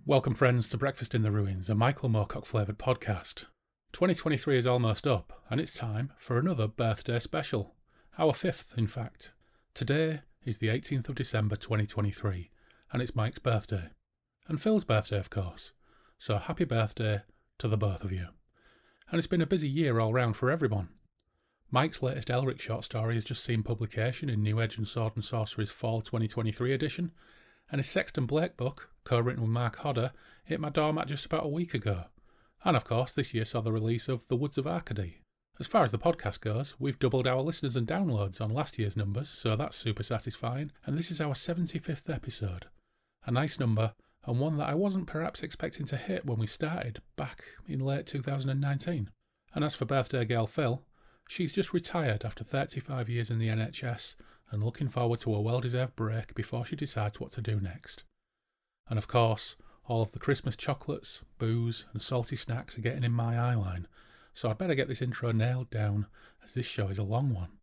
Welcome, friends, to Breakfast in the Ruins, a Michael Moorcock-flavoured podcast. 2023 is almost up, and it's time for another birthday special. Our fifth, in fact. Today is the 18th of December 2023, and it's Mike's birthday. And Phil's birthday, of course. So happy birthday to the both of you. And it's been a busy year all round for everyone. Mike's latest Elric short story has just seen publication in New Edge and Sword and Sorcery's Fall 2023 edition, and his Sexton Blake book, co-written with Mark Hodder, hit my doormat just about a week ago. And of course, this year saw the release of The Woods of Arcady. As far as the podcast goes, we've doubled our listeners and downloads on last year's numbers, so that's super satisfying, and this is our 75th episode. A nice number, and one that I wasn't perhaps expecting to hit when we started, back in late 2019. And as for birthday girl Phil, she's just retired after 35 years in the NHS, and looking forward to a well-deserved break before she decides what to do next. And of course, all of the Christmas chocolates, booze and salty snacks are getting in my eyeline, so I'd better get this intro nailed down, as this show is a long one.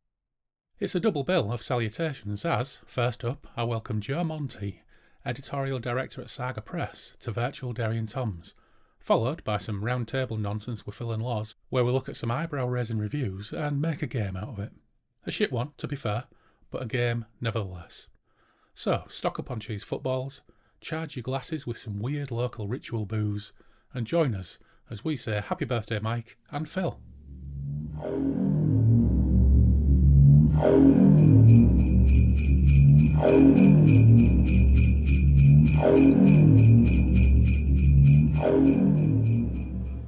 It's a double bill of salutations as, first up, I welcome Joe Monti, editorial director at SAGA Press, to virtual D&amp, followed by some roundtable nonsense with Phil and Loz, where we look at some eyebrow-raising reviews and make a game out of it. A shit one, to be fair, but a game nevertheless. So, stock up on cheese footballs, charge your glasses with some weird local ritual booze, and join us as we say happy birthday Mike and Phil.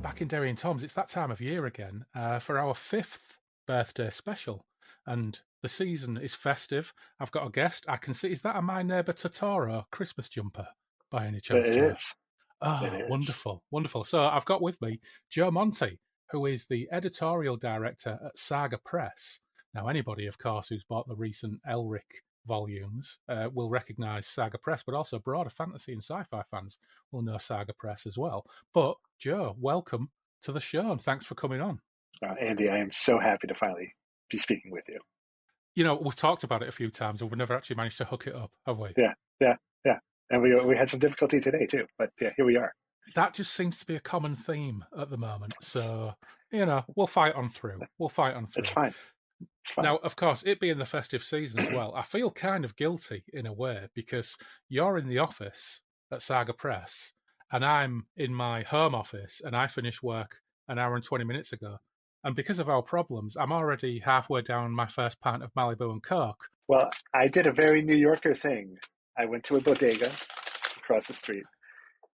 Back in Derry and Tom's, it's that time of year again for our fifth birthday special. And the season is festive. I've got a guest. I can see, is that a My Neighbour Totoro Christmas jumper by any chance? It is. Oh, it is. Wonderful, wonderful. So I've got with me Joe Monti, who is the editorial director at SAGA Press. Now, anybody, of course, who's bought the recent Elric volumes will recognise SAGA Press, but also broader fantasy and sci-fi fans will know SAGA Press as well. But, Joe, welcome to the show, and thanks for coming on. Andy, I am so happy to finally be speaking with you. You know, we've talked about it a few times, and we've never actually managed to hook it up, have we? Yeah. And we had some difficulty today, too. But yeah, here we are. That just seems to be a common theme at the moment. So, you know, we'll fight on through. It's fine. Now, of course, it being the festive season as well, I feel kind of guilty in a way because you're in the office at SAGA Press and I'm in my home office and I finished work an hour and 20 minutes ago. And because of our problems, I'm already halfway down my first pint of Malibu and Coke. Well, I did a very New Yorker thing. I went to a bodega across the street,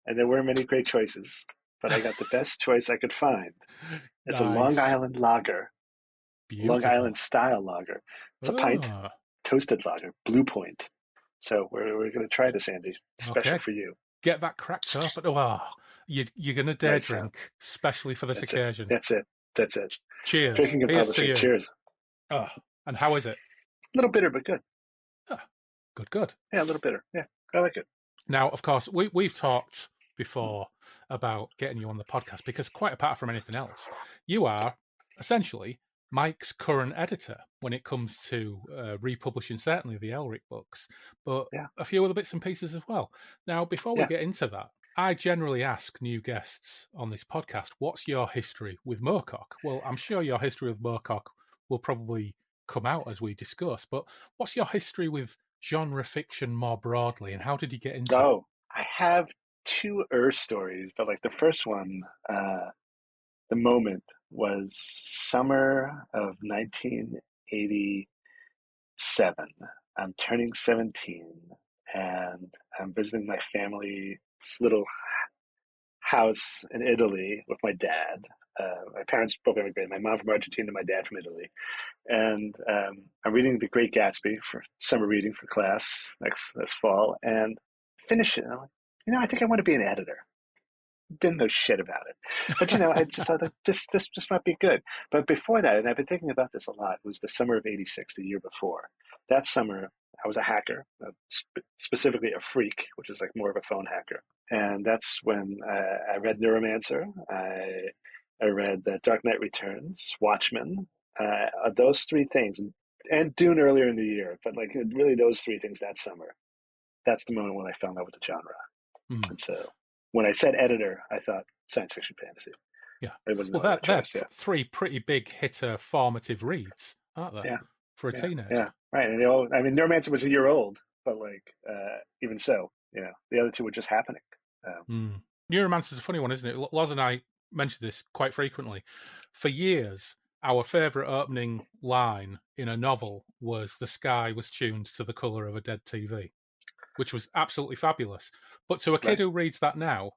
and there weren't many great choices, but I got the best choice I could find. It's Nice. A Long Island lager, Beautiful. Long Island style lager. It's a pint, toasted lager, Blue Point. So we're going to try this, Andy, special for you. Get that cracked up. Oh, you're going to dare drink, especially for this occasion. That's it. Cheers. Drinking and publishing. Cheers. Oh, and how is it? A little bitter, but good. Oh, good. Yeah, a little bitter. Yeah, I like it. Now, of course, we've talked before about getting you on the podcast because quite apart from anything else, you are essentially Mike's current editor when it comes to republishing certainly the Elric books, but a few other bits and pieces as well. Now, before we get into that, I generally ask new guests on this podcast, what's your history with Moorcock? Well, I'm sure your history with Moorcock will probably come out as we discuss, but what's your history with genre fiction more broadly, and how did you get into it? I have two stories, but like the first one, the moment was summer of 1987. I'm turning 17, and I'm visiting my family's little house in Italy with my dad. My parents both immigrated. My mom from Argentina, my dad from Italy. And I'm reading The Great Gatsby for summer reading for class next fall, and finish it. And I'm like, I think I want to be an editor. Didn't know shit about it, but I just thought that this might be good. But before that, and I've been thinking about this a lot, was the summer of '86, the year before. That summer, I was a hacker, specifically a freak, which is like more of a phone hacker. And that's when I read Neuromancer. I read Dark Knight Returns, Watchmen, those three things, and Dune earlier in the year. But like really those three things that summer. That's the moment when I fell in love with the genre. And so when I said editor, I thought science fiction fantasy. Yeah. It wasn't Well, no other they're choice. Yeah. three pretty big hitter formative reads, aren't they? Yeah. For a Yeah. teenager. Yeah. Right. And I mean, Neuromancer was a year old, but like, even so, the other two were just happening. Neuromancer's a funny one, isn't it? Loz and I mention this quite frequently. For years, our favourite opening line in a novel was "The sky was tuned to the colour of a dead TV," which was absolutely fabulous. But to a kid who reads that now,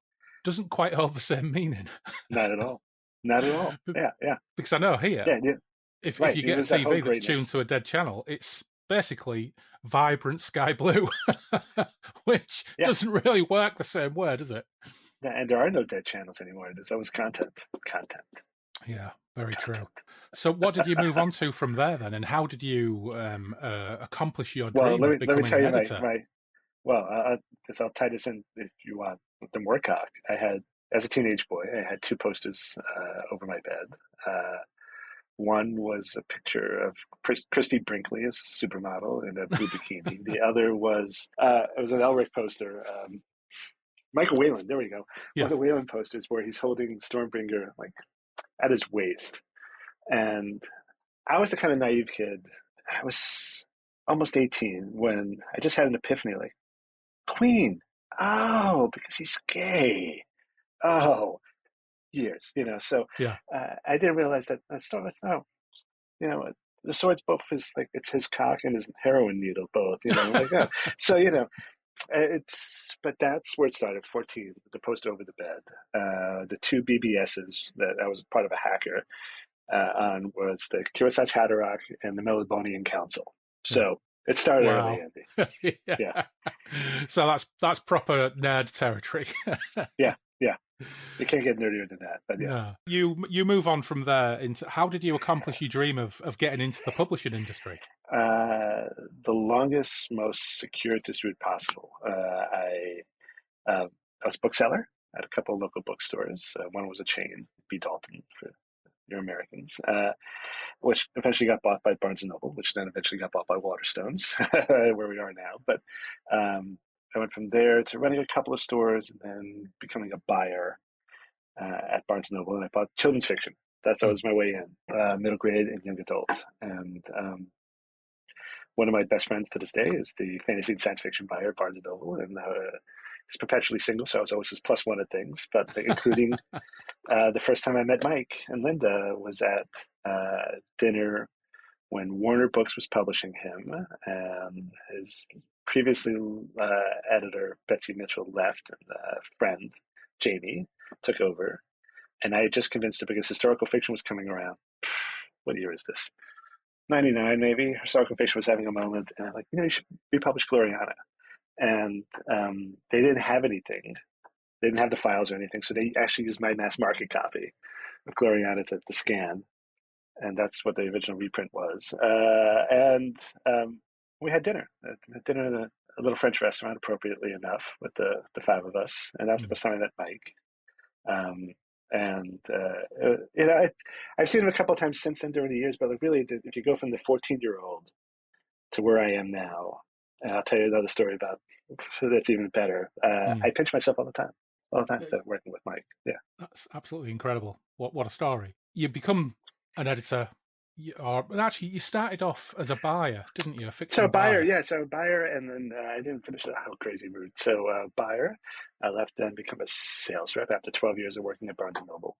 doesn't quite hold the same meaning. Not at all. Not at all. Yeah, yeah. Because I know here, if you get a TV that's tuned to a dead channel, it's basically vibrant sky blue, which doesn't really work the same way, does it? And there are no dead channels anymore. There's always content. Yeah, very true. So what did you move on to from there then? And how did you accomplish your dream of becoming an editor? I'll tie this in if you want. With the Moorcock, I had, as a teenage boy, I had two posters over my bed. One was a picture of Christy Brinkley as a supermodel in a blue bikini. The other was it was an Elric poster. Michael Whalen, there we go. Yeah. One of the Whalen posters where he's holding Stormbringer like at his waist. And I was the kind of naive kid. I was almost 18 when I just had an epiphany, like, Queen. Oh, because he's gay. Oh, years, So I didn't realize that the sword's both it's his cock and his heroin needle both, So, but that's where it started, 14, the poster over the bed. The two BBSs that I was part of a hacker on was the Kearsarge Haderach and the Melibonian Council. So it started early, Andy. Yeah. So that's proper nerd territory. Yeah. You can't get nerdier than that, but yeah. No. You move on from there into, how did you accomplish your dream of getting into the publishing industry? The longest, most circuitous route possible. I was a bookseller at a couple of local bookstores. One was a chain, B. Dalton for your Americans, which eventually got bought by Barnes & Noble, which then eventually got bought by Waterstones, where we are now. But I went from there to running a couple of stores and then becoming a buyer at Barnes & Noble, and I bought children's fiction. That was my way in, middle grade and young adult. And one of my best friends to this day is the fantasy and science fiction buyer at Barnes & Noble, and he's perpetually single, so I was always his plus one at things, but including the first time I met Mike and Linda was at dinner when Warner Books was publishing him, and his previously editor, Betsy Mitchell, left, and friend, Jamie, took over. And I had just convinced her, because historical fiction was coming around. What year is this? 99, maybe. Historical fiction was having a moment, and I'm like, you should republish Gloriana. And they didn't have anything. They didn't have the files or anything, so they actually used my mass market copy of Gloriana to scan. And that's what the original reprint was. And we had dinner. Dinner in a little French restaurant, appropriately enough, with the five of us. And that was the first time I met Mike. I've seen him a couple of times since then during the years, but really, if you go from the 14-year-old to where I am now, and I'll tell you another story about that's even better. I pinch myself all the time working with Mike. Yeah, that's absolutely incredible. What a story! You become an editor, actually you started off as a buyer, didn't you? A buyer, and then I didn't finish it. How crazy rude. So buyer, I left then become a sales rep after 12 years of working at Barnes & Noble.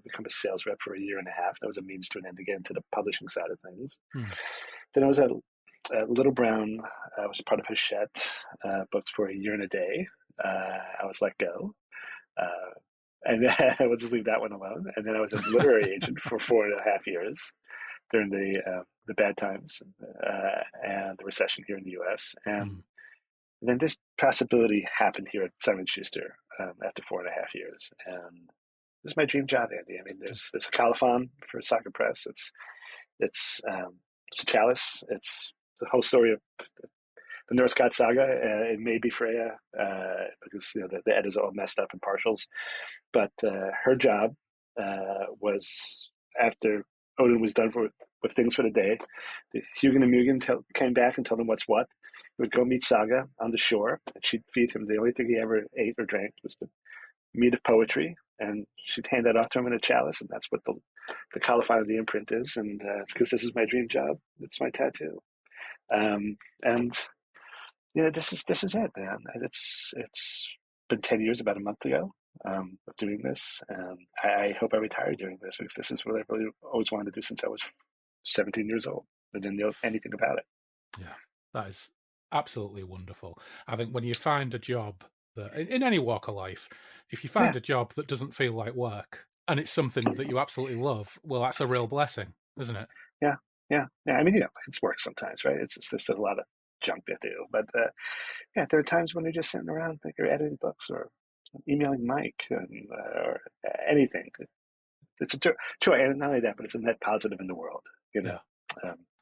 Become a sales rep for a year and a half. That was a means to an end to get into the publishing side of things. Then I was at Little Brown. I was part of Hachette books for a year and a day. I was let go. And then I will just leave that one alone. And then I was a literary agent for 4.5 years during the bad times and the recession here in the U.S. And then this possibility happened here at Simon Schuster after 4.5 years. And this is my dream job, Andy. I mean, there's a colophon for SAGA Press. It's a chalice. It's the whole story of the Norse God saga. It may be Freya because the editors are all messed up in partials. But her job was, after Odin was done with things for the day, Hugin and Mugen came back and told him what's what. He would go meet Saga on the shore, and she'd feed him. The only thing he ever ate or drank was the meat of poetry, and she'd hand that off to him in a chalice, and that's what the colophon of the imprint is. And because this is my dream job, it's my tattoo. And this is it, man. It's been 10 years, about a month ago, of doing this, and I hope I retire doing this, because this is what I really always wanted to do since I was 17 years old. I didn't know anything about it. Yeah, that is absolutely wonderful. I think when you find a job that, in any walk of life, if you find a job that doesn't feel like work and it's something that you absolutely love, well, that's a real blessing, isn't it? Yeah. I mean, it's work sometimes, right? There's a lot of junk to do, but there are times when you're just sitting around, like you're editing books or emailing Mike, or anything. It's a joy, and not only that, but it's a net positive in the world. Yeah.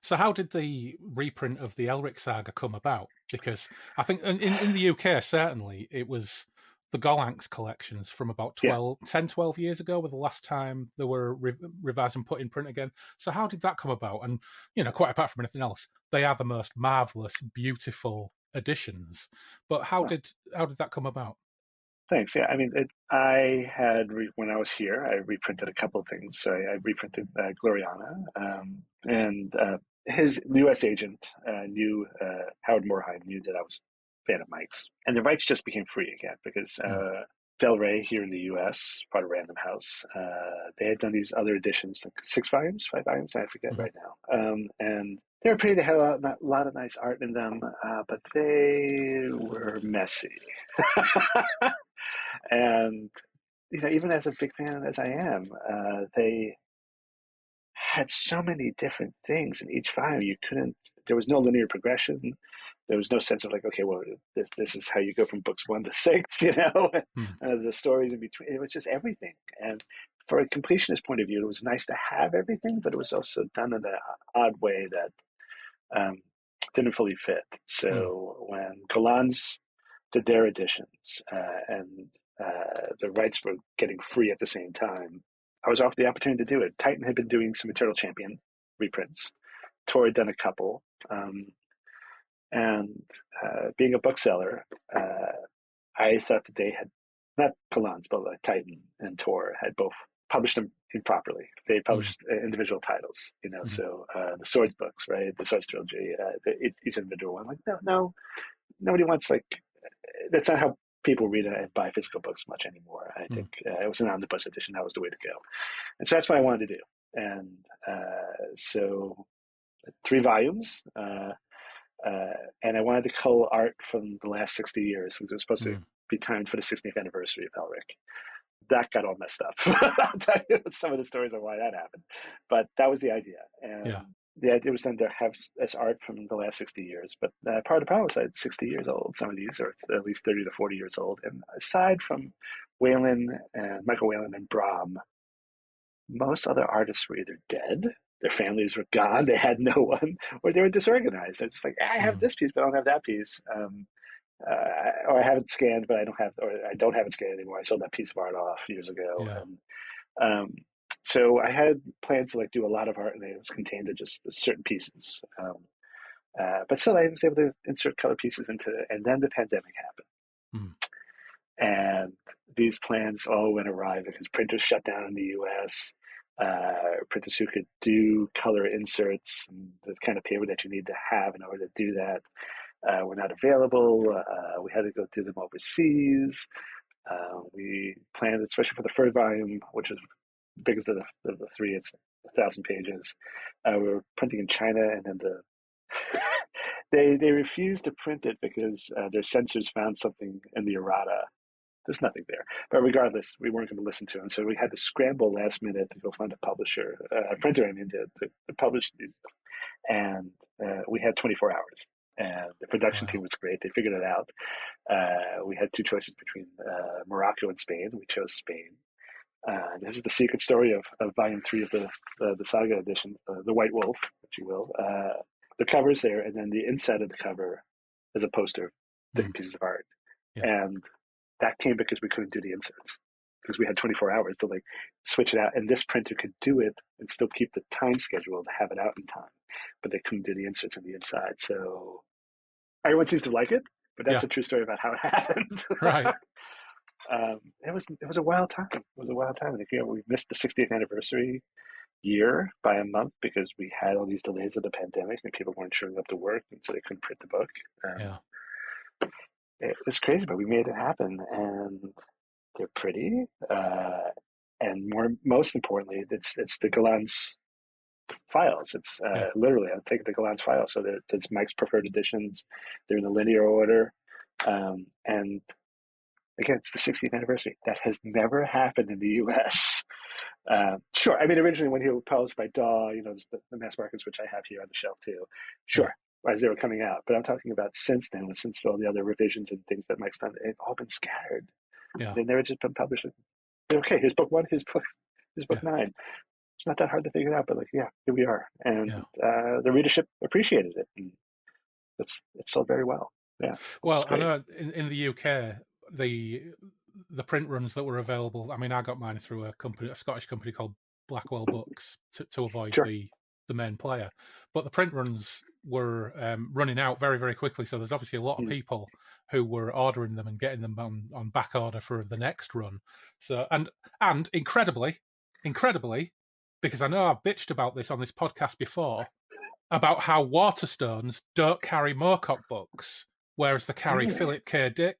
So how did the reprint of the Elric saga come about? Because I think in the UK, certainly, it was the Gollancz collections from about 10, 12 years ago were the last time they were revised and put in print again. So how did that come about? And, quite apart from anything else, they are the most marvellous, beautiful editions. But how did that come about? Thanks. Yeah, I mean, I had when I was here, I reprinted a couple of things. So I reprinted Gloriana, and his U.S. agent knew, Howard Moorheim knew that I was a fan of Mike's, and the rights just became free again because Del Rey here in the U.S., part of Random House, they had done these other editions, like 6 volumes, 5 volumes, I forget right now, and they were pretty the hell out, a lot of nice art in them, but they were messy. And, even as a big fan as I am, they had so many different things in each volume. There was no linear progression. There was no sense of like, okay, well, this is how you go from books 1 to 6, the stories in between. It was just everything. And for a completionist point of view, it was nice to have everything, but it was also done in an odd way that didn't fully fit. So when Gollancz did their editions, and the rights were getting free at the same time, I was offered the opportunity to do it. Titan had been doing some Eternal Champion reprints. Tor had done a couple. And being a bookseller, I thought that they had, not Gollancz, but Titan and Tor had both published them improperly. They published individual titles, so the Swords books, right? The Swords trilogy, each individual one. Like, no, nobody wants, like, that's not how people read and buy physical books much anymore. I think it was an omnibus edition. That was the way to go. And so that's what I wanted to do. And so 3 volumes, and I wanted to cull art from the last 60 years because it was supposed to be timed for the 60th anniversary of Elric. That got all messed up. I'll tell you some of the stories of why that happened. But that was the idea. And the idea was then to have this art from the last 60 years. But part of the problem was that 60 years old. Some of these are at least 30 to 40 years old. And aside from Whalen and Michael Whalen and Brom, most other artists were either dead, their families were gone, they had no one, or they were disorganized. They're just like, I have this piece, but I don't have that piece. Or I have it scanned, but I don't have it scanned anymore. I sold that piece of art off years ago. And, so I had plans to do a lot of art, and it was contained to just certain pieces. But still, I was able to insert color pieces into it, and then the pandemic happened. And these plans all went awry because printers shut down in the U.S. Printers who could do color inserts and the kind of paper that you need to have in order to do that were not available. We had to go do them overseas. We planned, especially for the third volume, which is the biggest of the 3, it's 1,000 pages. We were printing in China, and then they refused to print it because their censors found something in the errata. There's nothing there. But regardless, we weren't going to listen to them. So we had to scramble last minute to go find a publisher, a printer, to publish these. And we had 24 hours. And the production team was great. They figured it out. We had 2 choices between Morocco and Spain. We chose Spain. This is the secret story of volume 3 of the Saga editions, the White Wolf, if you will. The cover's there, and then the inside of the cover is a poster of different pieces of art. And that came because we couldn't do the inserts, because we had 24 hours to switch it out. And this printer could do it and still keep the time schedule to have it out in time, but they couldn't do the inserts on the inside. So everyone seems to like it, but that's a true story about how it happened. Right. it was a wild time. It was a wild time. And we missed the 60th anniversary year by a month because we had all these delays of the pandemic and people weren't showing up to work, and so they couldn't print the book. Yeah. It's crazy, but we made it happen, and they're pretty. And most importantly, it's the Galan's files. It's literally, I'll take the Galan's files. So it's Mike's preferred editions. They're in the linear order. And again, it's the 60th anniversary. That has never happened in the US. Sure. I mean, originally when he was published by Daw, the mass markets, which I have here on the shelf too. Sure. As they were coming out. But I'm talking about since then, since all the other revisions and things that Mike's done, they've all been scattered. Yeah. They've never just been published. Okay, here's book 1, here's book 9. It's not that hard to figure out, but here we are. And the readership appreciated it. And it's sold very well. Yeah. Well, I know in the UK, the print runs that were available, I mean, I got mine through a Scottish company called Blackwell Books to avoid the main player. But the print runs were running out very, very quickly. So there's obviously a lot of people who were ordering them and getting them on back order for the next run. So and incredibly, because I know I've bitched about this on this podcast before, about how Waterstones don't carry Moorcock books, whereas they carry Philip K. Dick,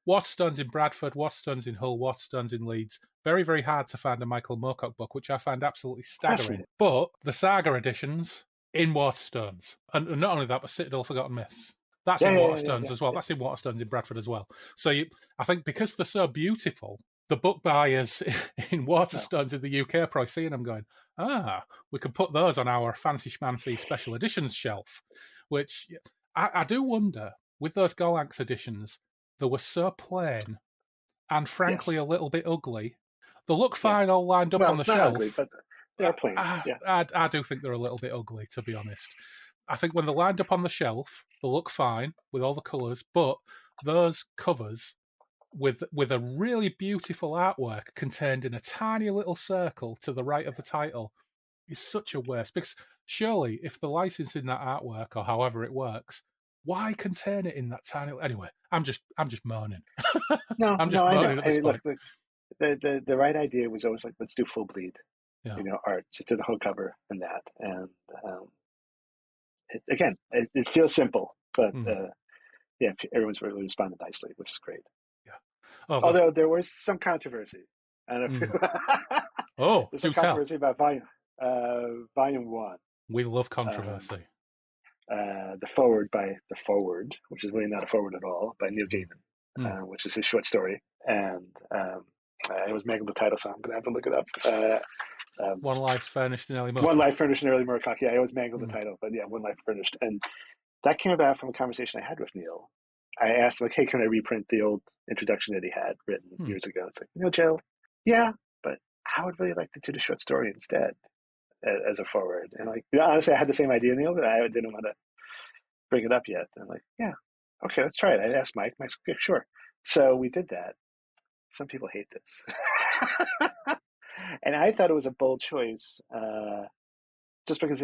Waterstones in Bradford, Waterstones in Hull, Waterstones in Leeds. Very, very hard to find a Michael Moorcock book, which I find absolutely staggering. But the Saga editions in Waterstones, and not only that, but Citadel Forgotten Myths. That's in Waterstones as well. That's in Waterstones in Bradford as well. So I think because they're so beautiful, the book buyers in Waterstones in the UK are probably seeing them going, we can put those on our fancy schmancy special editions shelf, which I do wonder, with those Golanx editions, they were so plain and frankly a little bit ugly. They look fine all lined up on the shelf. Ugly, but they're plain. I do think they're a little bit ugly, to be honest. I think when they're lined up on the shelf, they look fine with all the colours, but those covers with a really beautiful artwork contained in a tiny little circle to the right of the title is such a waste. Because surely, if the licensing that artwork or however it works, why contain it in that tiny? Anyway, I'm just moaning. I'm just moaning at this point. Look, the right idea was always let's do full bleed, art, just do the whole cover and that, and it feels simple, but everyone's really responded nicely, which is great. Yeah. Although there was some controversy. I don't know. There's some controversy about volume 1. We love controversy. The Forward, which is really not a forward at all, by Neil Gaiman, which is his short story, and it was mangled the title, so I'm going to have to look it up. One Life Furnished in Early Moorcock. One Life Furnished in Early Moorcock. Yeah, I always mangled the title, but One Life Furnished, and that came about from a conversation I had with Neil. I asked him, hey, can I reprint the old introduction that he had written years ago? It's like, Joe, but I would really like to do the short story instead as a forward. And honestly, I had the same idea, Neil, but I didn't want to bring it up yet. And okay, let's try it. I asked Mike. Mike's like, sure. So we did that. Some people hate this. And I thought it was a bold choice just because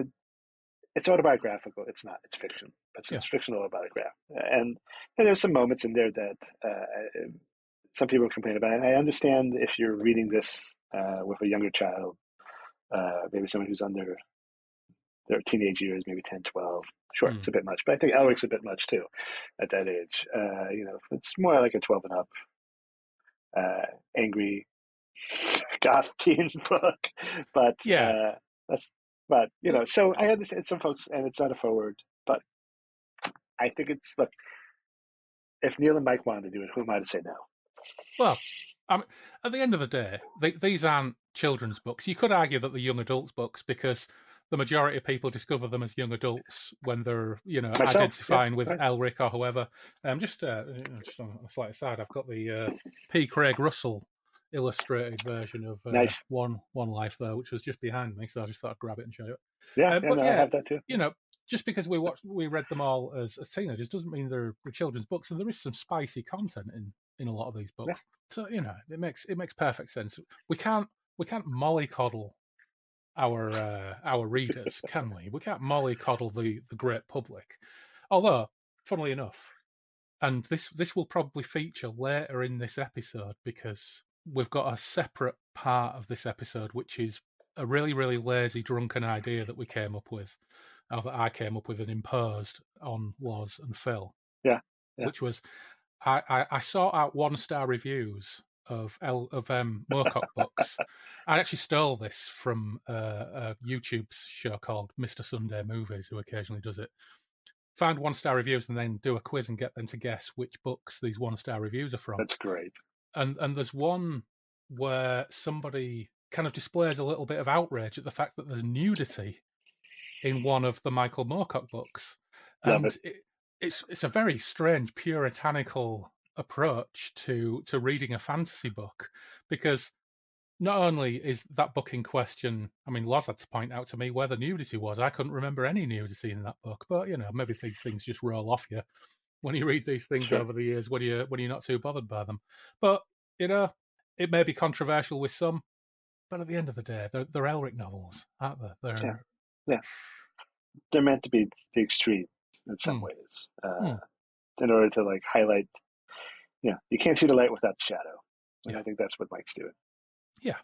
it's autobiographical. It's not. It's fiction. It's fictional autobiography. And there's some moments in there that some people complain about. And I understand if you're reading this with a younger child, maybe someone who's under their teenage years, maybe 10, 12. Sure, it's a bit much. But I think Elric's a bit much too at that age. It's more like a 12 and up, angry, goth teen book. But so I understand some folks, and it's not a forward, but I think look, if Neil and Mike wanted to do it, who am I to say no? Well, at the end of the day, these aren't children's books. You could argue that they're young adults books because the majority of people discover them as young adults when they're, identifying with Elric or whoever. Just on a slight aside, I've got the P. Craig Russell illustrated version of One Life there, which was just behind me, so I just thought I'd grab it and show it. I have that too. Just because we read them all as teenagers doesn't mean they're children's books, and there is some spicy content in a lot of these books. So it makes perfect sense. We can't mollycoddle our readers, can we? We can't mollycoddle the great public. Although, funnily enough, And this will probably feature later in this episode because we've got a separate part of this episode, which is a really, really lazy, drunken idea that we came up with, or that I came up with and imposed on Loz and Phil. Yeah. Which was, I sought out 1-star reviews of Moorcock books. I actually stole this from a YouTube show called Mr. Sunday Movies, who occasionally does it. Found 1-star reviews and then do a quiz and get them to guess which books these 1-star reviews are from. That's great. And there's one where somebody kind of displays a little bit of outrage at the fact that there's nudity in one of the Michael Moorcock books. And it's a very strange puritanical approach to reading a fantasy book, because not only is that book in question, I mean, Loz had to point out to me where the nudity was. I couldn't remember any nudity in that book, but, maybe these things just roll off you when you read these things over the years, when you're not too bothered by them. But, it may be controversial with some, but at the end of the day, they're Elric novels, aren't they? They're meant to be the extreme in some ways, in order to highlight. You can't see the light without the shadow, and I think that's what Mike's doing. Yeah.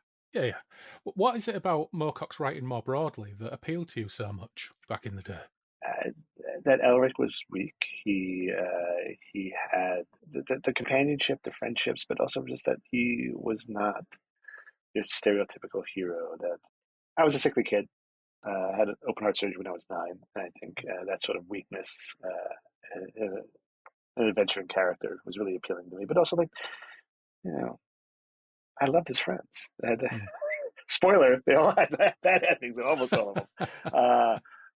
What is it about Moorcock's writing more broadly that appealed to you so much back in the day? That Elric was weak. He had the companionship, the friendships, but also just that he was not your stereotypical hero. That I was a sickly kid. I had an open heart surgery when I was 9. And I think that sort of weakness, an adventuring character, was really appealing to me. But also, I loved his friends. Spoiler: they all had bad endings, almost all of them.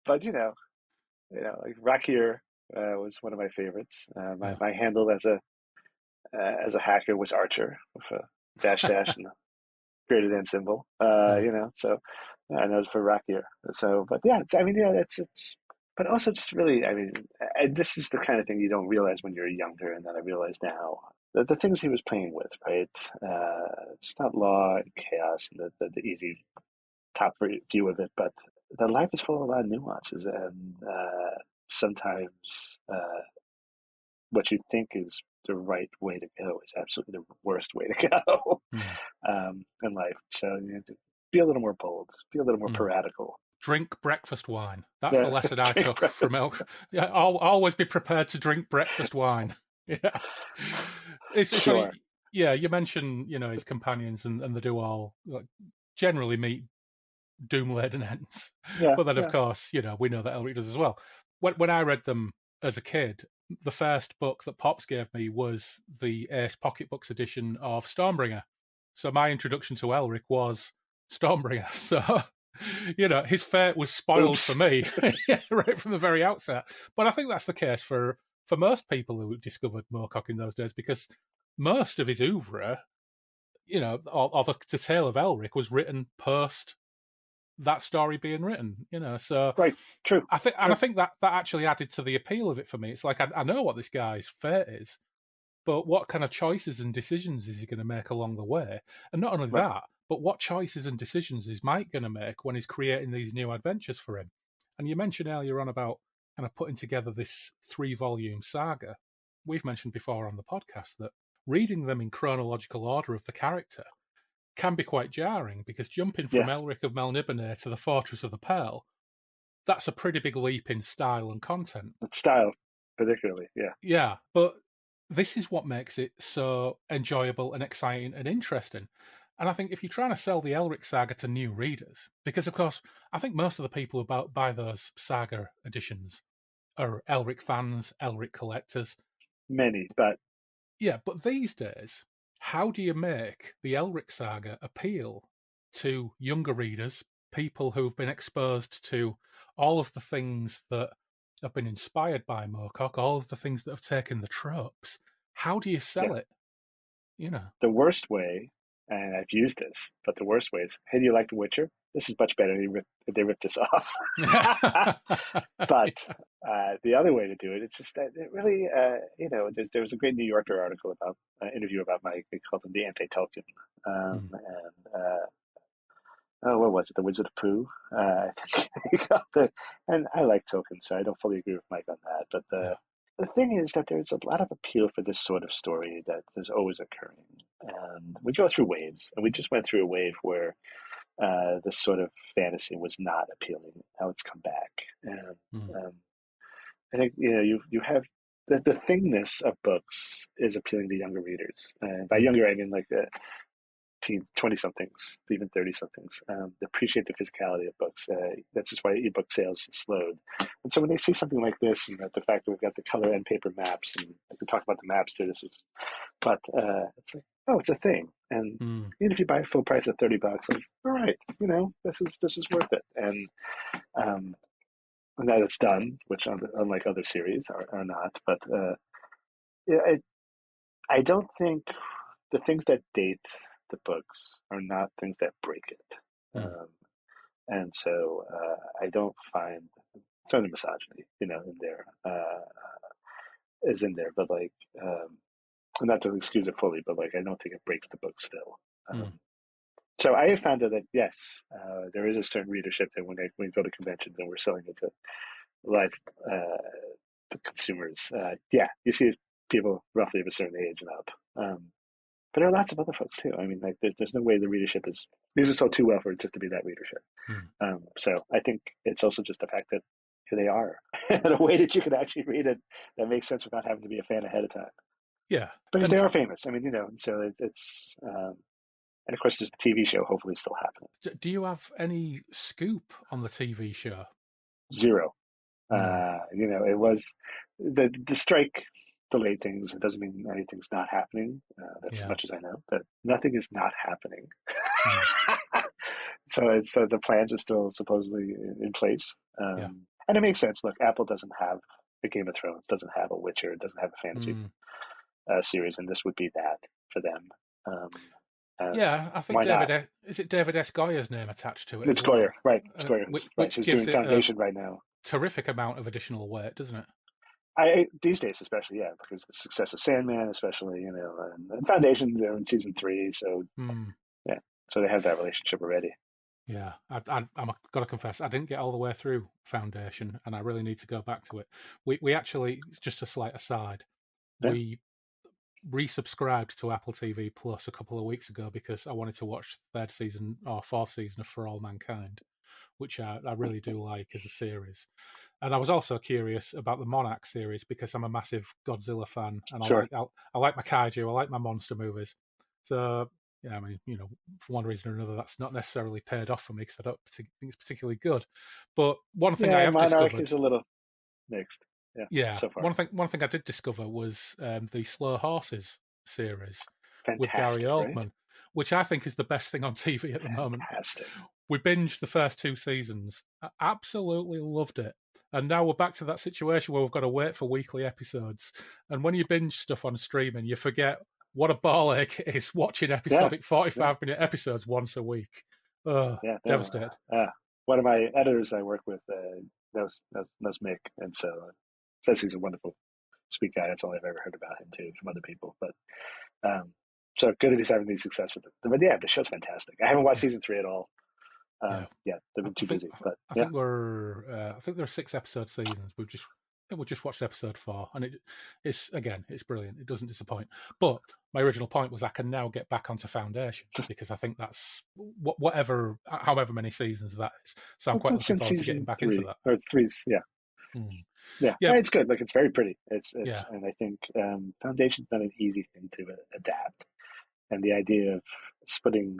But Rakir was one of my favorites. My handle as a hacker was Archer, with a dash and a greater than symbol. So and that was for Rakir. So, but that's but also just really, this is the kind of thing you don't realize when you're younger, and that I realize now. The things he was playing with, right? It's not law and chaos and the easy top view of it, but the life is full of a lot of nuances, and sometimes what you think is the right way to go is absolutely the worst way to go in life. So you have to be a little more bold, be a little more piratical. Drink breakfast wine. That's the lesson I took from Elk. I'll always be prepared to drink breakfast wine. Yeah. It's sure. Funny. Yeah, you mentioned, his companions, and they do all generally meet doom-laden ends. Yeah, but then, of course, we know that Elric does as well. When I read them as a kid, the first book that Pops gave me was the Ace Pocketbooks edition of Stormbringer. So my introduction to Elric was Stormbringer. So, his fate was spoiled for me right from the very outset. But I think that's the case for most people who discovered Moorcock in those days, because most of his oeuvre, or the tale of Elric, was written post that story being written, so right, true. I think that actually added to the appeal of it for me. It's like I know what this guy's fate is, but what kind of choices and decisions is he going to make along the way? And not only that, but what choices and decisions is Mike going to make when he's creating these new adventures for him? And you mentioned earlier on about kind of putting together this 3-volume saga. We've mentioned before on the podcast that reading them in chronological order of the character can be quite jarring, because jumping from Elric of Melniboné to the Fortress of the Pearl, that's a pretty big leap in style and content. Style, particularly, yeah. Yeah, but this is what makes it so enjoyable and exciting and interesting. And I think if you're trying to sell the Elric saga to new readers, because, of course, I think most of the people who buy those saga editions are Elric fans, Elric collectors. Many, but... Yeah, but these days, how do you make the Elric saga appeal to younger readers, people who've been exposed to all of the things that have been inspired by Moorcock, all of the things that have taken the tropes? How do you sell it? The worst way, and I've used this, but the worst way is, hey, do you like The Witcher? This is much better if they rip this off. But the other way to do it, it's just that it really, there was a great New Yorker article about, interview about Mike. They called him the anti-Tolkien. What was it? The Wizard of Pooh? And I like Tolkien, so I don't fully agree with Mike on that. But the thing is that there's a lot of appeal for this sort of story that is always occurring. And we go through waves, and we just went through a wave where this sort of fantasy was not appealing. Now it's come back. And I think, you have the thingness of books is appealing to younger readers. And by younger, I mean like 20-somethings, even 30-somethings. They appreciate the physicality of books. That's just why ebook sales slowed. And so when they see something like this, and the fact that we've got the color and paper maps, and we can talk about the maps too, but it's like, oh, it's a thing. And even if you buy a full price of $30, like, all right, this is worth it. And that it's done, which unlike other series are not. But I don't think the things that date the books are not things that break it. And so I don't find certainly misogyny, in there is in there, but like, not to excuse it fully, but like I don't think it breaks the book still. So I have found that yes, there is a certain readership that when we go to conventions and we're selling it to live to consumers, you see people roughly of a certain age and up. But there are lots of other folks too. I mean, like there's no way the readership these are sold too well for it just to be that readership. So I think it's also just the fact that here they are in a way that you can actually read it that makes sense without having to be a fan ahead of time. Yeah, because they are famous. I mean, so it's and of course there's the TV show hopefully still happening. Do you have any scoop on the TV show? Zero. It was the strike delayed things. It doesn't mean anything's not happening. That's as much as I know. But nothing is not happening. So it's the plans are still supposedly in place, and it makes sense. Look, Apple doesn't have a Game of Thrones, doesn't have a Witcher, doesn't have a fantasy series, and this would be that for them. I think is it David S. Goyer's name attached to it? It's Goyer, right? It's Goyer, which He's gives doing Foundation right now. Terrific amount of additional weight, doesn't it? These days, especially, because the success of Sandman, especially, and Foundation, they're in season 3, so so they have that relationship already. Yeah, I'm got to confess, I didn't get all the way through Foundation, and I really need to go back to it. We actually, just a slight aside, we resubscribed to Apple TV Plus a couple of weeks ago because I wanted to watch the 3rd season or 4th season of For All Mankind, which I really do like as a series. And I was also curious about the Monarch series because I'm a massive Godzilla fan, and I like my kaiju, I like my monster movies. So, I mean, for one reason or another, that's not necessarily paid off for me because I don't think it's particularly good. But one thing I have Monarch discovered is a little mixed. So far. One thing I did discover was the Slow Horses series with Fantastic, Gary Oldman, which I think is the best thing on TV at the moment. Fantastic. We binged the first 2 seasons. I absolutely loved it. And now we're back to that situation where we've got to wait for weekly episodes. And when you binge stuff on streaming, you forget what a ball ache it is watching episodic 45-minute episodes once a week. Devastated. One of my editors I work with knows Mick, and so says he's a wonderful, sweet guy. That's all I've ever heard about him too from other people. But so good that he's having these success with it. But the show's fantastic. I haven't watched season 3 at all. They've been too busy. But I think there are 6 episode seasons. We've just watched episode 4, and it's brilliant. It doesn't disappoint. But my original point was I can now get back onto Foundation because I think that's however many seasons that is. So I'm quite looking forward to getting back into that. Or 3, it's good. Like, it's very pretty. It's and I think Foundation's not an easy thing to adapt. And the idea of splitting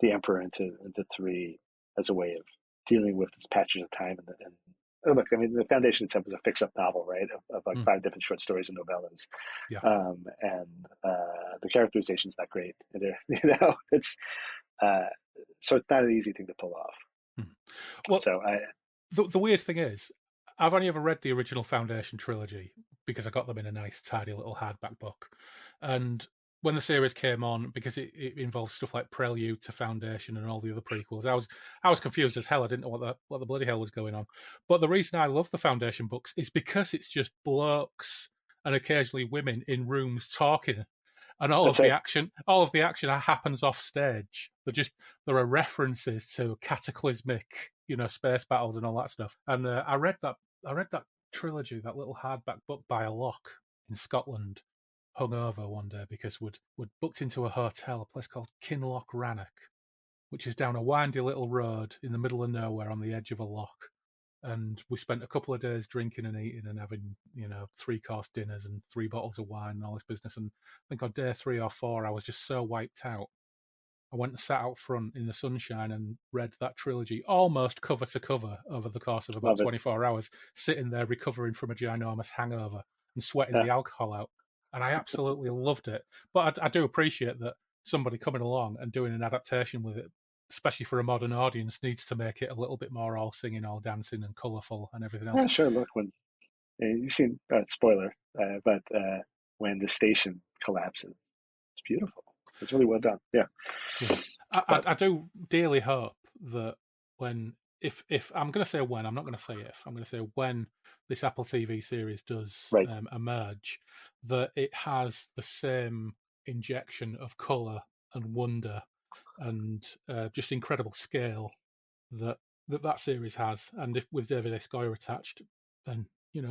the Emperor into 3 as a way of dealing with this patches of time and look, I mean, the Foundation itself is a fix-up novel, right, of like 5 different short stories and novellas, and the characterization's not great. And it's so it's not an easy thing to pull off. Well, so the weird thing is, I've only ever read the original Foundation trilogy because I got them in a nice, tidy little hardback book, and when the series came on, because it involves stuff like Prelude to Foundation and all the other prequels, I was confused as hell. I didn't know what the bloody hell was going on. But the reason I love the Foundation books is because it's just blokes and occasionally women in rooms talking, and all of the action happens off stage. There are references to cataclysmic, space battles and all that stuff. And I read that trilogy, that little hardback book by a lock in Scotland, hung over one day because we'd booked into a hotel, a place called Kinloch Rannoch, which is down a windy little road in the middle of nowhere on the edge of a loch. And we spent a couple of days drinking and eating and having, 3-course dinners and 3 bottles of wine and all this business. And I think on day 3 or 4, I was just so wiped out. I went and sat out front in the sunshine and read that trilogy almost cover to cover over the course of about 24 hours, sitting there recovering from a ginormous hangover and sweating the alcohol out. And I absolutely loved it. But I do appreciate that somebody coming along and doing an adaptation with it, especially for a modern audience, needs to make it a little bit more all singing, all dancing and colourful and everything else. Yeah, sure. Look, when you've seen, spoiler, but when the station collapses, it's beautiful. It's really well done. Yeah. I do dearly hope that if I'm going to say when, I'm not going to say if, I'm going to say when this Apple TV series does emerge, that it has the same injection of colour and wonder and just incredible scale that series has. And if with David S. Goyer attached, then,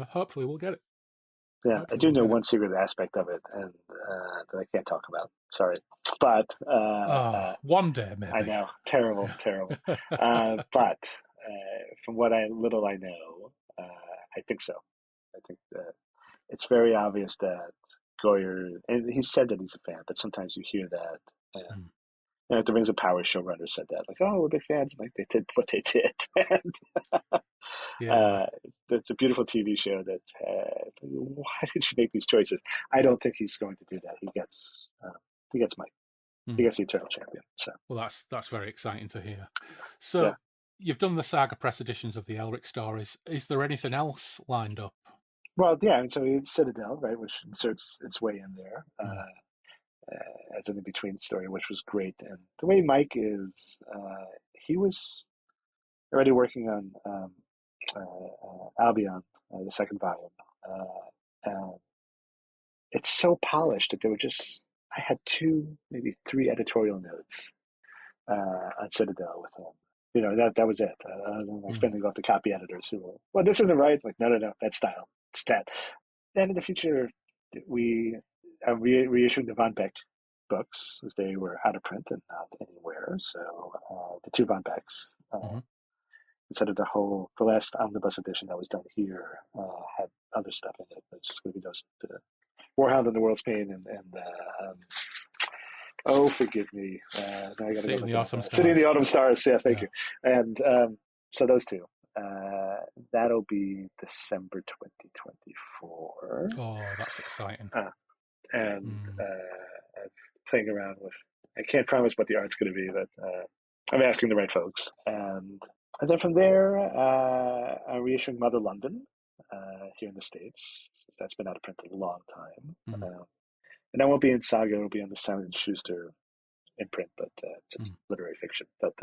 hopefully we'll get it. Yeah, I do know one secret aspect of it, and that I can't talk about. Sorry, but one day maybe. I know, terrible. But from what little I know, I think so. I think it's very obvious that Goyer, and he said that he's a fan, but sometimes you hear that, and at the Rings of Power showrunner said that, like, oh, we're big fans, like they did what they did, and it's a beautiful TV show. That why did you make these choices? I don't think he's going to do that. He gets Mike. He gets the Eternal Champion. So well, that's very exciting to hear. So you've done the Saga Press editions of the Elric stories. Is there anything else lined up? Well, yeah. So it's Citadel, right, which inserts its way in there. As an in-between story, which was great. And the way Mike is, he was already working on Albion, the second volume. And it's so polished that I had 2, maybe 3 editorial notes on Citadel with him. That was it. I'm spending off the copy editors who were, well, this isn't right. Like, no, that's style. It's that. Then in the future, we reissued the Von Beck books as they were out of print and not anywhere. So the 2 Von Becks, instead of the last omnibus edition that was done here, had other stuff in it. It's just going to be those Warhound and the World's Pain and oh, forgive me. Now I got to go. City in the Autumn Stars. Yes, thank you. And so those 2. That'll be December 2024. Oh, that's exciting. And I'm playing around with, I can't promise what the art's going to be, but I'm asking the right folks. And then from there, I'm reissuing Mother London here in the States. That's been out of print a long time. And that won't be in Saga, it'll be on the Simon & Schuster imprint, but it's literary fiction. But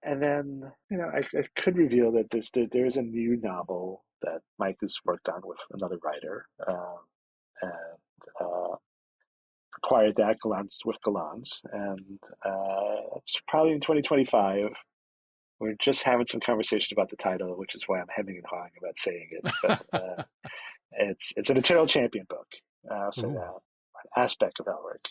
and then, I could reveal that there's a new novel that Mike has worked on with another writer, and acquired that with Galans, and it's probably in 2025. We're just having some conversations about the title, which is why I'm hemming and hawing about saying it. But it's an Eternal Champion book, so an aspect of Elric,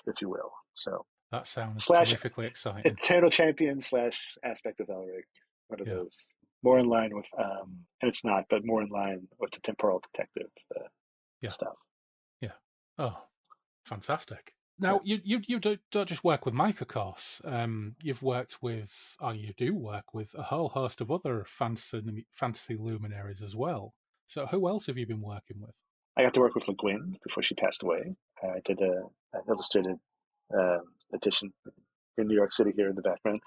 if you will. So that sounds terrifically exciting. Eternal Champion / aspect of Elric, one of those more in line with, and it's not, but more in line with the temporal detective stuff. Yeah. Oh, fantastic. Now, you don't just work with Mike, of course. You've worked with, or you do work with, a whole host of other fantasy luminaries as well. So who else have you been working with? I got to work with Le Guin before she passed away. I did an illustrated edition in New York City here in the background.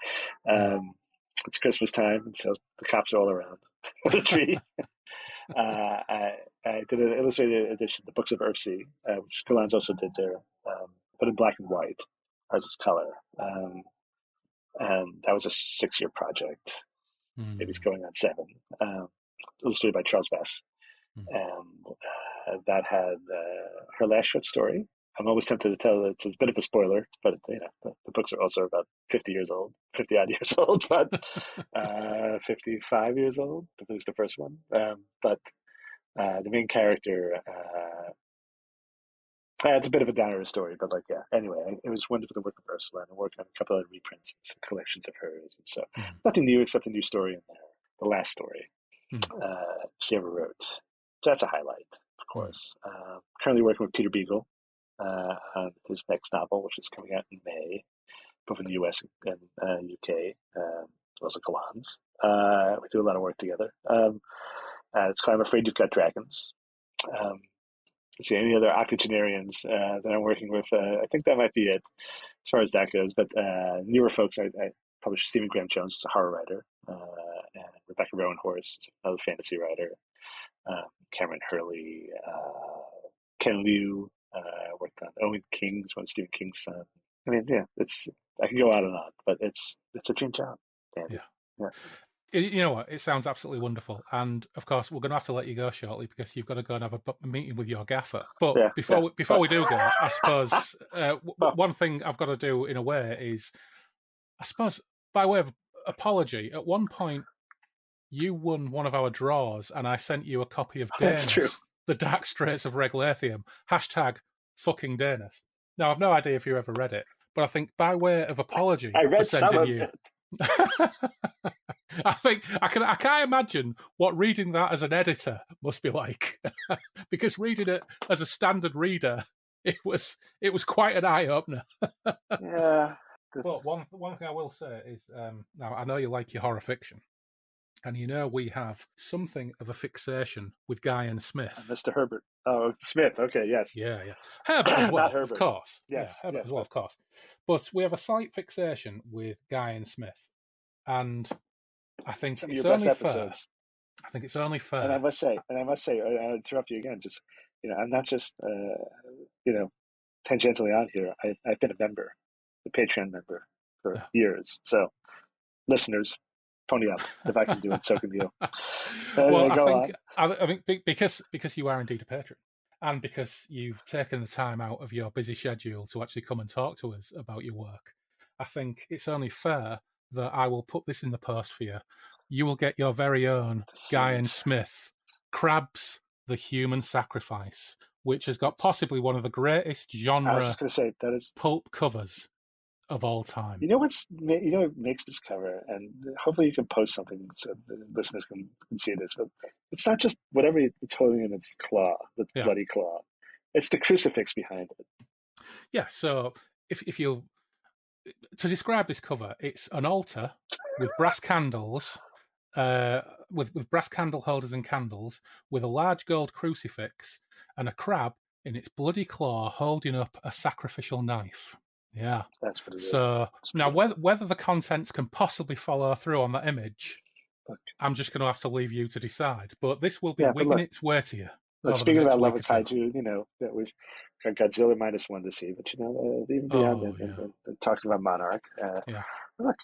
It's Christmas time, and so the cops are all around the tree. I did an illustrated edition, the Books of Earthsea, which Galans also did there, but in black and white, ours is color. And that was a 6-year project. Maybe it's going on 7. Illustrated by Charles Vess. And that had her last short story, I'm always tempted to tell it's a bit of a spoiler, but the books are also about 50 odd years old, but 55 years old. At least the first one. But the main character, it's a bit of a downer story, but like, yeah. Anyway, it was wonderful to work with Ursula and work on a couple of reprints and some collections of hers. And so nothing new except a new story in there. The last story she ever wrote. So that's a highlight, of course. Currently working with Peter Beagle on his next novel, which is coming out in May, both in the US and UK, also Gowan's. We do a lot of work together. It's called I'm Afraid You've Got Dragons. Let's see, any other octogenarians that I'm working with? I think that might be it as far as that goes. But newer folks, I published Stephen Graham Jones, who's a horror writer, and Rebecca Rowan Horse, another fantasy writer. Cameron Hurley, Ken Liu, worked on Owen King's one of Stephen King's son. I mean, yeah, I can go on and on, but it's a dream job, Andy. Yeah. You know what? It sounds absolutely wonderful. And of course, we're going to have to let you go shortly because you've got to go and have a meeting with your gaffer. But before we do go, I suppose one thing I've got to do in a way is, I suppose, by way of apology, at one point you won one of our draws and I sent you a copy of Danis, The Dark Straits of Reglathium, #fucking Danis. Now, I've no idea if you ever read it, but I think by way of apology I read for sending some of you... it. I think I can't imagine what reading that as an editor must be like, because reading it as a standard reader, it was quite an eye opener. Yeah. Well, one thing I will say is, now I know you like your horror fiction, and you know we have something of a fixation with Guy and Smith. Mr. Herbert. Oh, Smith. Okay, yes. Yeah. Herbert as well, Not Herbert. Of course. Yes. Yeah, Herbert as well, of course. But we have a slight fixation with Guy and Smith, and I think it's only fair. I think it's only fair. And I must say, I'll interrupt you again. Just I'm not just tangentially on here. I've been a member, a Patreon member for years. So, listeners, pony up. If I can do it, so can you. Well, I think because you are indeed a patron, and because you've taken the time out of your busy schedule to actually come and talk to us about your work, I think it's only fair that I will put this in the post for you. You will get your very own Guy and Smith, Crabs, the Human Sacrifice, which has got possibly one of the greatest genre pulp covers of all time. You know what makes this cover, and hopefully you can post something so the listeners can see this, but it's not just whatever it's holding in its claw, the bloody claw. It's the crucifix behind it. Yeah, so if you... To describe this cover, it's an altar with brass candles, with brass candle holders and candles, with a large gold crucifix and a crab in its bloody claw holding up a sacrificial knife. Yeah, that's what it is. So now, whether the contents can possibly follow through on that image, I'm just going to have to leave you to decide. But this will be winging its way to you. Look, speaking about Love of Kaiju, that we've got Godzilla -1 to see, but even beyond and talking about Monarch. Look,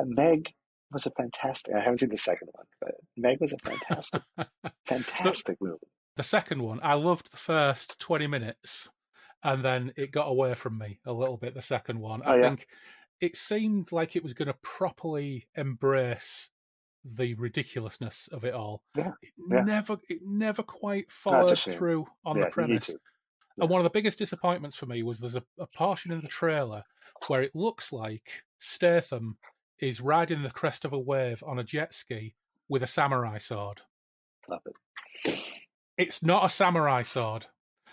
Meg was a fantastic. I haven't seen the second one, but Meg was a fantastic movie. The second one, I loved the first 20 minutes, and then it got away from me a little bit. The second one, I think it seemed like it was going to properly embrace the ridiculousness of it all. It never quite followed through on the premise. And one of the biggest disappointments for me was there's a portion in the trailer where it looks like Statham is riding the crest of a wave on a jet ski with a samurai sword. Love it. It's not a samurai sword.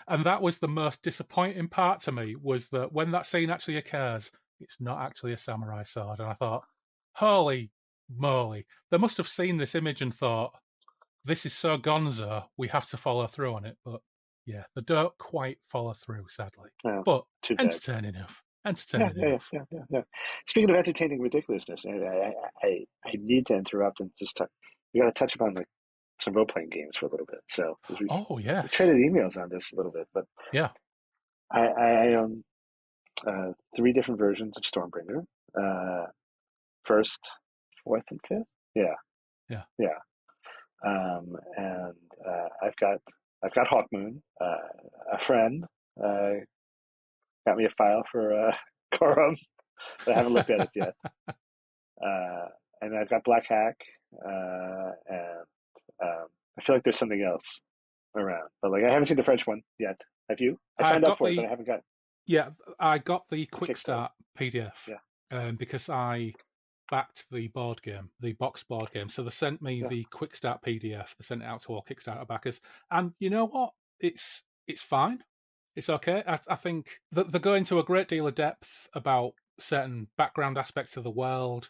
And that was the most disappointing part to me, was that when that scene actually occurs, it's not actually a samurai sword. And I thought, holy moly, they must have seen this image and thought, this is so gonzo, we have to follow through on it. But yeah, they don't quite follow through, sadly. Oh, but entertaining enough. Enough. Yeah. Speaking of entertaining ridiculousness, I need to interrupt and just talk. We got to touch upon some role-playing games for a little bit. So we traded emails on this a little bit, but I own 3 different versions of Stormbringer. First, 4th, and 5th. Yeah. And I've got Hawkmoon, a friend, got me a file for Quorum, but I haven't looked at it yet. And I've got Black Hack, and I feel like there's something else around, but like I haven't seen the French one yet. Have you? I signed up for it, but I haven't got. Yeah, I got the Quick Start PDF Yeah. because I backed the board game, the box board game. So they sent me the Quick Start PDF. They sent it out to all Kickstarter backers, and you know what? It's fine. It's okay. I think that they go into a great deal of depth about certain background aspects of the world,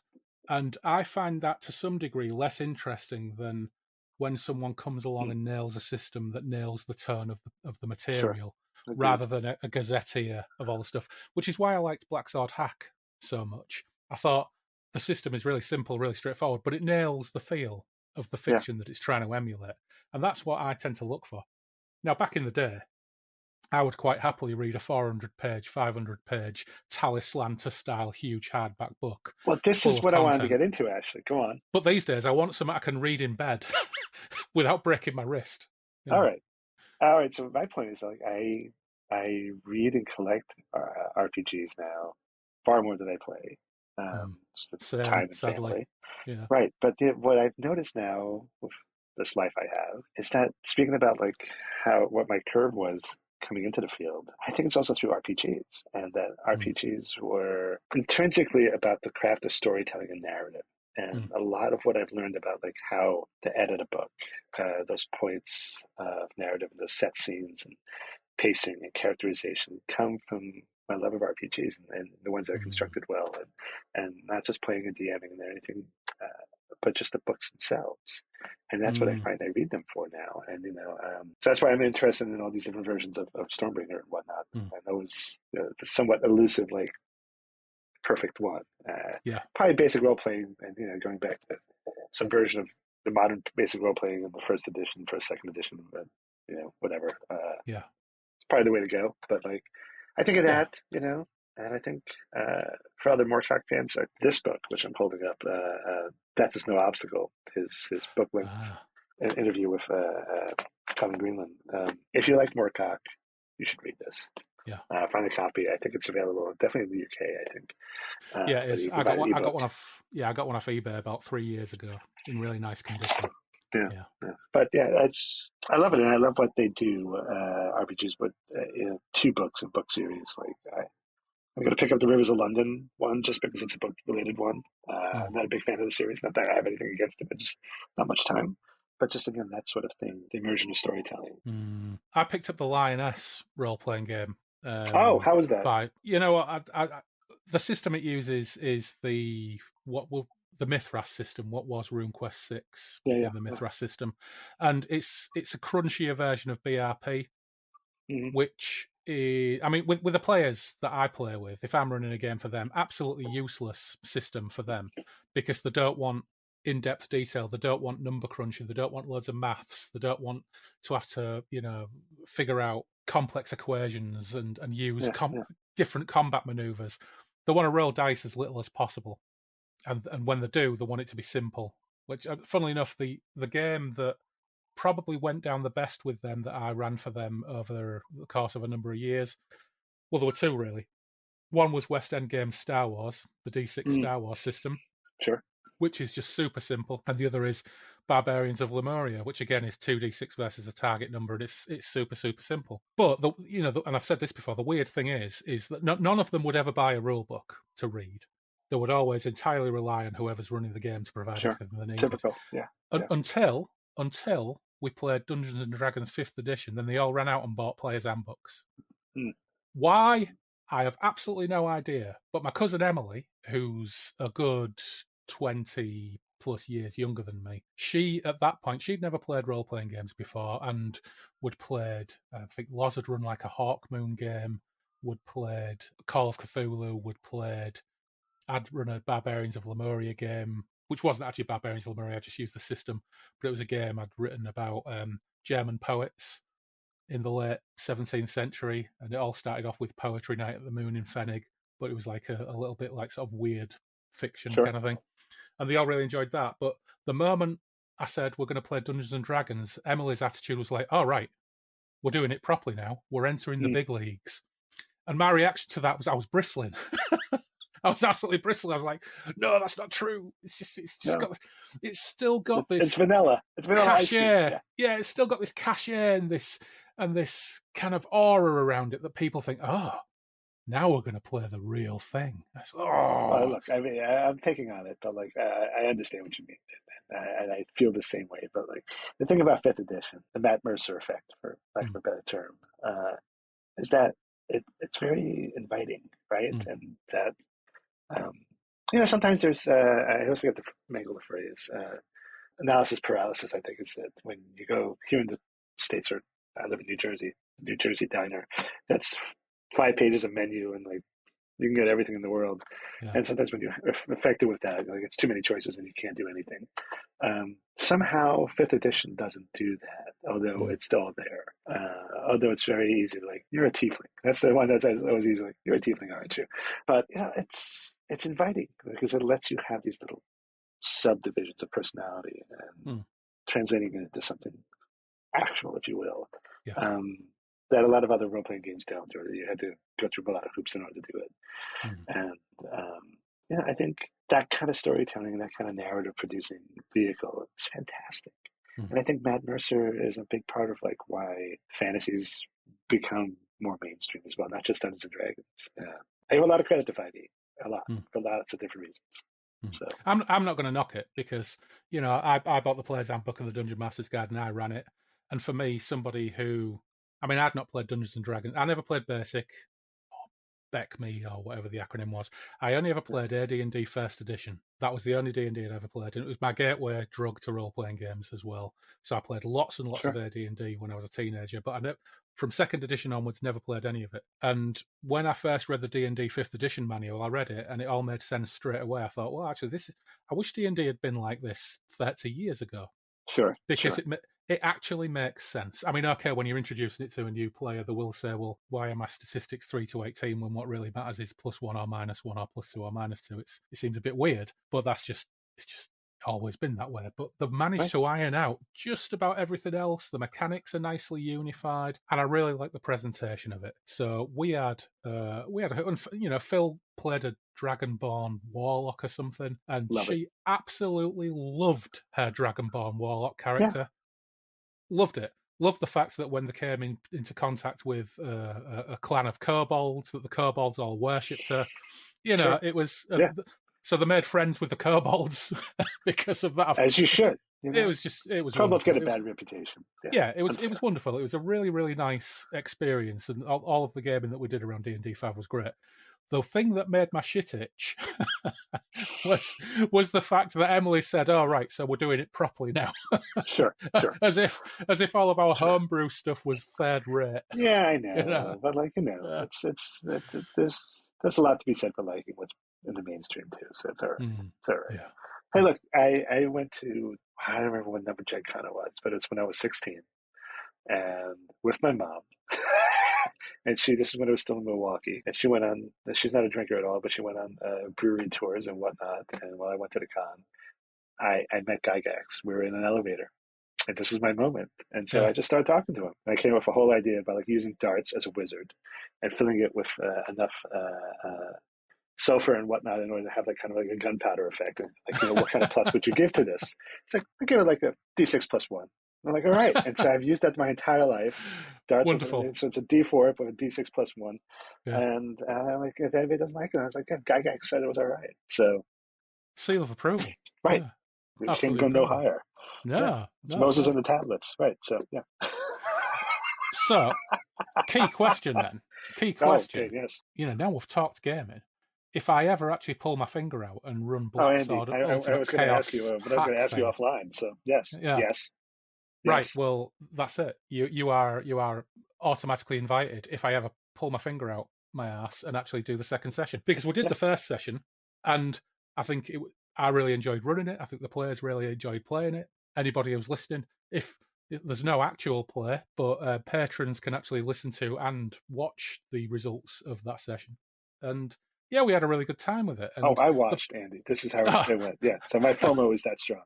and I find that to some degree less interesting than when someone comes along and nails a system that nails the tone of the material, rather than a gazetteer of all the stuff, which is why I liked Black Sword Hack so much. I thought the system is really simple, really straightforward, but it nails the feel of the fiction that it's trying to emulate. And that's what I tend to look for. Now, back in the day, I would quite happily read a 400-page, 500-page Talislanta-style huge hardback book. Well, this is what I wanted to get into, actually. Go on. But these days, I want something I can read in bed without breaking my wrist. You know? All right. So my point is, like, I read and collect RPGs now far more than I play. Just the time and family. Yeah. Right. But what I've noticed now with this life I have is that, speaking about like what my curve was coming into the field, I think it's also through RPGs, and that RPGs were intrinsically about the craft of storytelling and narrative. And a lot of what I've learned about like how to edit a book, those points of narrative, those set scenes and pacing and characterization come from my love of RPGs and the ones that are constructed well, and not just playing and DMing and anything, but just the books themselves. And that's what I find I read them for now. And, so that's why I'm interested in all these different versions of Stormbringer and whatnot. And that was the somewhat elusive, like, perfect one. Probably basic role-playing and, going back to some version of the modern basic role-playing in the first edition, second edition, but, whatever. It's probably the way to go. But, like, I think of that, and I think for other Moorcock fans, this book, which I'm holding up, Death is No Obstacle, his book-length interview with Colin Greenland. If you like Moorcock, you should read this. Find a copy. I think it's available definitely in the UK, I think. It is. I got one off eBay about 3 years ago in really nice condition. Yeah. But I love it, and I love what they do. RPGs, but 2 books and book series. Like I'm going to pick up the Rivers of London one just because it's a book-related one. I'm not a big fan of the series. Not that I have anything against it, but just not much time. But just, again, that sort of thing, the immersion of storytelling. I picked up the Lioness role-playing game. How was that? The system it uses is the Mithras system, what was RuneQuest 6, the Mithras system. And it's a crunchier version of BRP, which is, with the players that I play with, if I'm running a game for them, absolutely useless system for them, because they don't want in-depth detail, they don't want number crunching, they don't want loads of maths, they don't want to have to, figure out complex equations and use different combat maneuvers. They want to roll dice as little as possible. And when they do, they want it to be simple. Which, funnily enough, the game that probably went down the best with them that I ran for them over the course of a number of years, well, there were 2 really. One was West End Games Star Wars, the D6 Star Wars system, which is just super simple, and the other is Barbarians of Lemuria, which again is 2d6 versus a target number, and it's super super simple. But and I've said this before, the weird thing is that none of them would ever buy a rule book to read. They would always entirely rely on whoever's running the game to provide everything they needed. Typical, Until we played Dungeons and Dragons 5th edition, then they all ran out and bought players' handbooks. Why? I have absolutely no idea. But my cousin Emily, who's a good 20 plus years younger than me, she, at that point, she'd never played role-playing games before and would played, I think Loz had run like a Hawkmoon game, would played Call of Cthulhu, I'd run a Barbarians of Lemuria game, which wasn't actually Barbarians of Lemuria, I just used the system, but it was a game I'd written about German poets in the late 17th century, and it all started off with Poetry Night at the Moon in Pfennig, but it was like a little bit like sort of weird fiction kind of thing. And they all really enjoyed that. But the moment I said we're going to play Dungeons and Dragons, Emily's attitude was like, all right, we're doing it properly now. We're entering the big leagues. And my reaction to that was I was bristling. I was absolutely bristling. I was like, "No, that's not true. It's still got this. It's vanilla. It's vanilla ice cream. Cachet. Yeah, it's still got this cachet and this kind of aura around it that people think, oh, now we're going to play the real thing. Look, I mean, I'm taking on it, but like, I understand what you mean, and I feel the same way. But like, the thing about fifth edition, the Matt Mercer effect, for lack of a better term, is that it's very inviting, right? And that, sometimes there's, I always forget to mangle the phrase, analysis paralysis. I think is that when you go here in the States, or I live in New Jersey diner, that's 5 pages of menu, and like you can get everything in the world. Yeah. And sometimes when you're affected with that, like it's too many choices and you can't do anything. Somehow fifth edition doesn't do that, although it's still there. Although it's very easy, like you're a tiefling. That's the one that's always easy. Like, you're a tiefling, aren't you? But it's inviting because it lets you have these little subdivisions of personality and translating it into something actual, if you will. Yeah. That a lot of other role-playing games don't, or you had to go through a lot of hoops in order to do it. And I think that kind of storytelling and that kind of narrative producing vehicle is fantastic. And I think Matt Mercer is a big part of like why fantasies become more mainstream as well, not just Dungeons and Dragons. I give a lot of credit to 5e, a lot, for lots of different reasons. So I'm not going to knock it because, I bought the Player's Handbook and the Dungeon Master's Guide and I ran it. And for me, somebody who, I'd not played Dungeons and Dragons. I never played Basic, or BECME, or whatever the acronym was. I only ever played AD&D First Edition. That was the only D&D I'd ever played, and it was my gateway drug to role-playing games as well. So I played lots and lots of AD&D when I was a teenager, but from second edition onwards, never played any of it. And when I first read the D&D 5th edition manual, I read it, and it all made sense straight away. I thought, well, actually, I wish D&D had been like this 30 years ago. Sure. Because it actually makes sense. Okay, when you're introducing it to a new player, they will say, well, why are my statistics 3 to 18 when what really matters is +1 or -1 or +2 or -2? It seems a bit weird, but it's just always been that way. But they've managed to iron out just about everything else. The mechanics are nicely unified, and I really like the presentation of it. So we had Phil played a Dragonborn Warlock or something, and she absolutely loved her Dragonborn Warlock character. Yeah. Loved it. Loved the fact that when they came into contact with a clan of kobolds, that the kobolds all worshipped her. It was... So they made friends with the kobolds because of that. As you should. It was kobolds get a bad reputation. Yeah, it was wonderful. It was a really, really nice experience, and all of the gaming that we did around D&D 5 was great. The thing that made my shit itch was the fact that Emily said, "Oh, right, so we're doing it properly now." Sure. as if all of our homebrew stuff was third rate. Yeah, I know. But there's a lot to be said for liking what's in the mainstream too. So it's all right. It's all right. Yeah. Hey, look, I went to, I don't remember what number Gen Con it was, but it's when I was 16, and with my mom. And this is when I was still in Milwaukee, and she went on, she's not a drinker at all, but she went on brewery tours and whatnot. And while I went to the con, I met Gygax. We were in an elevator, and this is my moment. And so I just started talking to him. I came up with a whole idea about like using darts as a wizard and filling it with enough sulfur and whatnot in order to have like kind of like a gunpowder effect. And like, what kind of plus would you give to this? It's like, I give it like a D6 +1. I'm like, all right. And so I've used that my entire life. Darts. Wonderful. So it's a D4 with a D6 +1. Yeah. And I'm like, if anybody doesn't like it, I was like, yeah, Gygax said it was all right. So seal of approval. Right. Yeah. We can't go no higher. No. It's Moses and the tablets. Right. So yeah. So key question then. Key question. Okay, yes. Now we've talked gaming. If I ever actually pull my finger out and run Black Sword, I was going to ask you, but I was going to ask you offline. So yes. Right. Well, that's it. You are automatically invited if I ever pull my finger out my ass and actually do the second session, because we did the first session, and I think I really enjoyed running it. I think the players really enjoyed playing it. Anybody who's listening, if there's no actual play, but patrons can actually listen to and watch the results of that session. And yeah, we had a really good time with it. And I watched, Andy. This is how it went. Yeah, so my FOMO is that strong.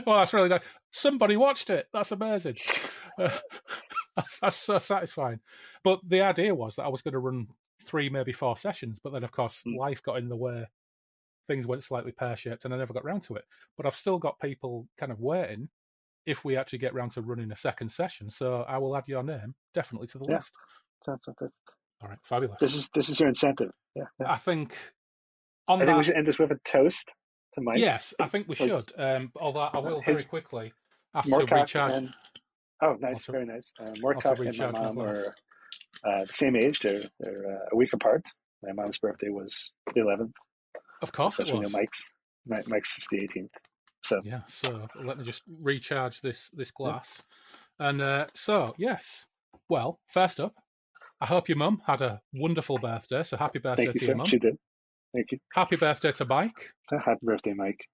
Well, that's really nice. Somebody watched it. That's amazing. That's so satisfying. But the idea was that I was going to run 3, maybe 4 sessions, but then, of course, life got in the way. Things went slightly pear-shaped, and I never got round to it. But I've still got people kind of waiting if we actually get round to running a second session. So I will add your name definitely to the list. Sounds good. All right, fabulous. This is your incentive. Yeah. I think I think we should end this with a toast to Mike. Yes, I think we should. Although I will very quickly have to recharge. Nice, very nice. Moorcock and my mom are the same age. They're a week apart. My mom's birthday was the 11th. Of course it was. Mike's is the 18th. So yeah. So let me just recharge this glass. And so yes. Well, first up, I hope your mum had a wonderful birthday. So happy birthday to your mum. She did. Thank you. Happy birthday to Mike. Happy birthday, Mike.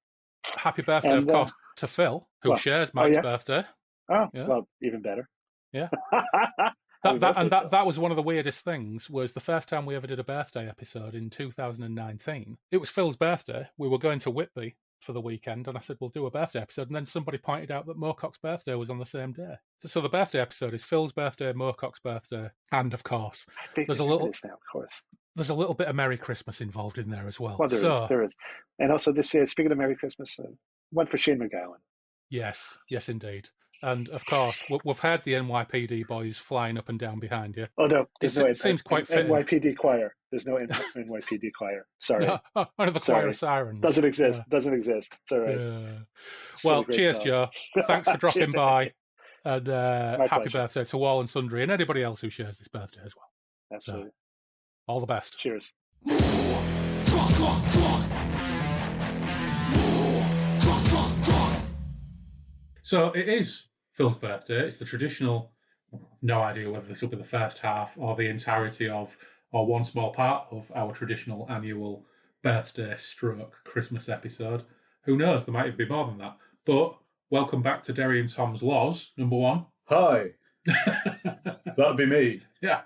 Happy birthday, of course, to Phil, who shares Mike's birthday. Oh, yeah. Well, even better. Yeah. That was one of the weirdest things, was the first time we ever did a birthday episode in 2019. It was Phil's birthday. We were going to Whitby for the weekend, and I said, we'll do a birthday episode. And then somebody pointed out that Moorcock's birthday was on the same day. So the birthday episode is Phil's birthday, Moorcock's birthday, and of course, there's a little bit of Merry Christmas involved in there as well. Well, there is. And also this year, speaking of Merry Christmas, one for Shane McGowan. Yes, indeed. And of course, we've had the NYPD boys flying up and down behind you. Oh no, it seems quite fitting. NYPD choir. There's no NYPD choir. Sorry. Under the choir of sirens. Doesn't exist. Doesn't exist. It's all right. Well, cheers, song. Joe. Thanks for dropping by. And happy birthday to all and sundry, and anybody else who shares this birthday as well. Absolutely. So, all the best. Cheers. So it is Phil's birthday. It's the traditional, no idea whether this will be the first half or the entirety of, or one small part of our traditional annual birthday stroke Christmas episode. Who knows, there might even be more than that. But welcome back to Derry and Tom's Loz, number 1. Hi. That'd be me. Yeah.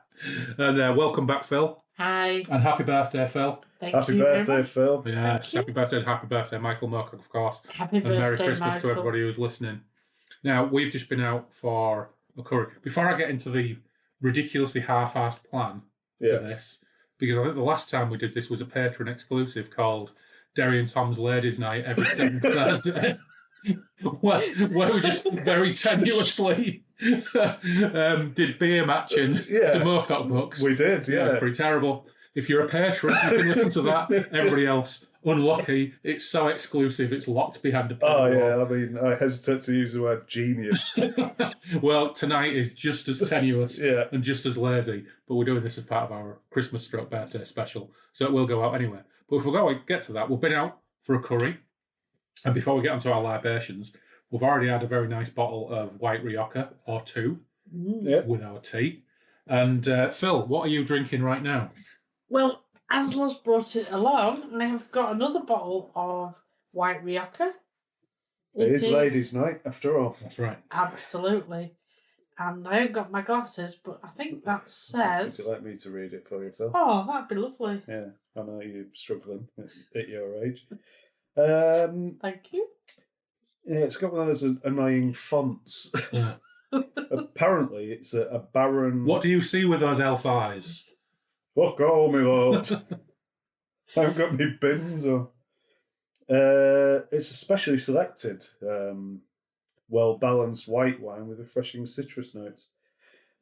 And welcome back, Phil. Hi. And happy birthday, Phil. Happy birthday, Phil. Yes, happy birthday and happy birthday, Michael Moorcock, of course. Happy birthday, Merry Christmas Michael. to everybody who's listening. Now, we've just been out for a curry. Before I get into the ridiculously half-assed plan for this, because I think the last time we did this was a Patreon exclusive called Derry and Tom's Ladies' Night every second Thursday, where we just very tenuously did beer matching the Moorcock books. We did, yeah. It was pretty terrible. If you're a patron, you can listen to that. Everybody else, unlucky. It's so exclusive, it's locked behind a paywall. Oh, yeah. I mean, I hesitate to use the word genius. Well, tonight is just as tenuous and just as lazy, but we're doing this as part of our Christmas stroke birthday special, so it will go out anyway. But before we get to that, we've been out for a curry, and before we get onto our libations, we've already had a very nice bottle of white Rioja, or 2, with our tea. And Phil, what are you drinking right now? Well, as Loz brought it along, I have got another bottle of white Rioja. It is ladies' night, after all. That's right. Absolutely. And I haven't got my glasses, but I think that says... Would you like me to read it for you, Phil? Oh, that'd be lovely. Yeah, I know you're struggling at your age. Thank you. Yeah, it's got one of those annoying fonts. Apparently, it's a Baron... What do you see with those elf eyes? Fuck all, my lord. I haven't got any bins or... it's a specially selected, well-balanced white wine with refreshing citrus notes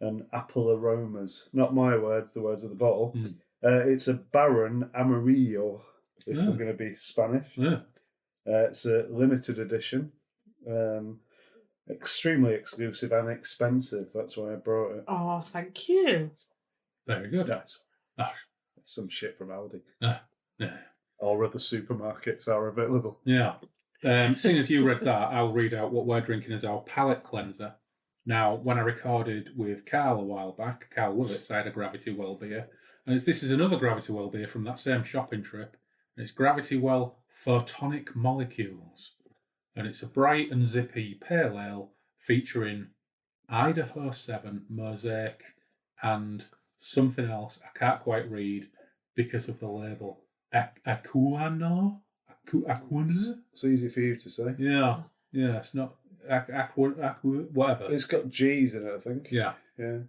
and apple aromas. Not my words, the words of the bottle. It's a Baron Amarillo, if I'm going to be Spanish. Yeah. It's a limited edition. Extremely exclusive and expensive. That's why I brought it. Oh, thank you. Very good. That's some shit from Aldi. Yeah. Or other supermarkets are available. Yeah. Seeing as you read that, I'll read out what we're drinking as our palate cleanser. Now, when I recorded with Carl a while back, Carl Lovitz, I had a Gravity Well beer. And this is another Gravity Well beer from that same shopping trip. And it's Gravity Well Photonic Molecules. And it's a bright and zippy pale ale featuring Idaho 7, Mosaic, and something else I can't quite read because of the label. Aquano? Aquans? It's easy for you to say. Yeah, it's not. whatever. It's got G's in it, I think. Yeah. Yeah.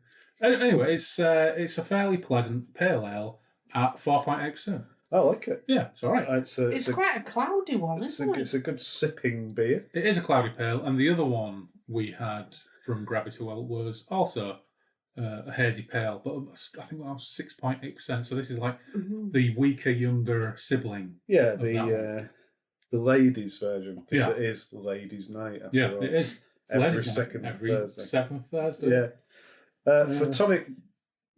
Anyway, it's a fairly pleasant pale ale at 4.8%. I like it. Yeah, it's all right. It's quite a cloudy one, isn't it? It's a good sipping beer. It is a cloudy pale, and the other one we had from Gravity Well was also a hazy pale, but I think that was 6.8%. So this is like the weaker, younger sibling. Yeah, the ladies' version, because Yeah. it is ladies' night. After Yeah, all. it is. It's Every ladies' night, second every Thursday. 7th Thursday. Yeah. Photonic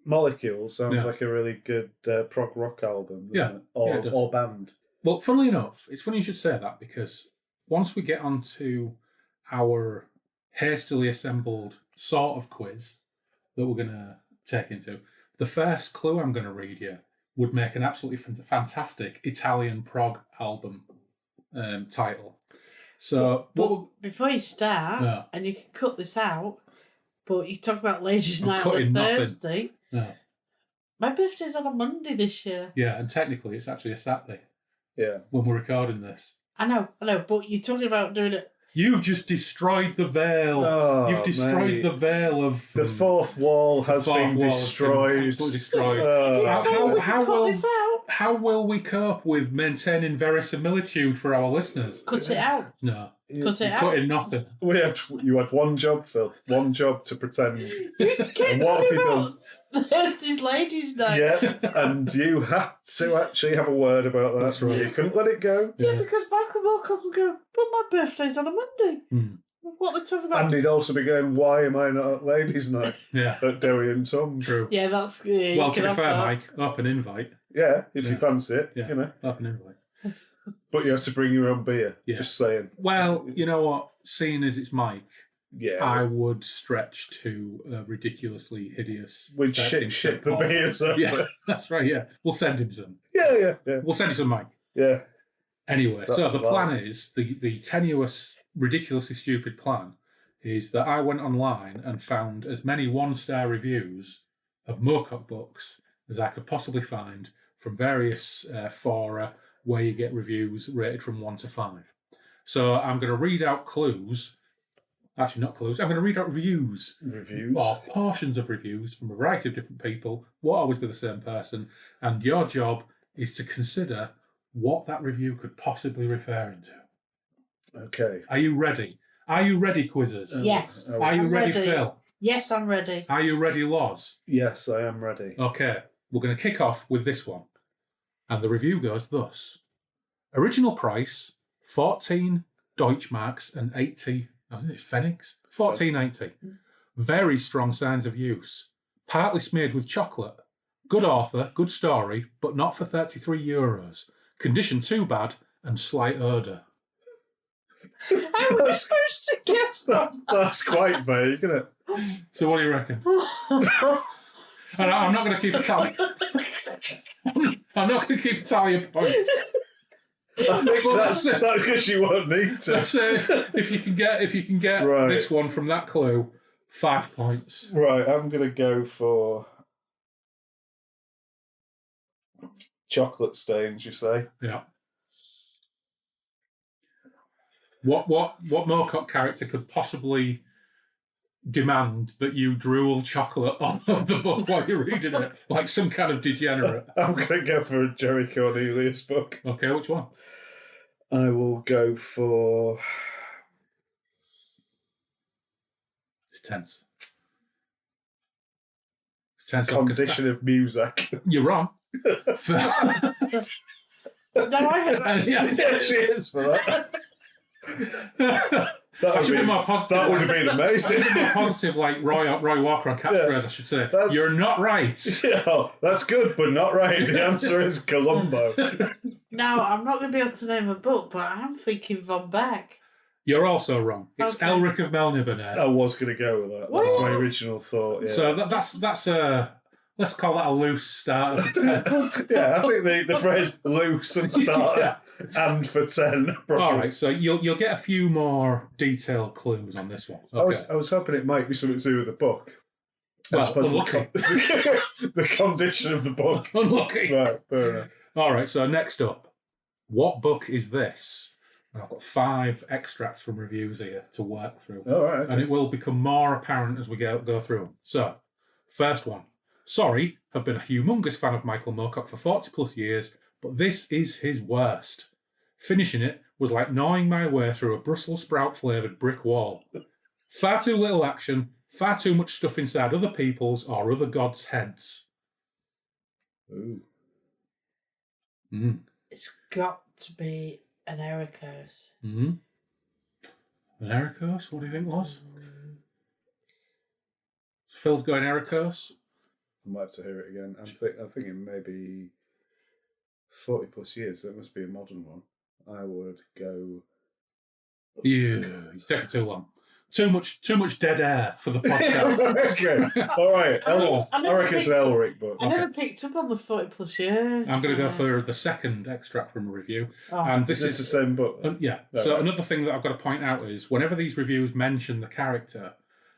Molecule sounds Yeah. like a really good prog rock album, doesn't Yeah. it? Or, Yeah, it does. or band. Well, funnily enough, it's funny you should say that, because once we get onto our hastily assembled sort of quiz that we're going to take into, the first clue I'm going to read you would make an absolutely fantastic Italian prog album title. So, before you start, Yeah. and you can cut this out, but you talk about Ladies' I'm Night cutting on nothing. Thursday. No. My birthday's on a Monday this year. Yeah, and technically it's actually a Saturday Yeah. when we're recording this. I know, but you're talking about doing it. You've just destroyed the veil. Oh, You've destroyed mate. the veil of... The fourth wall has been destroyed. Absolutely destroyed. So we can cut will, this out. how will we cope with maintaining verisimilitude for our listeners? Cut it out. No. Cut it out. Cutting nothing. You had one job, Phil. One job to pretend. You kept And what have talking you about Thursday's Ladies' Night. Yeah, and you had to actually have a word about that. That's right. You couldn't let it go. Yeah, because Michael woke up and go, but my birthday's on a Monday. What they're talking about? And he'd also be going, why am I not at Ladies' Night Yeah. at Derry and Tom? True. Yeah, that's... Well, to be fair, Mike, up an invite. Yeah, if Yeah. you fancy it, Yeah. you know. Up an invite. But you have to bring your own beer. Yeah. Just saying. Well, you know what? Seeing as it's Mike, Yeah. I would stretch to a ridiculously hideous... We'd 13% ship the bottle. beers over. Yeah, that's right, yeah. We'll send him some. Yeah. We'll send you some, Mike. Yeah. Anyway, That's so the fine. plan is, the tenuous, ridiculously stupid plan is that I went online and found as many one-star reviews of Moorcock books as I could possibly find from various fora where you get reviews rated from 1 to 5. So I'm going to read out clues. Actually, not clues. I'm going to read out reviews. Reviews. Or portions of reviews from a variety of different people. Won't always be the same person. And your job is to consider what that review could possibly refer to. Okay. Are you ready? Are you ready, quizzers? Yes. Are you I'm ready, ready. Phil? Yes, I'm ready. Are you ready, Loz? Yes, I am ready. Okay, we're going to kick off with this one. And the review goes thus. Original price, 14 Deutschmarks and 80, isn't it, Pfennigs? 14.80. Very strong signs of use. Partly smeared with chocolate. Good author, good story, but not for €33. Condition too bad and slight odour. How am I supposed to guess that? That's quite vague, isn't it? So what do you reckon? And I'm not going to keep a tally. I'm not going to keep a tally of points. That's because you won't need to. Let's say if you can get Right. this one from that clue, 5 points. Right, I'm going to go for chocolate stains, you say? Yeah. What Moorcock character could possibly demand that you drool chocolate on the book while you're reading it, like some kind of degenerate? I'm going to go for a Jerry Cornelius book. Okay, which one? I will go for... It's tense. It's tense. Condition of Music. You're wrong. No, I haven't. Yeah, Yeah, she is for that. I should be more positive. That would have been I should amazing. be more positive, like Roy Walker on catchphrase. I should say, That's- "You're not right." Yeah, that's good, but not right. The answer is Columbo. No, I'm not going to be able to name a book, but I'm thinking Von Beck. You're also wrong. It's Okay. Elric of Melniboné. I was going to go with that. That was my original thought. Yeah. So that's a, let's call that a loose start of 10. Yeah, I think the phrase loose and starter and for 10. Probably. All right, so you'll get a few more detailed clues on this one. Okay. I was hoping it might be something to do with the book. Well, As opposed to unlucky. the condition of the book. Unlucky. Right, fair enough. All right, so next up, what book is this? And I've got 5 extracts from reviews here to work through. All right. Okay. And it will become more apparent as we go through them. So, first one. Sorry, I've been a humongous fan of Michael Moorcock for 40 plus years, but this is his worst. Finishing it was like gnawing my way through a Brussels sprout flavoured brick wall. Far too little action, far too much stuff inside other people's or other gods' heads. Ooh. It's got to be an Ericos. An Ericos? What do you think, Loz? So Phil's going Ericos. I might have to hear it again. I'm thinking maybe 40 plus years. That must be a modern one. I would go. Yeah, it's taking too long. Too much dead air for the podcast. Okay, all right. I reckon it's an Elric book. I never picked up on the 40 plus year. I'm going to go for the second extract from a review. Oh. And this is the same book? Yeah. So another thing that I've got to point out is whenever these reviews mention the character,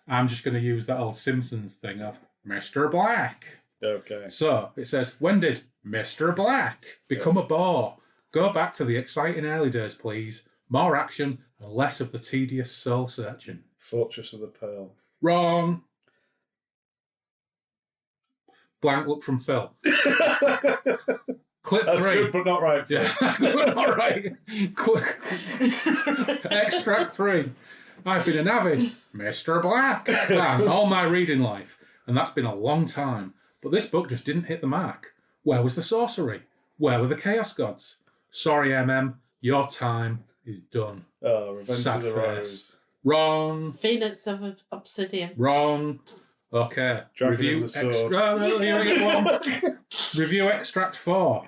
I'm just going to use that old Simpsons thing of Mr. Black. Okay. So it says, when did Mr. Black become a bore? Go back to the exciting early days, please. More action and less of the tedious soul searching. Fortress of the Pearl. Wrong. Blank look from Phil. Clip That's 3. good, but not right. Yeah, that's good, but not right. Extract 3. I've been an avid Mr. Black fan all my reading life, and that's been a long time. But this book just didn't hit the mark. Where was the sorcery? Where were the chaos gods? Sorry, your time is done. Oh, Revenge Sad of the face. Rose. Wrong. Phoenix of Obsidian. Wrong. Okay. Dragon Review and the Sword. Here we get one. Review extract 4.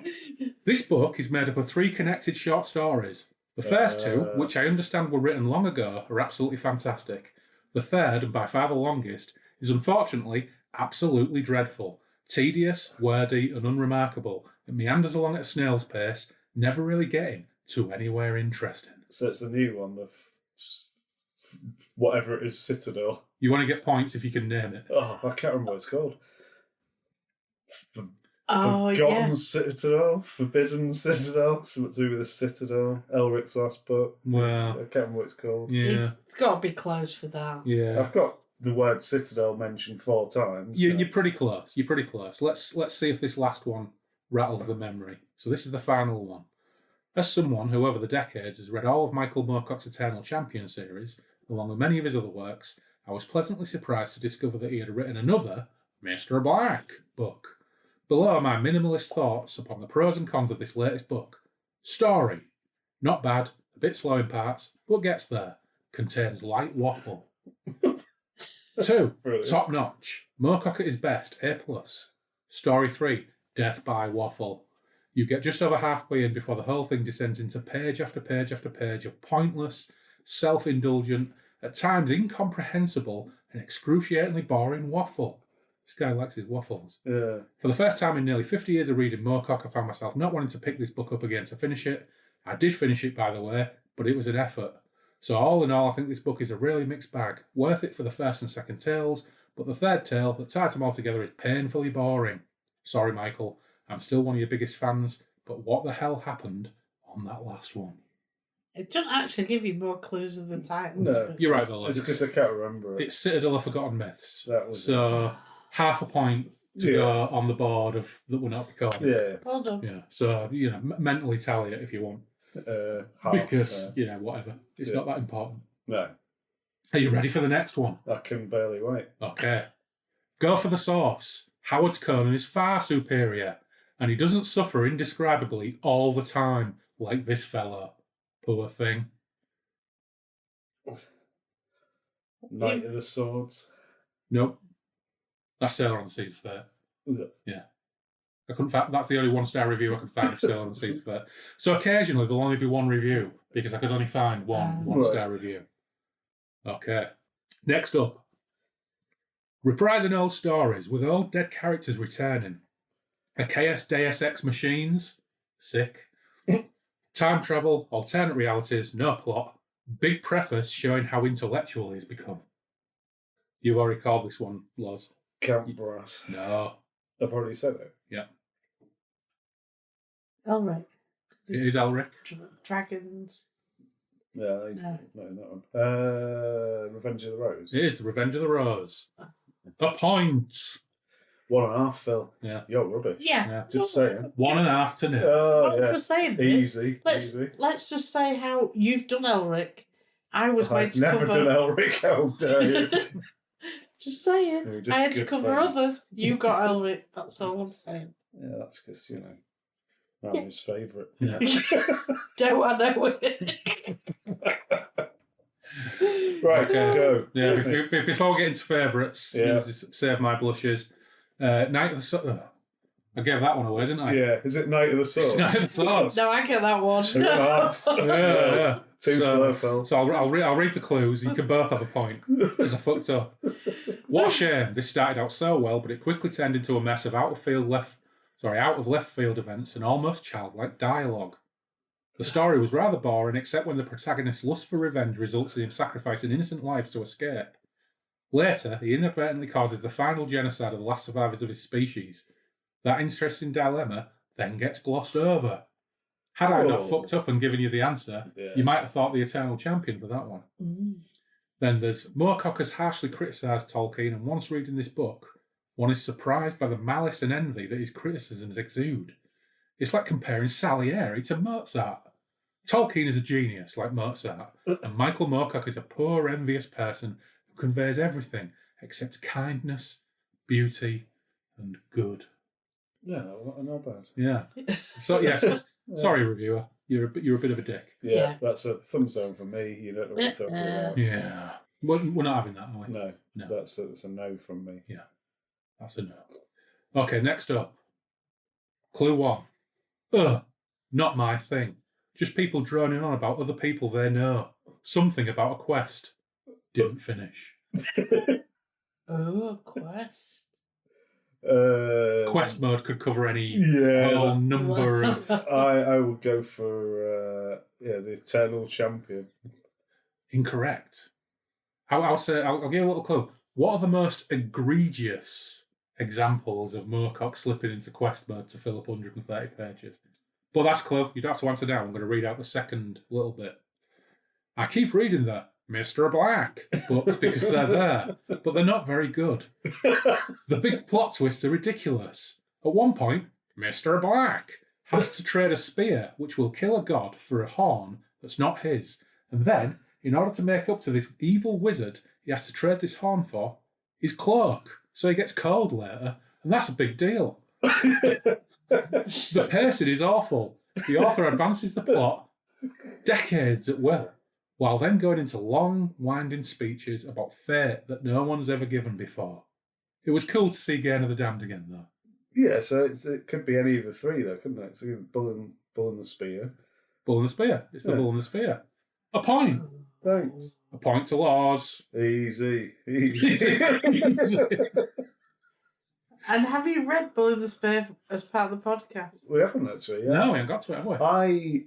This book is made up of 3 connected short stories. The first 2, which I understand were written long ago, are absolutely fantastic. The third, and by far the longest, is unfortunately absolutely dreadful. Tedious, wordy, and unremarkable. It meanders along at a snail's pace, never really getting to anywhere interesting. So it's the new one, whatever it is, Citadel. You want to get points if you can name it. Oh, I can't remember what it's called. Oh, Forgotten yeah. Citadel, Forbidden Citadel, something to do with the Citadel. Elric's last book. Well, I can't remember what it's called. yeah. It's got to be close for that. Yeah. I've got the word Citadel mentioned 4 times. You're pretty close. You're pretty close. Let's see if this last one rattles the memory. So this is the final one. As someone who over the decades has read all of Michael Moorcock's Eternal Champion series, along with many of his other works, I was pleasantly surprised to discover that he had written another Mr. Black book. Below are my minimalist thoughts upon the pros and cons of this latest book. Story. Not bad, a bit slow in parts, but gets there. Contains light waffle. 2. Brilliant. Top notch. Moorcock at his best, A+. Story 3. Death by waffle. You get just over halfway in before the whole thing descends into page after page after page of pointless, self-indulgent, at times incomprehensible and excruciatingly boring waffle. This guy likes his waffles. Yeah. For the first time in nearly 50 years of reading Moorcock, I found myself not wanting to pick this book up again to finish it. I did finish it, by the way, but it was an effort. So all in all, I think this book is a really mixed bag. Worth it for the first and second tales, but the third tale that ties them all together is painfully boring. Sorry, Michael. I'm still one of your biggest fans, but what the hell happened on that last one? It doesn't actually give you more clues of the titles. No, but- You're right, though. It's because I can't remember it. It's Citadel of Forgotten Myths. That was So half a point to go on the board of that we're not recording. Yeah. Well done. Yeah. So, mentally tally it if you want. Half, Because, whatever. It's Yeah. not that important. no, Are you ready for the next one? I can barely wait. Okay. Go for the source. Howard Conan is far superior, and he doesn't suffer indescribably all the time, like this fellow. Poor thing. Knight of the Swords. Nope. That's Sailor on the Seas of Fate. Is it? I couldn't find, that's the only 1-star review I could find of Sailor on the Seas of Fate. So occasionally there'll only be one review, because I could only find one 1-star review. Okay. Next up. Reprising old stories with old dead characters returning. A KS Deus Ex Machines. Sick. Time travel, alternate realities, no plot. Big preface showing how intellectual he's become. You've already called this one, Loz. Camp Brass. No. I've already said it. Yeah. Elric. It is Elric. Dragons. Yeah, he's not in that one. Revenge of the Rose. It is the Revenge of the Rose. A point. 1.5, Phil. Yeah. You're rubbish. Yeah. Just saying. 1.5 to 0. Oh, Whilst we're saying this, easy. let's just say how you've done Elric. I was made to never cover. done Elric. How dare you? Just saying. You're just I had to good cover friends. others. You got Elric. That's all I'm saying. Yeah, that's because I'm his favourite. Yeah. Don't I know it? Right, go. Yeah, before we get into favourites, just save my blushes. Night of the Sun. I gave that one away, didn't I? Yeah, is it Night of the Swords? Night of the Swords. No, I get that one. 2.5. Yeah. Too slow, Phil. So I'll read the clues. You can both have a point because I fucked up. What a shame! This started out so well, but it quickly turned into a mess of out of left field events and almost childlike dialogue. The story was rather boring, except when the protagonist's lust for revenge results in him sacrificing innocent lives to escape. Later, he inadvertently causes the final genocide of the last survivors of his species. That interesting dilemma then gets glossed over. Had I not fucked up and given you the answer, you might have thought the Eternal Champion for that one. Then there's Moorcock has harshly criticised Tolkien, and once reading this book, one is surprised by the malice and envy that his criticisms exude. It's like comparing Salieri to Mozart. Tolkien is a genius like Mozart, and Michael Moorcock is a poor, envious person who conveys everything except kindness, beauty, and good. Yeah, not bad. Yeah. So yes, sorry, reviewer, you're a bit of a dick. Yeah, that's a thumbs down for me. You don't know what you're talking about. Yeah, we're not having that, are we? No. That's a no from me. Yeah, that's a no. Okay, next up, clue 1. Not my thing. Just people droning on about other people they know. Something about a quest. Didn't finish. Quest. Quest mode could cover any whole number of. I would go for the Eternal Champion. Incorrect. I'll give you a little clue. What are the most egregious examples of Moorcock slipping into quest mode to fill up 130 pages? But that's a clue. You don't have to answer now. I'm going to read out the second little bit. I keep reading the Mr. Black books because they're there, but they're not very good. The big plot twists are ridiculous. At one point, Mr. Black has to trade a spear which will kill a god for a horn that's not his. And then, in order to make up to this evil wizard, he has to trade this horn for his cloak. So he gets cold later, and that's a big deal. The pacing is awful. The author advances the plot decades at will, while then going into long, winding speeches about fate that no one's ever given before. It was cool to see Gain of the Damned again, though. Yeah, so it could be any of the three, though, couldn't it? So Bull and the Spear. Bull and the Spear. It's the Bull and the Spear. A point. Thanks. A point to Loz. Easy. And have you read Bull in the Spear as part of the podcast? We haven't actually. Yeah. No, we haven't got to it, have we? I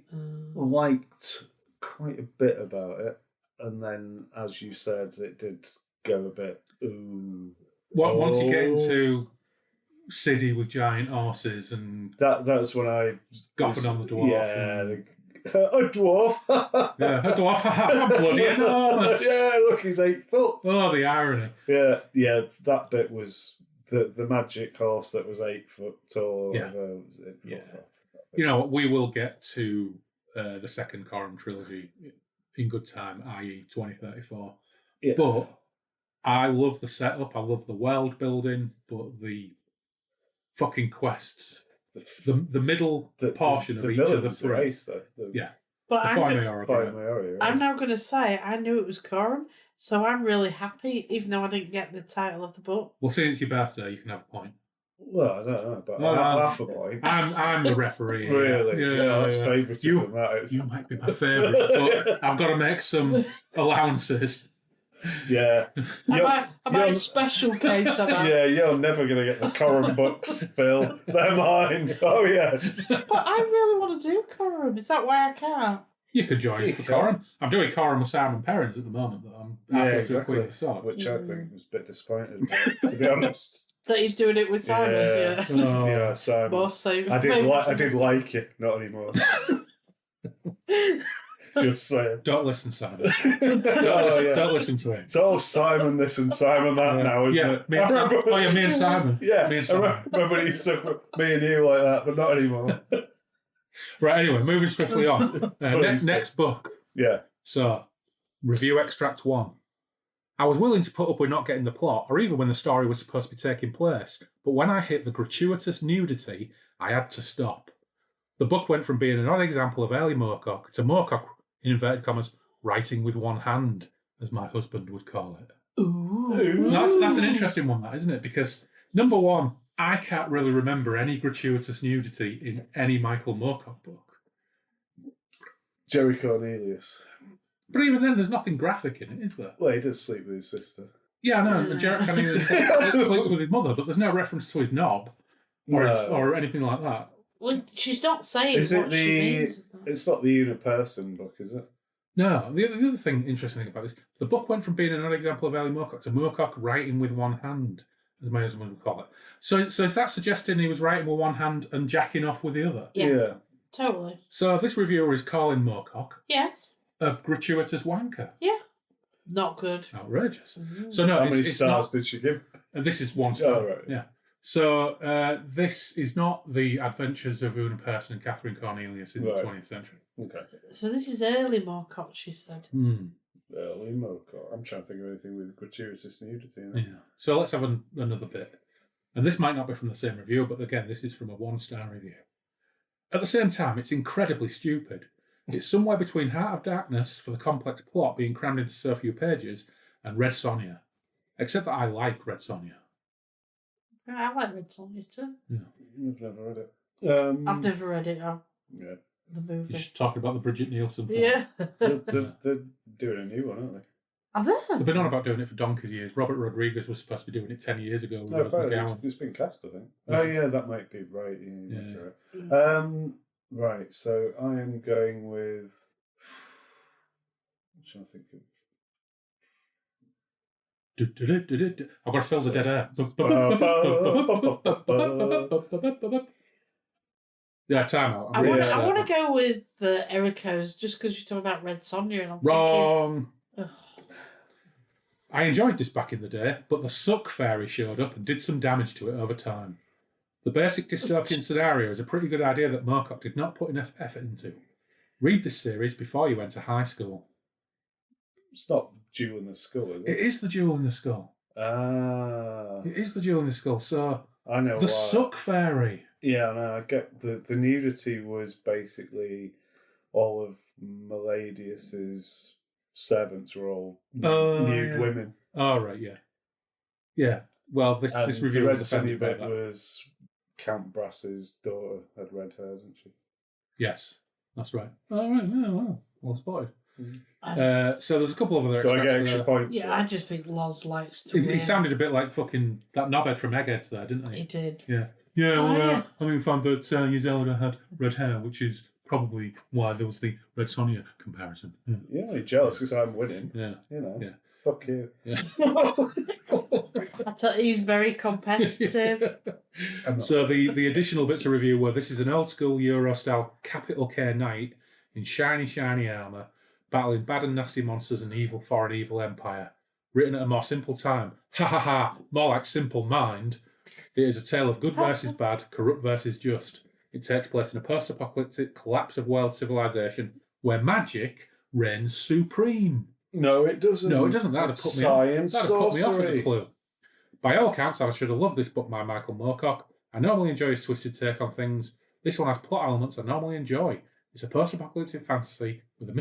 liked quite a bit about it, and then, as you said, it did go a bit. Ooh. Once you get into City with giant horses and that's when I goffing on the dwarf. Yeah, a dwarf. Yeah, a dwarf. I'm bloody enormous. Yeah, look, he's 8 foot. Oh, the irony. Yeah. That bit was the magic horse that was 8 foot tall. Yeah. Was 8 foot off. You know, we will get to the second Coram trilogy in good time, i.e. 2034. Yeah. But I love the setup, I love the world building, but the fucking quests, the middle portion of each of the three. Race, though. But I'm now going to say I knew it was Coram, so I'm really happy, even though I didn't get the title of the book. Well, since it's your birthday, you can have a point. Well, I don't know, but half a point. I'm the referee. Really? Yeah, that's favouritism. You might be my favourite, but I've got to make some allowances. Yeah. Am I a special case of that? Yeah, you're never going to get the Coram books, Phil. They're mine. Oh, yes. But I really want to do Coram. Is that why I can't? You could join us for Coram. I'm doing Coram with Simon Perrins at the moment, but I'm halfway through Queen of the Sword. Which I think was a bit disappointed about, to be honest. That he's doing it with Simon. Yeah. Oh. Yeah, Simon. Boss Simon. I did like it, not anymore. Just saying. Don't listen, Simon. Don't listen to him. It's all Simon this and Simon that now, isn't it? Me and Simon. Me and Simon. Yeah, me and Simon. I remember you said me and you like that, but not anymore. Right, anyway, moving swiftly on. Next book. Yeah. So, Review Extract 1. I was willing to put up with not getting the plot, or even when the story was supposed to be taking place, but when I hit the gratuitous nudity, I had to stop. The book went from being an odd example of early Moorcock to Moorcock, in inverted commas, writing with one hand, as my husband would call it. Ooh. That's an interesting one, that, isn't it? Because, number one, I can't really remember any gratuitous nudity in any Michael Moorcock book. Jerry Cornelius. But even then, there's nothing graphic in it, is there? Well, he does sleep with his sister. Yeah, I know. And Jerry Cornelius sleeps with his mother, but there's no reference to his knob or anything like that. Well, she's not saying what she means. It's not the Uniperson book, is it? No. The other thing, interesting thing about this, the book went from being an odd example of early Moorcock to Moorcock writing with one hand, as my husband would call it. So is that suggesting he was writing with one hand and jacking off with the other? Yeah. Totally. So this reviewer is calling Moorcock Yes. a gratuitous wanker. Yeah. Not good. Outrageous. Mm-hmm. So no, How many it's stars not, did she give? this is one star. Oh, right. Yeah. So this is not the adventures of Una Persson and Catherine Cornelius in the 20th century. Okay. So this is early Moorcock, she said. Early Moorcock. I'm trying to think of anything with gratuitous nudity in it. Yeah. So let's have another bit. And this might not be from the same review, but again, this is from a 1-star review. At the same time, it's incredibly stupid. It's somewhere between Heart of Darkness, for the complex plot being crammed into so few pages, and Red Sonja. Except that I like Red Sonja. I like Red Sonja too. Yeah. I've never read it. I've never read it. Yeah. The movie. You should talk about the Bridget Nielsen film. Yeah. They're doing a new one, aren't they? Are they? They've been on about doing it for donkey's years. Robert Rodriguez was supposed to be doing it 10 years ago. No, apparently it's been cast, I think. Yeah. Oh, yeah, that might be right. Yeah. Right. Right, so I am going with... I'm trying to think of... I've got to fill the dead air. Yeah, time out. I want to go with Erico's just because you're talking about Red Sonja. And I'm Wrong. Thinking, I enjoyed this back in the day, but the Suck Fairy showed up and did some damage to it over time. The basic dystopian scenario is a pretty good idea that Moorcock did not put enough effort into. Read this series before you went to high school. It's not Jewel in the Skull, is it? It is the Jewel in the Skull. Ah. It is the Jewel in the Skull. So, I know the Suck Fairy. Yeah, no, I get the nudity was basically all of Meladius's servants were all nude women. Oh, right, yeah. Yeah, well, this review the Red was offended Sonja by bit that. was Count Brass's daughter had red hair, didn't she? Yes, that's right. All right, well spotted. Mm. So there's a couple of other Do I get extracts extra points? yeah, I just think Loz likes to. He sounded a bit like fucking that knobhead from Eggheads there, didn't he? He did. Yeah. Yeah, well, yeah. I mean, found that Zelda had red hair, which is probably why there was the Red Sonja comparison. Yeah, Yeah, you're jealous because I'm winning. yeah. You know. Yeah. Fuck you. Yeah. I thought he's very competitive. So the additional bits of review were: this is an old school Euro style capital K knight in shiny armour, battling bad and nasty monsters and evil for an evil empire. Written at a more simple time. Ha ha ha! More like simple mind. It is a tale of good versus bad, corrupt versus just. It takes place in a post-apocalyptic collapse of world civilization where magic reigns supreme. No, it doesn't. No, it doesn't. That'd have put me off. That'd have put me off as a clue. By all accounts, I should have loved this book by Michael Moorcock. I normally enjoy his twisted take on things. This one has plot elements I normally enjoy. It's a post-apocalyptic fantasy with a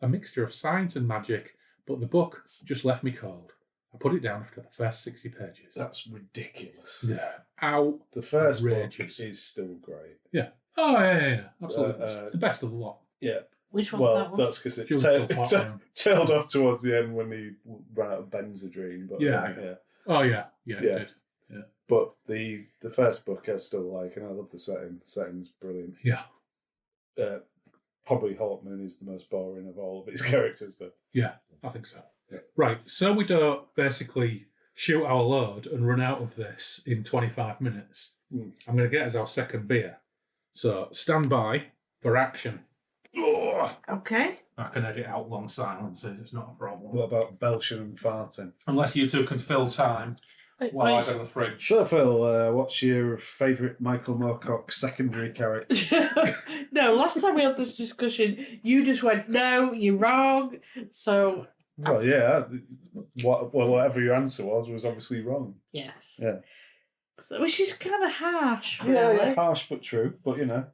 mixture of science and magic, but the book just left me cold. I put it down after the first 60 pages. That's ridiculous. Yeah. Ow. The first Outrageous. book is still great. Yeah. Oh, yeah. Absolutely. It's the best of the lot. Yeah. Which one's that one? That's because it Jules Bill tailed off towards the end when he ran out of Benzedrine. But Yeah. Oh, yeah. Yeah, it did. Yeah. But the first book I still like, and I love the setting. The setting's brilliant. Yeah. Probably Hawkman is the most boring of all of his characters, though. Yeah, I think so. Yeah. Right, so we don't basically shoot our load and run out of this in 25 minutes. I'm going to get us our second beer. So stand by for action. Okay. I can edit out long silences. It's not a problem. What about belching and farting? Unless you two can fill time while I go to the fridge. So, Phil, what's your favourite Michael Moorcock secondary character? No, last time we had this discussion, you just went, no, you're wrong. So... Well, yeah. Whatever your answer was obviously wrong. Yes. Yeah. So, which is kind of harsh. Yeah, really. yeah, harsh but true. But, Yeah.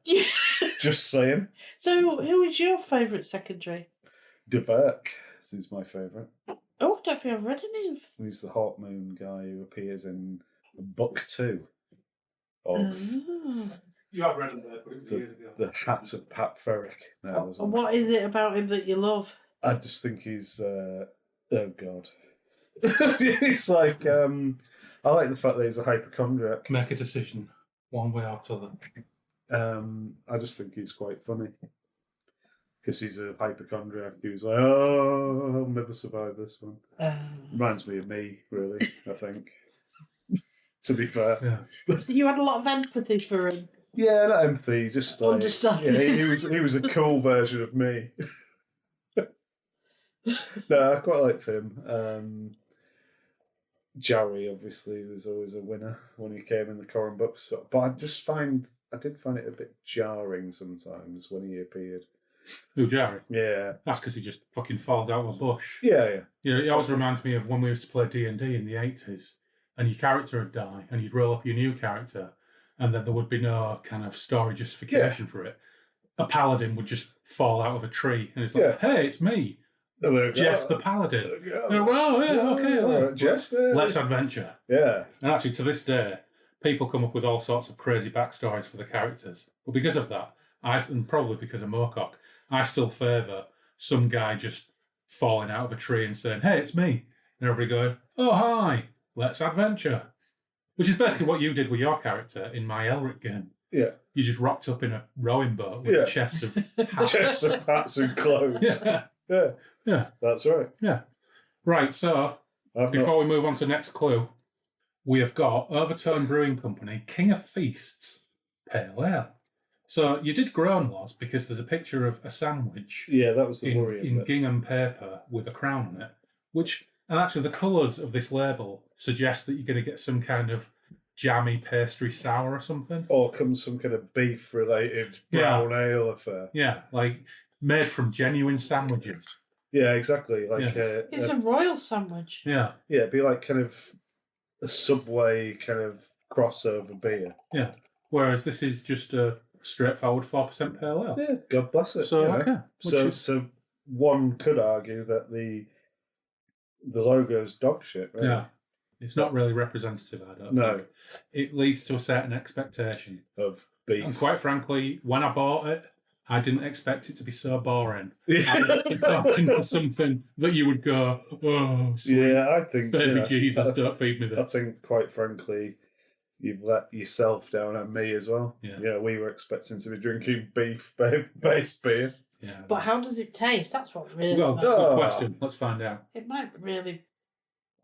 just saying. So, who is your favourite secondary? De Werk is my favourite. Oh, I don't think I've read any of... He's the Hawk Moon guy who appears in book 2 of You have read it but it was years ago. The Hat of Pat Ferrick. No, And what is it about him that you love? I just think he's... oh, God. He's like... I like the fact that he's a hypochondriac. Make a decision, one way or the other. I just think he's quite funny. Because he's a hypochondriac who's like, oh, I'll never survive this one. Reminds me of me, really, I think. To be fair. Yeah. So you had a lot of empathy for him? Yeah, not empathy, just like... Understanding. Yeah, he was a cool version of me. No, I quite liked him. Jarry, obviously, was always a winner when he came in the Corran books. But I did find it a bit jarring sometimes when he appeared. Who, Jarry? Yeah. That's because he just fucking falls out of a bush. Yeah. You know, it always reminds me of when we used to play D&D in the 80s, and your character would die, and you'd roll up your new character, and then there would be no kind of story justification for it. A paladin would just fall out of a tree, and it's like, hey, it's me. Jeff the Paladin. Oh, yeah, okay. Jeff, let's adventure. Yeah. And actually, to this day, people come up with all sorts of crazy backstories for the characters. But because of that, and probably because of Moorcock, I still favour some guy just falling out of a tree and saying, hey, it's me. And everybody going, oh, hi, let's adventure. Which is basically what you did with your character in my Elric game. Yeah. You just rocked up in a rowing boat with a chest of hats. Chest of hats and clothes. Yeah. Yeah. Yeah. That's right. Yeah. Right, so before we move on to the next clue, we have got Overtone Brewing Company, King of Feasts, Pale Ale. So you did groan, Loz, because there's a picture of a sandwich. Yeah, that was the worry. In gingham paper with a crown on it, and actually the colours of this label suggest that you're going to get some kind of jammy pastry sour or something. Or comes some kind of beef-related brown ale affair. Yeah, like made from genuine sandwiches. Yeah, exactly. Like it's a royal sandwich. Yeah. Yeah, it'd be like kind of a Subway kind of crossover beer. Yeah. Whereas this is just a straightforward 4% pale ale. Yeah, God bless it. So, okay. So one could argue that the logo's dog shit, right? Yeah. It's not really representative, I don't think. It leads to a certain expectation of beef. And quite frankly, when I bought it, I didn't expect it to be so boring. Yeah. I was hoping for something that you would go, oh, sweet. Yeah, I think... Baby Jesus, don't feed me this. I think, quite frankly, you've let yourself down and me as well. Yeah. We were expecting to be drinking beef-based beer. Yeah. But how does it taste? That's what really... Well, good question. Let's find out. It might really...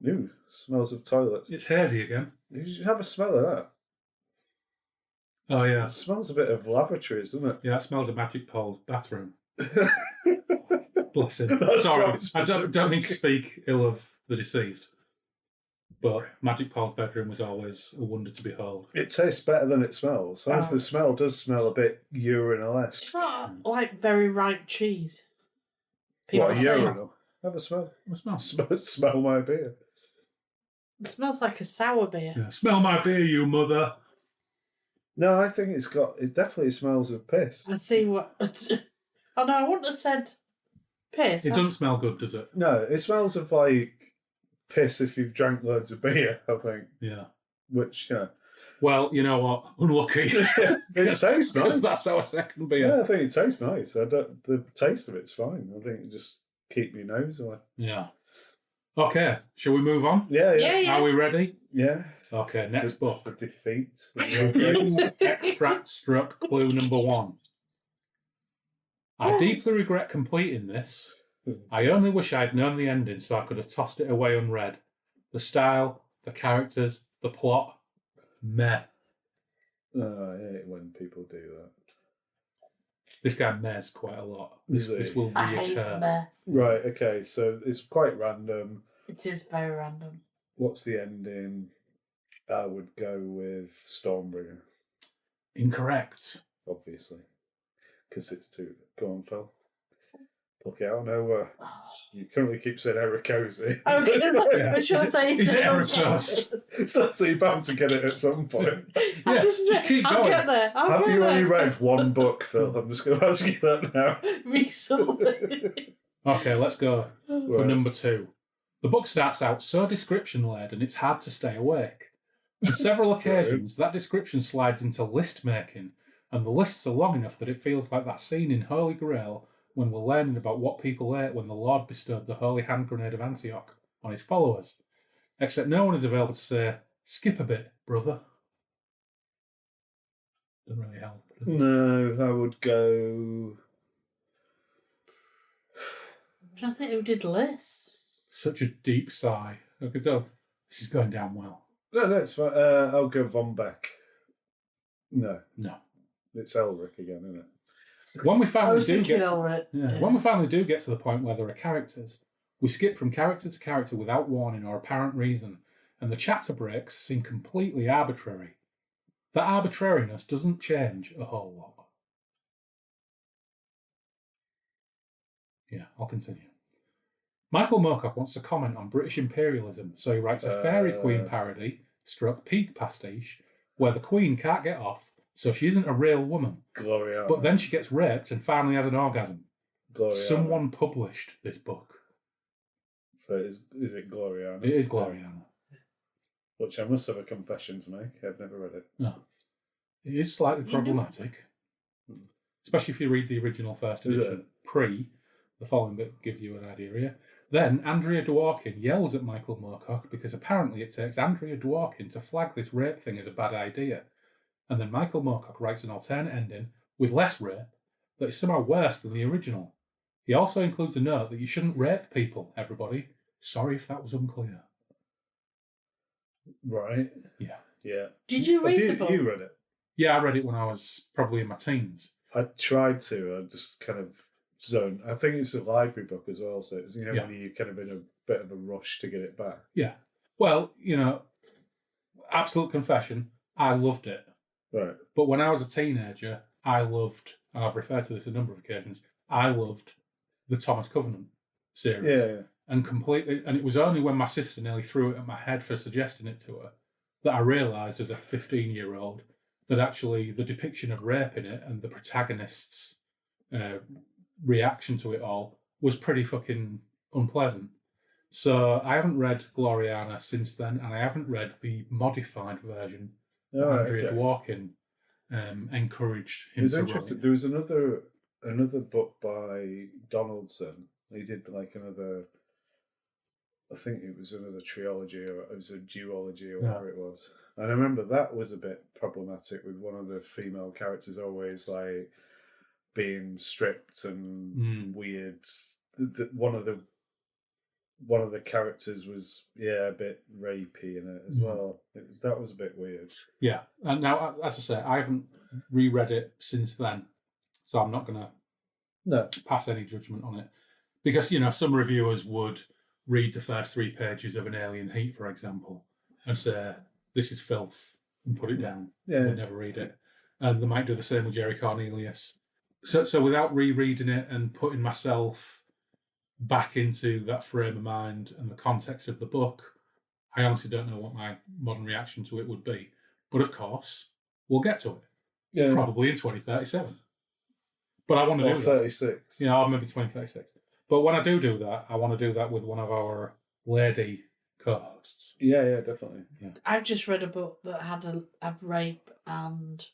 Ooh, smells of toilets. It's hazy again. You should have a smell of that. Oh, yeah. It smells a bit of lavatories, doesn't it? Yeah, it smells of Magic Paul's bathroom. Bless him. That's Sorry, right. I don't mean to speak ill of the deceased, but Magic Paul's bedroom was always a wonder to behold. It tastes better than it smells. Sometimes the smell does smell a bit urinal-esque. It's not like very ripe cheese. People What, say urinal? Have a smell. Smell my beer. it smells like a sour beer. Yeah. Smell my beer, you mother. No, I think it definitely smells of piss. I see what... Oh no, I wouldn't have said piss. It doesn't smell good, does it? No, it smells of like piss if you've drank loads of beer, I think. Yeah. Which, Well, you know what? Unlucky. it tastes nice. That's our second beer. Yeah, I think it tastes nice. The taste of it's fine. I think it just keep your nose away. Yeah. Okay, shall we move on? Yeah. Are we ready? Yeah. Okay, next book. For defeat. Extract struck clue number 1. I deeply regret completing this. I only wish I had known the ending so I could have tossed it away unread. The style, the characters, the plot, meh. Oh, I hate when people do that. This guy mares quite a lot. This will I hate reoccur. meh. Right, okay, so it's quite random. It is very random. What's the ending? I would go with Stormbringer, Incorrect. obviously, because it's two. Go on, Phil. Pluck it out of nowhere. You currently keep saying Ericozy. I should say Is it Ericos? So you're bound to get it at some point. Yeah, This is just it. keep I'll going. get there. I'll Have get you there. only read one book, Phil? I'm just going to ask you that now. Recently. Okay, let's go for Right. number 2. The book starts out so description-led and it's hard to stay awake. On several occasions, that description slides into list-making, and the lists are long enough that it feels like that scene in Holy Grail when we're learning about what people ate when the Lord bestowed the holy hand grenade of Antioch on his followers. Except no one is available to say, skip a bit, brother. Doesn't really help. Does it? No, I would go... I'm trying to think who did lists. Such a deep sigh. I could tell this is going down well. No, it's fine. I'll go Von Beck. No, No. it's Elric again, isn't it? When we I finally was do thinking get Elric. when we finally do get to the point where there are characters, we skip from character to character without warning or apparent reason, and the chapter breaks seem completely arbitrary. That arbitrariness doesn't change a whole lot. Yeah, I'll continue. Michael Moorcock wants to comment on British imperialism, so he writes a Fairy Queen parody, struck peak pastiche, where the Queen can't get off, so she isn't a real woman. Gloriana. But then she gets raped and finally has an orgasm. Gloriana. Someone published this book. So is it Gloriana? It is Gloriana. Which I must have a confession to make. I've never read it. No. It is slightly problematic. Especially if you read the original first Is edition. The following bit give you an idea here. Then Andrea Dworkin yells at Michael Moorcock because apparently it takes Andrea Dworkin to flag this rape thing as a bad idea. And then Michael Moorcock writes an alternate ending with less rape that is somehow worse than the original. He also includes a note that you shouldn't rape people, everybody. Sorry if that was unclear. Right. Yeah. Yeah. Did you read the book? You read it? Yeah, I read it when I was probably in my teens. I tried to. I just kind of zoned. I think it's a library book as well, so it's, Yeah. when you're kind of in a bit of a rush to get it back. Yeah. Well, absolute confession, I loved it. Right. But when I was a teenager, I loved, and I've referred to this a number of occasions, I loved the Thomas Covenant series. Yeah. And it was only when my sister nearly threw it at my head for suggesting it to her that I realised as a 15-year-old that actually the depiction of rape in it and the protagonist's reaction to it all was pretty fucking unpleasant. So I haven't read Gloriana since then, and I haven't read the modified version that Andrea Dworkin encouraged him It was to interesting. write. There was another book by Donaldson. He did like another. I think it was another trilogy, or it was a duology, or whatever it was. And I remember that was a bit problematic with one of the female characters always like being stripped and weird. One of the characters was a bit rapey in it as well. That was a bit weird. Yeah, and now as I say, I haven't reread it since then, so I'm not going to pass any judgment on it because some reviewers would read the first 3 pages of An Alien Heat, for example, and say this is filth and put it down. Yeah, and never read it, and they might do the same with Jerry Cornelius. So without rereading it and putting myself back into that frame of mind and the context of the book, I honestly don't know what my modern reaction to it would be. But of course, we'll get to it. Probably in 2037. But I want to do 36. that. Yeah, or maybe 2036. But when I do that, I want to do that with one of our lady co-hosts. Yeah, definitely. Yeah. I've just read a book that had a rape and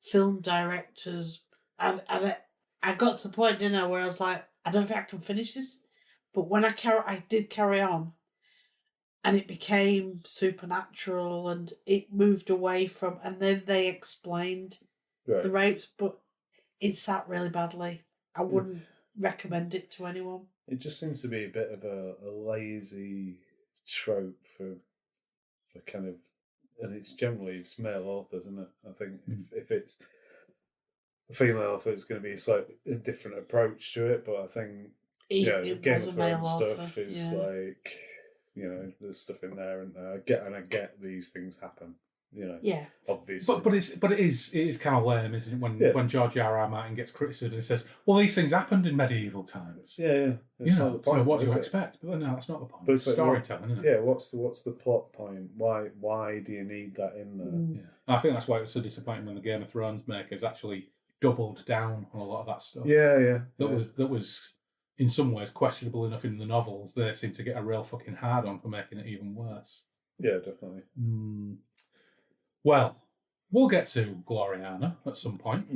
film directors, and I got to the point, didn't I, where I was like, I don't think I can finish this. But when I did carry on, and it became supernatural, and it moved away from, and then they explained the rapes, but it sat really badly. I wouldn't recommend it to anyone. It just seems to be a bit of a lazy trope for kind of, and it's generally male authors, isn't it? I think if it's, female author is going to be slightly a different approach to it, but I think It Game was of a male Thrones author. stuff is Yeah. like, there's stuff in there, and I get these things happen. Yeah. Obviously. But it is kind of lame, isn't it? When George R.R. Martin gets criticised and says, "Well, these things happened in medieval times." Yeah. It's not the point, so what do you is it? expect? But no, that's not the point. But It's it's like, storytelling, isn't it? Yeah. What's the plot point? Why do you need that in there? Yeah. And I think that's why it was so disappointing when the Game of Thrones makers actually doubled down on a lot of that stuff. Yeah. That was in some ways questionable enough in the novels. They seem to get a real fucking hard on for making it even worse. Yeah, definitely. Well, we'll get to Gloriana at some point.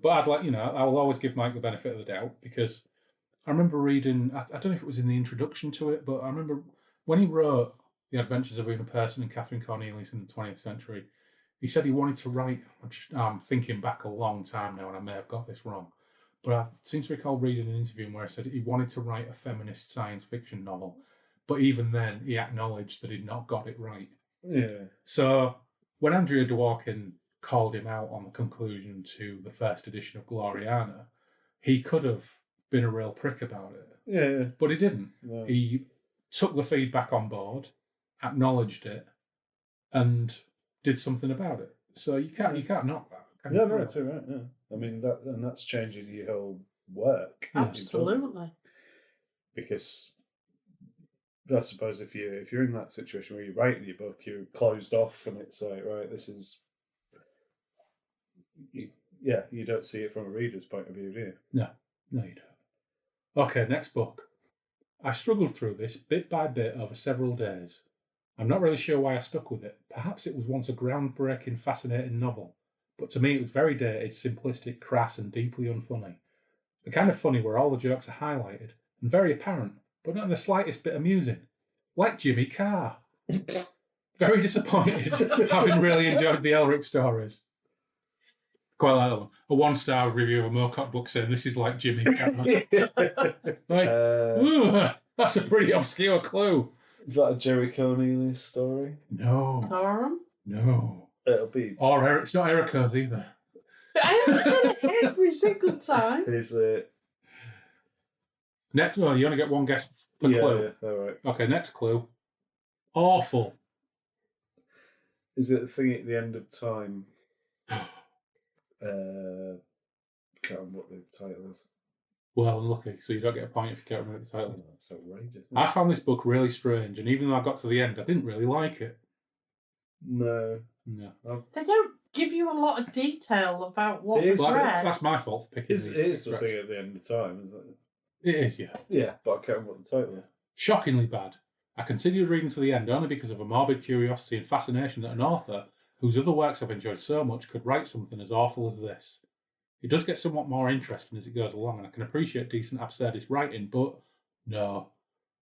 But I'd like, I will always give Mike the benefit of the doubt, because I remember reading, I don't know if it was in the introduction to it, but I remember when he wrote The Adventures of Una Person and Catherine Cornelius in the 20th century, he said he wanted to write, I'm thinking back a long time now and I may have got this wrong, but I seem to recall reading an interview where he said he wanted to write a feminist science fiction novel, but even then he acknowledged that he'd not got it right. Yeah. So when Andrea Dworkin called him out on the conclusion to the first edition of Gloriana, he could have been a real prick about it. Yeah. But he didn't. No. He took the feedback on board, acknowledged it, and did something about it. So you can't knock that. Can you? Right, too, right, yeah. I mean, that's changing your whole work. Absolutely. Because I suppose if you're in that situation where you're writing your book, you're closed off, and it's like, right, this is, you don't see it from a reader's point of view, do you? No, you don't. Okay, next book. I struggled through this bit by bit over several days. I'm not really sure why I stuck with it. Perhaps it was once a groundbreaking, fascinating novel, but to me it was very dated, simplistic, crass, and deeply unfunny. The kind of funny where all the jokes are highlighted and very apparent, but not in the slightest bit amusing. Like Jimmy Carr. Very disappointed, having really enjoyed the Elric stories. Quite like that one. A 1-star review of a Moorcock book saying this is like Jimmy Carr. That's a pretty obscure clue. Is that a Jerry Cornelius story? No. Coram? No. It'll be. Or Eric. It's not Erica's either. I haven't said it every single time. Is it? Next one, you only get one guess per clue. Yeah, all right. Okay, next clue. Awful. Is it a thing at the end of time? Can't remember what the title is. Well, unlucky, so you don't get a point if you can't remember the title. Oh, that's outrageous. I found this book really strange, and even though I got to the end, I didn't really like it. No. They don't give you a lot of detail about what was read. That's my fault for picking these. It is the thing at the end of time, isn't it? It is, yeah. Yeah, but I can't remember what the title is. Shockingly bad. I continued reading to the end only because of a morbid curiosity and fascination that an author, whose other works I've enjoyed so much, could write something as awful as this. It does get somewhat more interesting as it goes along, and I can appreciate decent absurdist writing, but no.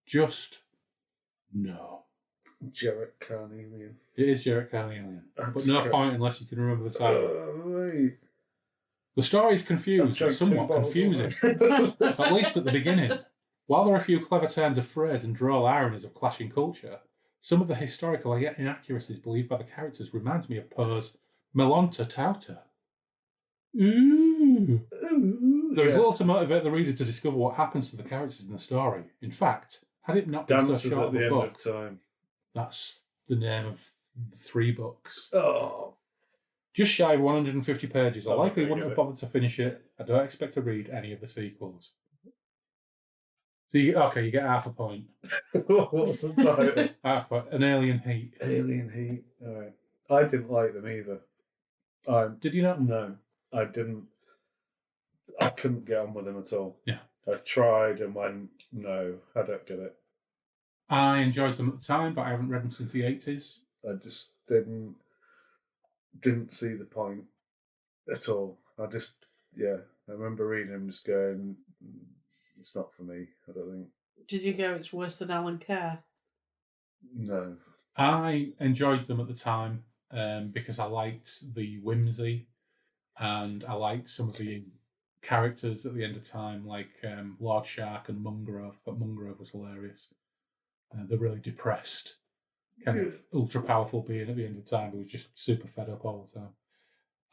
Just no. Jarrett Carnelian. It is Jarrett Carnelian, but no point unless you can remember the title. Right. The story is confused, but somewhat confusing, at least at the beginning. While there are a few clever turns of phrase and droll ironies of clashing culture, some of the historical inaccuracies believed by the characters reminds me of Poe's Melonta Tauta. Ooh. There is little to motivate the reader to discover what happens to the characters in the story. In fact, had it not been so short of a book, that's the name of 3 books. Oh. Just shy of 150 pages. I likely wouldn't have bothered to finish it. I don't expect to read any of the sequels. So you get half a point. What was the title? Half a point. An Alien Heat. Alien Heat. All right. I didn't like them either. Did you not? No, I didn't. I couldn't get on with them at all. Yeah. I tried and went, no, I don't get it. I enjoyed them at the time, but I haven't read them since the 80s. I just didn't see the point at all. I remember reading them just going, it's not for me, I don't think. Did you go, it's worse than Alan Kerr? No. I enjoyed them at the time because I liked the whimsy and I liked some of the characters at the end of time, like Lord Shark and Mungrove. I thought Mungrove was hilarious. The really depressed, kind of ultra-powerful being at the end of time who was just super fed up all the time.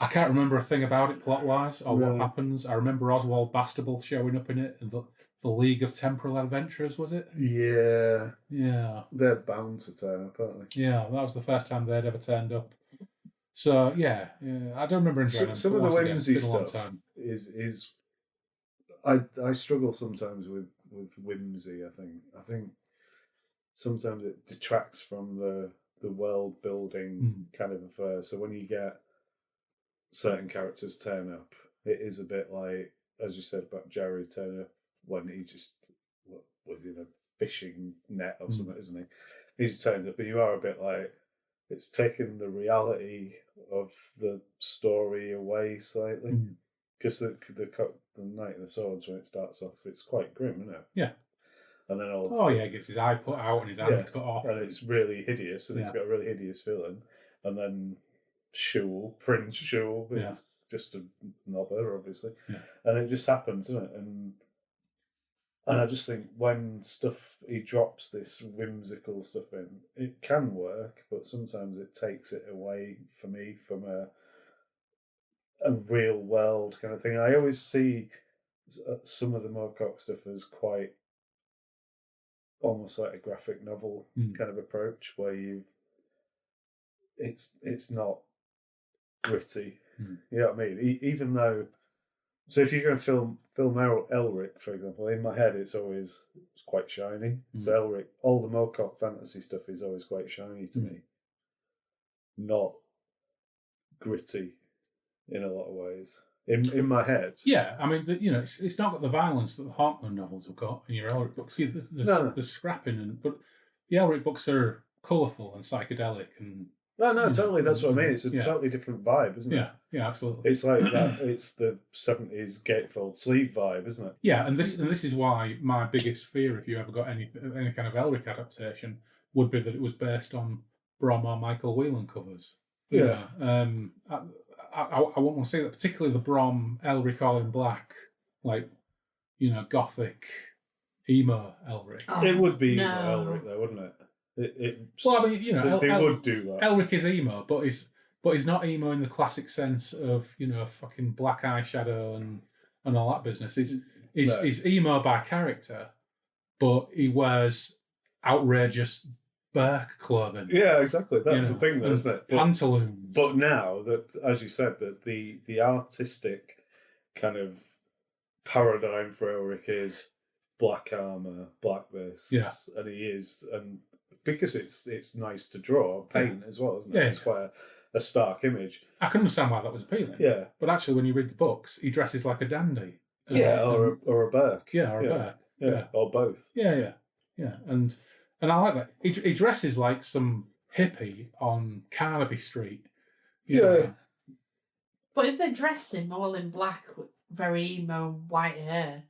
I can't remember a thing about it plot-wise or what No. happens. I remember Oswald Bastable showing up in it, and the League of Temporal Adventurers, was it? Yeah. Yeah. They're bound to turn up, aren't they? Yeah, that was the first time they'd ever turned up. So, yeah I don't remember enjoying them. Some of the whimsy stuff time. is I struggle sometimes with whimsy. I think sometimes it detracts from the world building kind of affair. So when you get certain characters turn up, it is a bit like, as you said about Jerry turning up when he just was in a fishing net or something, isn't he? He just turns up, and you are a bit like, it's taken the reality of the story away slightly. Because the Knight of the Swords, when it starts off, it's quite grim, isn't it? Yeah. And then he gets his eye put out and his hand cut off. And it's really hideous, and it's got a really hideous feeling. And then Prince Shul is just a knobber, obviously. Yeah. And it just happens, doesn't it? And I just think when he drops this whimsical stuff in, it can work, but sometimes it takes it away for me from a real world kind of thing. I always see some of the Moorcock stuff as quite almost like a graphic novel kind of approach, where it's not gritty. You know what I mean? Even though, so if you're going to film Elric, for example, in my head it's quite shiny. So Elric, all the Moorcock fantasy stuff is always quite shiny to me, not gritty in a lot of ways. In my head, yeah. I mean, it's not got the violence that the Hawkman novels have got in your Elric books. See, there's scrapping, but the Elric books are colourful and psychedelic and. No, totally. That's what I mean. It's a totally different vibe, isn't it? Yeah, absolutely. It's like that. It's the 70s gatefold sleeve vibe, isn't it? Yeah, and this is why my biggest fear, if you ever got any kind of Elric adaptation, would be that it was based on Brom or Michael Whelan covers. Yeah. I wouldn't want to say that, particularly the Brom Elric all in black, like, gothic emo Elric. Oh, it would be emo Elric, though, wouldn't it? Well, I mean, they would do that. Elric is emo, but he's not emo in the classic sense of fucking black eyeshadow and all that business. He's emo by character, but he wears outrageous Burke clothing. Yeah, exactly. That's the thing, though, isn't it? Pantaloons. But now that, as you said, that the artistic kind of paradigm for Elric is black armor, black this, and he is, and because it's nice to draw, paint as well, isn't it? It's quite a stark image. I can understand why that was appealing. Yeah. But actually, when you read the books, he dresses like a dandy. Or a Burke. Yeah, or a Burke. Yeah, or both. Yeah. And I like that. He dresses like some hippie on Carnaby Street. You know. But if they dress him all in black with very emo white hair,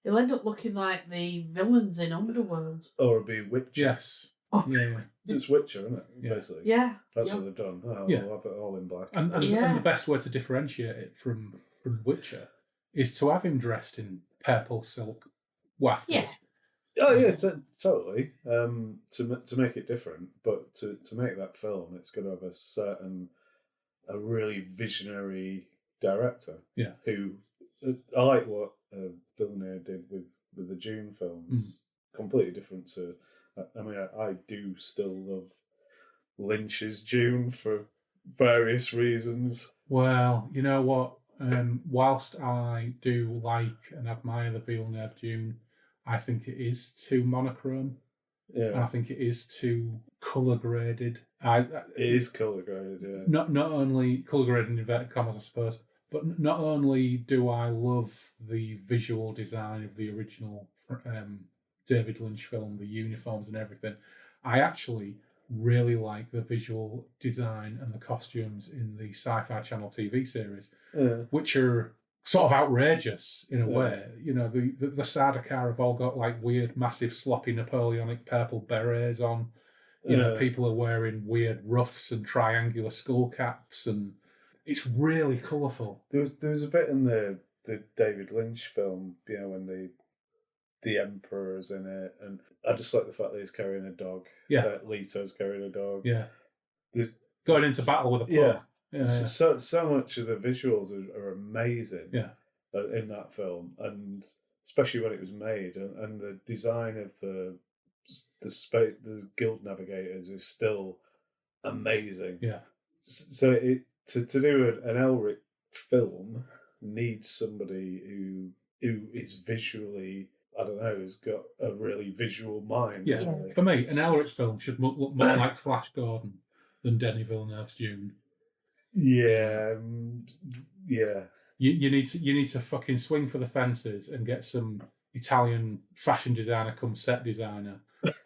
he'll end up looking like the villains in Underworld. Or it'll be Witcher. Yes. Oh. Yeah. It's Witcher, isn't it? Basically. Yeah. That's what they've done. We'll have it all in black. And the best way to differentiate it from Witcher is to have him dressed in purple silk wafted. Yeah. Oh yeah, totally. To make it different, but to make that film, it's going to have a really visionary director. Yeah. Who I like what Villeneuve did with the Dune films. Completely different to. I mean, I do still love Lynch's Dune for various reasons. Well, you know what? Whilst I do like and admire the Villeneuve Dune, I think it is too monochrome. Yeah. And I think it is too colour graded. It is colour graded, yeah. Not only colour graded in inverted commas, I suppose, but not only do I love the visual design of the original David Lynch film, the uniforms and everything, I actually really like the visual design and the costumes in the Sci-Fi Channel TV series, which are sort of outrageous in a way. The Sardaukar have all got like weird, massive, sloppy Napoleonic purple berets on. People are wearing weird ruffs and triangular skull caps, and it's really colourful. There was a bit in the David Lynch film, when the Emperor's in it, and I just like the fact that he's carrying a dog. Yeah. Leto's carrying a dog. Yeah. Going into battle with a pug. Yeah. So much of the visuals are amazing. Yeah. In that film, and especially when it was made, and the design of the guild navigators is still amazing. Yeah. So to do an Elric film needs somebody who is visually, I don't know, has got a really visual mind. Yeah. Really. For me, an Elric film should look more like Flash Gordon than Denis Villeneuve's Dune. Yeah. Yeah. You need to fucking swing for the fences and get some Italian fashion designer come set designer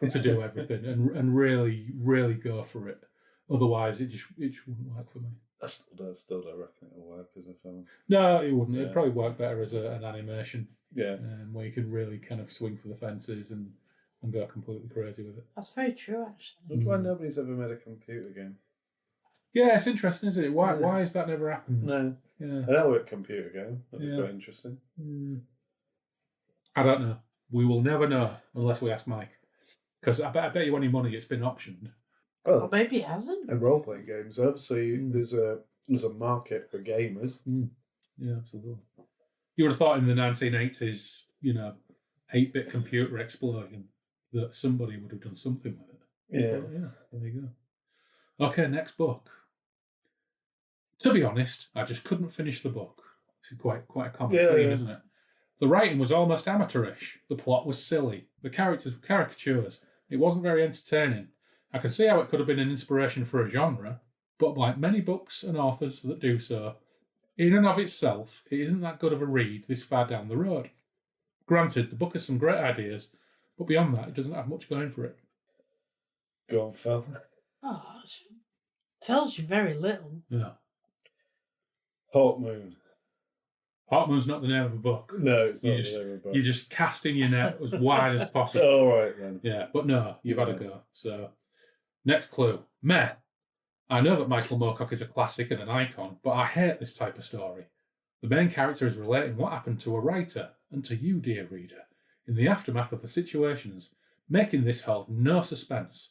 to do everything and really go for it. Otherwise, it just wouldn't work for me. I still don't reckon it'll work as a film. No, it wouldn't. Yeah. It'd probably work better as an animation. Yeah. Where you can really kind of swing for the fences and go completely crazy with it. That's very true, actually. I wonder why nobody's ever made a computer game. Yeah, it's interesting, isn't it? Why has that never happened? No. Yeah. An Elric computer game. That'd be quite interesting. I don't know. We will never know unless we ask Mike. Because I bet you any money it's been optioned. Well, maybe it hasn't. And role-playing games, obviously, there's a market for gamers. Yeah, absolutely. You would have thought in the 1980s, 8-bit computer explosion, that somebody would have done something with it. Yeah. But yeah, there you go. Okay, next book. To be honest, I just couldn't finish the book. This is quite a common theme, isn't it? The writing was almost amateurish. The plot was silly. The characters were caricatures. It wasn't very entertaining. I can see how it could have been an inspiration for a genre, but like many books and authors that do so, in and of itself, it isn't that good of a read this far down the road. Granted, the book has some great ideas, but beyond that, it doesn't have much going for it. Go on, Phil. Oh, it tells you very little. Yeah. Hawk Moon. Hawk Moon's not the name of a book. No, it's not the name of a book. You're just casting your net as wide as possible. All right, then. Yeah, but no, you've had a go. So, next clue. Meh. I know that Michael Moorcock is a classic and an icon, but I hate this type of story. The main character is relating what happened to a writer, and to you, dear reader, in the aftermath of the situations, making this hold no suspense.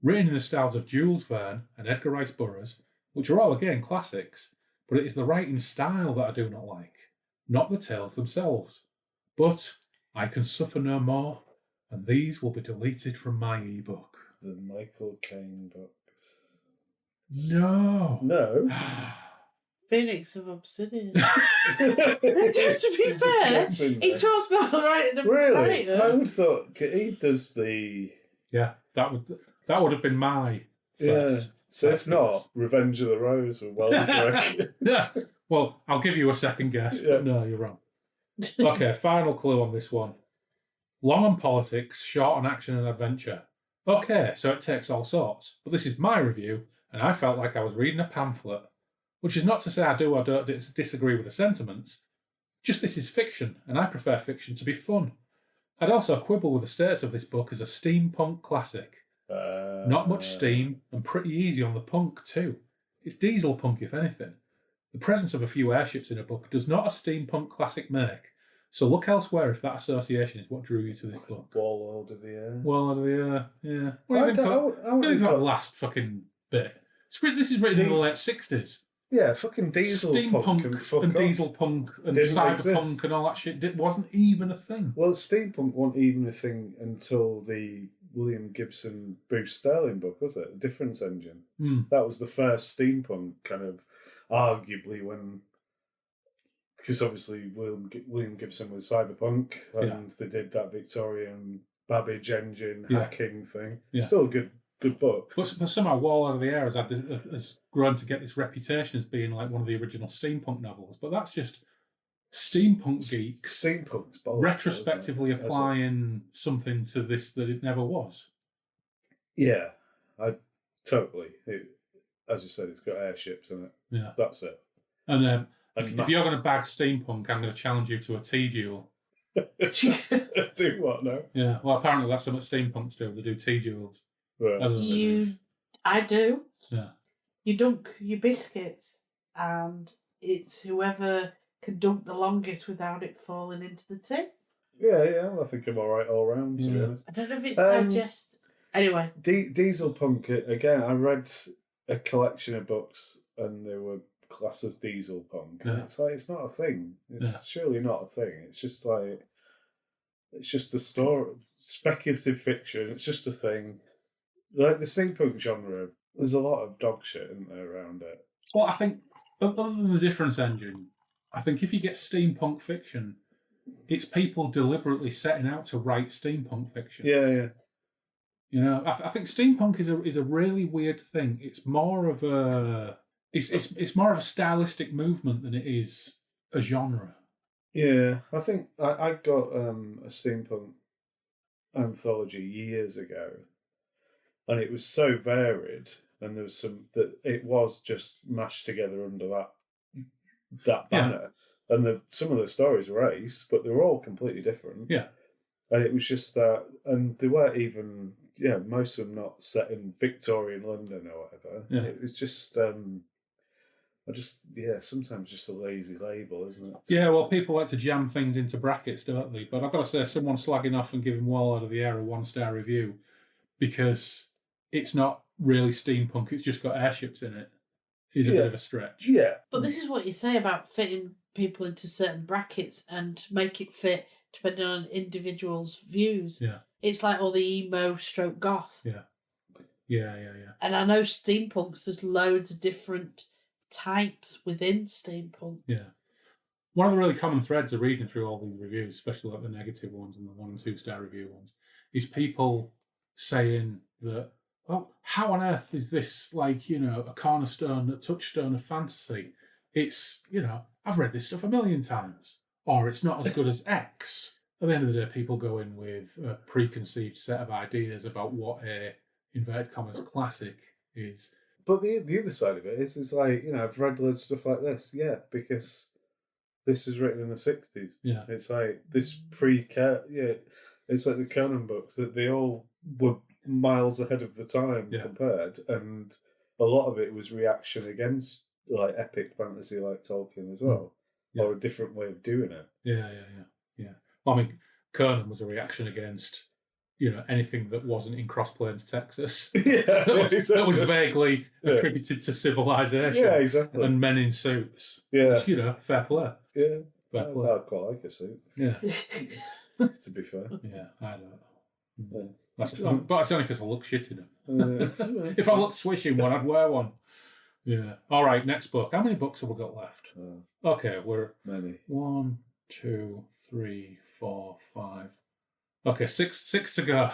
Written in the styles of Jules Verne and Edgar Rice Burroughs, which are all again classics, but it is the writing style that I do not like, not the tales themselves. But I can suffer no more, and these will be deleted from my ebook. The Michael Caine books. No. No. Phoenix of Obsidian. To be fair, he talks about writing the Really? writer. I would have thought he does the... Yeah, that would have been my first. Yeah. So if not, Revenge of the Rose were well directed. Yeah. Well, I'll give you a second guess, but no, you're wrong. Okay, final clue on this one. Long on politics, short on action and adventure. Okay, so it takes all sorts, but this is my review, and I felt like I was reading a pamphlet, which is not to say I do or don't disagree with the sentiments, just this is fiction, and I prefer fiction to be fun. I'd also quibble with the status of this book as a steampunk classic. Not much steam, and pretty easy on the punk too. It's diesel punk, if anything. The presence of a few airships in a book does not a steampunk classic make, so look elsewhere if that association is what drew you to this book. Warlord of the Air. Warlord of the Air, yeah. What do you think about the last fucking bit? This is written in the late 60s. Yeah, fucking diesel punk and diesel punk and cyberpunk and all that shit. It wasn't even a thing. Well, steampunk wasn't even a thing until the William Gibson Bruce Sterling book, was it? The Difference Engine. That was the first steampunk kind of, arguably, when... Because obviously William Gibson was cyberpunk and they did that Victorian Babbage engine hacking thing. Yeah. Still a good book. But somehow Warlord of the Air has grown to get this reputation as being like one of the original steampunk novels. But that's just steampunk geeks steampunk's bollocks, retrospectively applying something to this that it never was. Yeah, I totally. As you said, it's got airships in it. Yeah. That's it. And if you're going to bag steampunk, I'm going to challenge you to a tea duel. Do what now? Yeah, well, apparently that's something steampunks do. They do tea duels. Right. I do. Yeah. You dunk your biscuits, and it's whoever can dunk the longest without it falling into the tea. Yeah, I think I'm all right all round, to be honest. I don't know if it's digest. Anyway. Diesel punk, again, I read a collection of books and they were classed as diesel punk. Yeah. And it's like, it's not a thing. It's surely not a thing. It's just like, it's just a story, speculative fiction. It's just a thing. Like the steampunk genre, there's a lot of dog shit, isn't there, around it? Well, I think, other than the difference engine, I think if you get steampunk fiction, it's people deliberately setting out to write steampunk fiction. Yeah. You know, I think steampunk is a really weird thing. It's more of a it's more of a stylistic movement than it is a genre. Yeah, I think I got a steampunk anthology years ago, and it was so varied, and there was some that it was just mashed together under that banner, and some of the stories were ace, but they were all completely different. Yeah, and it was just that, and they weren't even most of them not set in Victorian London or whatever. Yeah. It was just. Sometimes just a lazy label, isn't it? Yeah, well, people like to jam things into brackets, don't they? But I've got to say, someone slagging off and giving well out of the air a 1-star review because it's not really steampunk, it's just got airships in it, is a bit of a stretch. Yeah. But this is what you say about fitting people into certain brackets and make it fit depending on individuals' views. Yeah. It's like all the emo stroke goth. Yeah. And I know steampunks, there's loads of different types within steampunk. Yeah. One of the really common threads of reading through all these reviews, especially like the negative ones and the 1- and 2-star review ones, is people saying that, oh, how on earth is this like, a cornerstone, a touchstone of fantasy? It's, I've read this stuff a million times. Or it's not as good as X. At the end of the day, people go in with a preconceived set of ideas about what a, inverted commas, classic is. But the other side of it is like, I've read loads of stuff like this, because this was written in the 60s. Yeah. It's like this it's like the Conan books, that they all were miles ahead of the time compared, and a lot of it was reaction against like epic fantasy like Tolkien as well, or a different way of doing it. Yeah. Well, I mean, Conan was a reaction against anything that wasn't in Cross Plains, Texas. That was vaguely attributed to civilization. Yeah, exactly. And men in suits. Yeah. Which, fair play. Yeah. Fair play. I'd quite like a suit. Yeah. To be fair. Yeah, I don't. Yeah. But it's only because I look shit in them. If I looked swishing one, I'd wear one. Yeah. All right, next book. How many books have we got left? Okay, we're... Many. 1, 2, 3, 4, 5... Okay, six to go.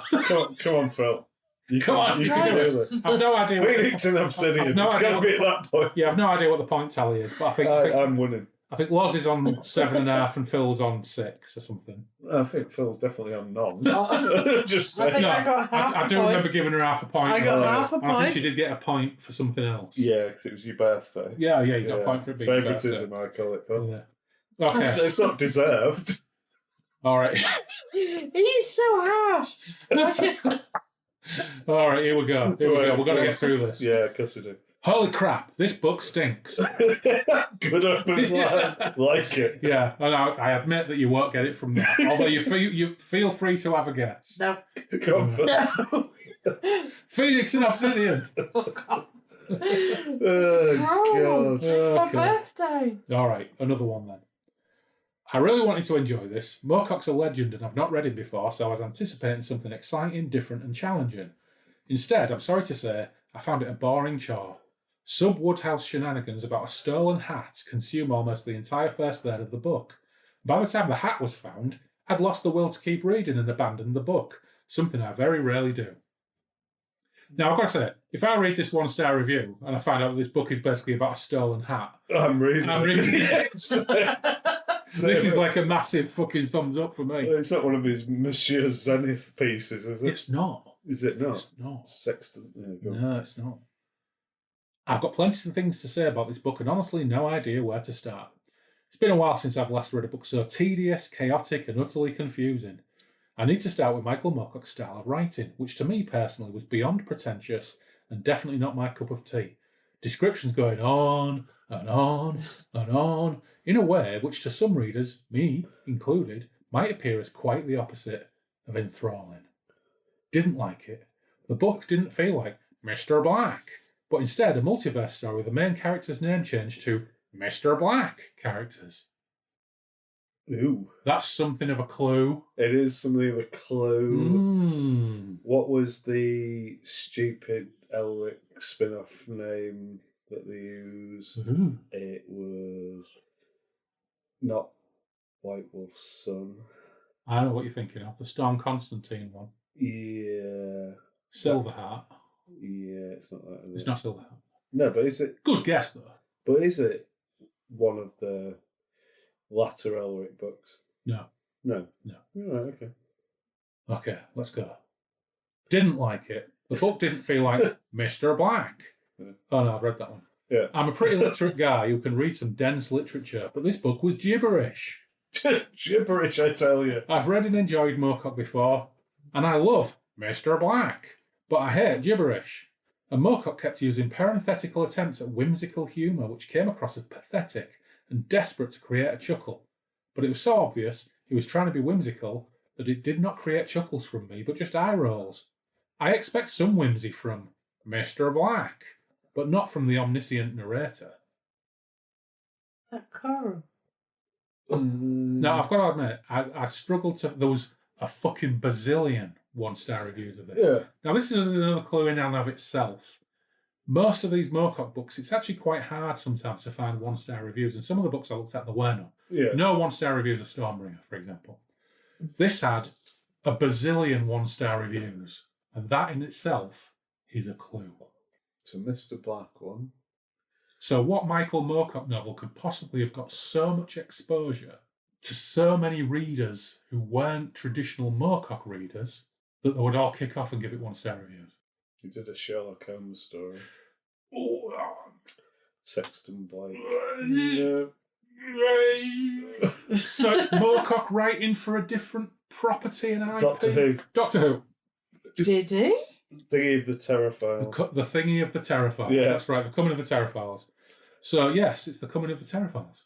Come on, Phil. You can do it. I've no idea. Phoenix and Obsidian. It's got to be at that point. Yeah, I've no idea what the point tally is, but I think I'm winning. I think Loz is on 7.5 and Phil's on 6 or something. I think Phil's definitely on none. Just I think saying. I got half I do remember giving her half a point. I got half a and I think point. she did get a point for something else. Yeah, because it was your birthday. Yeah, you got a point for it being your birthday. Favouritism, I call it, Phil. Yeah. Okay. It's not deserved. All right. He's so harsh. All right, here we go. We've got to get through this. Yeah, of course we do. Holy crap, this book stinks. Good open line. Like it. Yeah, and I admit that you won't get it from that. Although you feel free to have a guess. No. Come on, Phil. No. Phoenix and Obsidian. Oh, God. God. My birthday. All right, another one then. I really wanted to enjoy this. Moorcock's a legend and I've not read him before, so I was anticipating something exciting, different and challenging. Instead, I'm sorry to say, I found it a boring chore. Sub-Woodhouse shenanigans about a stolen hat consume almost the entire first third of the book. By the time the hat was found, I'd lost the will to keep reading and abandoned the book, something I very rarely do. Now, I've got to say, if I read this 1-star review and I find out that this book is basically about a stolen hat, I'm reading it. This is like a massive fucking thumbs up for me. It's not one of his Monsieur Zenith pieces, is it? It's not. Is it not? It's not. Sextant. Yeah, no, it's not. I've got plenty of things to say about this book and honestly no idea where to start. It's been a while since I've last read a book so tedious, chaotic and utterly confusing. I need to start with Michael Moorcock's style of writing, which to me personally was beyond pretentious and definitely not my cup of tea. Descriptions going on and on and on in a way which to some readers, me included, might appear as quite the opposite of enthralling. Didn't like it. The book didn't feel like Mr. Black, but instead a multiverse story with the main character's name changed to Mr. Black characters. Ooh. That's something of a clue. It is something of a clue. Mm. What was the stupid Elric spin-off name that they used? Ooh. It was not White Wolf's son. I know what you're thinking of. The Storm Constantine one. Yeah. Silverheart. Yeah, it's not that. It's not Silverheart. No, but is it? Good guess, though. But is it one of the latter Elric books? No. No. No. Right, okay. Okay, let's go. Didn't like it. The book didn't feel like Mr. Black. Yeah. Oh, no, I've read that one. Yeah. I'm a pretty literate guy who can read some dense literature, but this book was gibberish. Gibberish, I tell you. I've read and enjoyed Moorcock before, and I love Mr. Black, but I hate gibberish. And Moorcock kept using parenthetical attempts at whimsical humour, which came across as pathetic and desperate to create a chuckle. But it was so obvious he was trying to be whimsical that it did not create chuckles from me, but just eye rolls. I expect some whimsy from Mr. Black, but not from the omniscient narrator. Is that Coral? Now, I've got to admit, I struggled to... There was a fucking bazillion one-star reviews of this. Yeah. Now, this is another clue in and of itself. Most of these Moorcock books, it's actually quite hard sometimes to find one-star reviews, and some of the books I looked at, there were none. Yeah. No one-star reviews of Stormbringer, for example. This had a bazillion one-star reviews, and that in itself is a clue. It's a Mr. Black one. So what Michael Moorcock novel could possibly have got so much exposure to so many readers who weren't traditional Moorcock readers that they would all kick off and give it one-star reviews? He did a Sherlock Holmes story. Oh, Sexton Blake. So it's Moorcock writing for a different property and IP? Doctor Who. Doctor Who. Did he? Thingy of the Terraphiles. The thingy of the Terraphiles. Yeah. That's right, the coming of the Terraphiles. So, yes, it's the coming of the Terraphiles.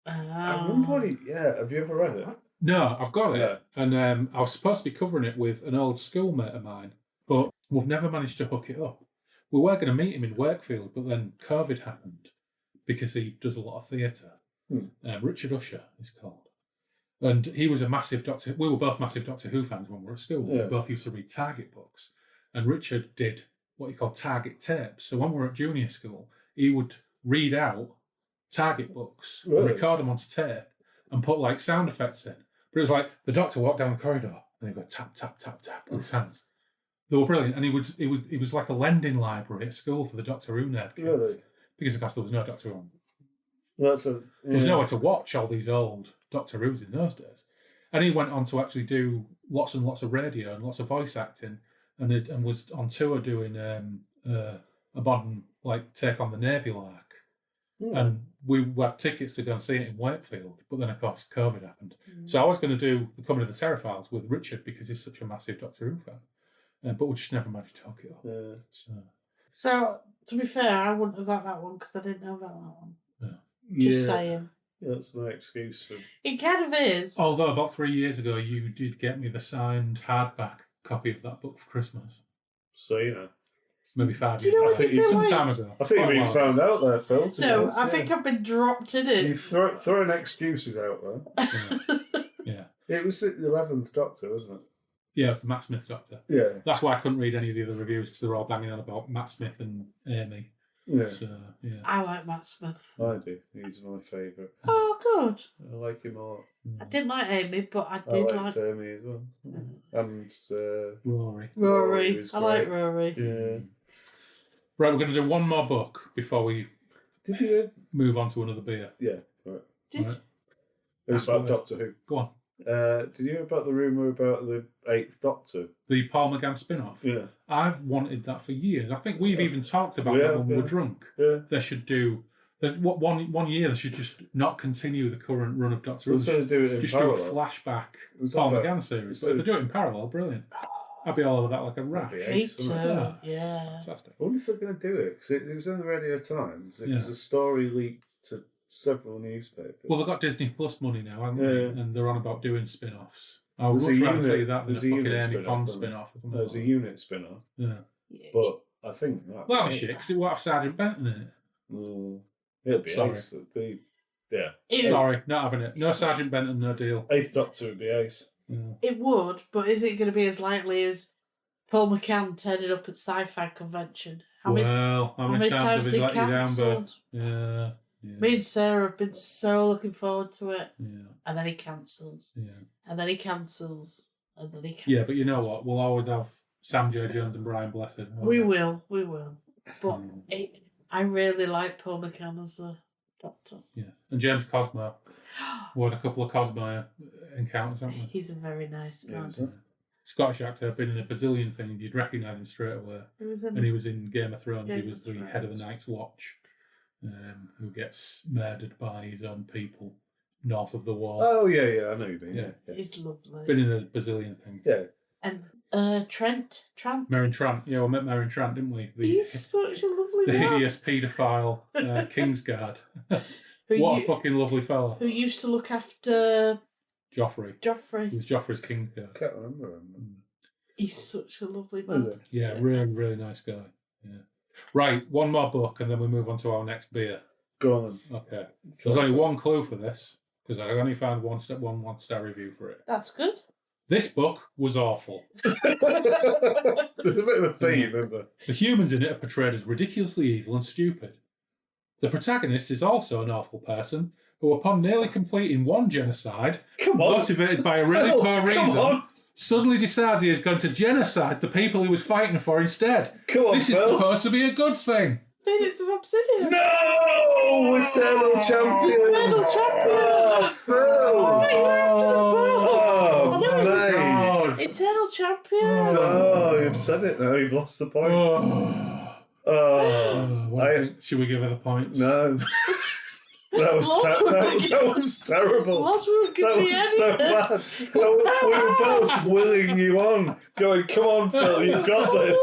At one point, yeah. Have you ever read it? No, I've got it. Yeah. And I was supposed to be covering it with an old schoolmate of mine, but we've never managed to hook it up. We were going to meet him in Wakefield, but then COVID happened because he does a lot of theatre. Richard Usher is called. And he was a massive Doctor... We were both massive Doctor Who fans when we were at school. Yeah. We both used to read Target books. And Richard did what he called Target tapes. So when we were at junior school, he would read out Target books and record them onto tape and put like sound effects in. But it was like the Doctor walked down the corridor and he'd go tap, tap, tap, tap with his hands. They were brilliant. And he was like a lending library at school for the Doctor Who nerd kids. Really? Because of course there was no Doctor Who. There was nowhere to watch all these old Doctor Who's in those days. And he went on to actually do lots and lots of radio and lots of voice acting and was on tour doing a modern like take on the Navy lark. And we had tickets to go and see it in Wakefield, but then of course COVID happened. So I was going to do the Coming of the Terraphiles with Richard because he's such a massive Doctor Who fan, but we just never managed to hook it up. So to be fair, I wouldn't have got that one because I didn't know about that one. Yeah. Just saying. Yeah, that's no excuse for... It kind of is. Although about 3 years ago, you did get me the signed hardback copy of that book for Christmas. So, you know. Maybe 5 You years know ago. what you feel Some like? time ago. I think you've been found out there, Phil. No, I think I've been dropped in it. You throwing excuses out there. Yeah. It was the 11th Doctor, wasn't it? Yeah, it's the Matt Smith Doctor. Yeah. That's why I couldn't read any of the other reviews because they were all banging on about Matt Smith and Amy. Yeah. So, yeah. I like Matt Smith. I do. He's my favourite. Oh, good. I like him a lot. I didn't like Amy, but I I did liked like Amy as well. And Rory. Rory. was I like great. Rory. Yeah. Right, we're going to do one more book before we Did you? move on to another beer. Yeah. Right. Did Right. It was about Absolutely. Doctor Who. Go on. Did you hear about the rumour about the 8th Doctor? The Paul McGann spin-off. Yeah. I've wanted that for years. I think we've even talked about Yeah, that when we yeah. were drunk. Yeah. They should do... One year they should just not continue the current run of Doctor Who. Instead of do it in Just parallel. do a flashback Was Paul that McGann series. But if they do it in parallel, brilliant. I'd be all over that like a rash. That'd be Me ace, too. wouldn't it? Yeah. Fantastic. I wonder if they're going to do it, because it was in the Radio Times. It Yeah. was a story leaked to several newspapers. Well, they've got Disney Plus money now, haven't Yeah. they? And they're on about doing spin-offs. I would There's much a rather unit- see that than a there's a fucking unit Amy spin-off, Pond isn't there? spin-off. or something There's a like unit spin-off, that. Yeah. but I think that. Well, that was shit, because it won't have Sergeant Benton in it. It'll be Sorry. Ace. Yeah. Sorry, not having it. No Sergeant Benton, no deal. Eighth Doctor would be Ace. Yeah. It would, but is it going to be as likely as Paul McCann turning up at Sci-Fi Convention? How many times have times he they let you down, cancelled? but yeah. Me and Sarah have been so looking forward to it. Yeah. And then he cancels. Yeah. And then he cancels. And then he cancels. Yeah, but you know what? We'll always have Sam J. Jones and Brian Blessed. We will. But I really like Paul McCann as a Doctor. Yeah. And James Cosmo. We had a couple of Cosmo encounters, haven't we? He's a very nice man. Yeah. Scottish actor, been in a bazillion things, you'd recognise him straight away. He was in Game of Thrones. He was the head of the Night's Watch, who gets murdered by his own people north of the wall. Oh, yeah, I know you mean. Yeah. He's lovely. Been in a bazillion things. Yeah. And Trent. Merrin Trant. Yeah, we met Merrin Trant, didn't we? He's such a lovely the man. hideous paedophile Kingsguard. What a fucking lovely fella. Who used to look after Joffrey. He was Joffrey's Kingsguard. Can't remember him. He's such a lovely Is man. it? Yeah, really, really nice guy. Yeah. Right, one more book and then we move on to our next beer. Go on then. Okay. There's only one clue for this, because I only found one star review for it. That's good. This book was awful. There's a bit of a theme, isn't there? The humans in it are portrayed as ridiculously evil and stupid. The protagonist is also an awful person who, upon nearly completing one genocide, motivated by a really poor reason, suddenly decides he is going to genocide the people he was fighting for instead. Come on, this is Phil. supposed to be a good thing. Phoenix of Obsidian. No! Eternal Champion! Eternal Champion! Oh, Phil! Oh, mate. Eternal Champion! Oh, you've said it now. You've lost the point. Should we give her the points? No. That was terrible. Loz wouldn't give That me was so anything. bad. We were both willing you on, going, come on, Phil, you've got this.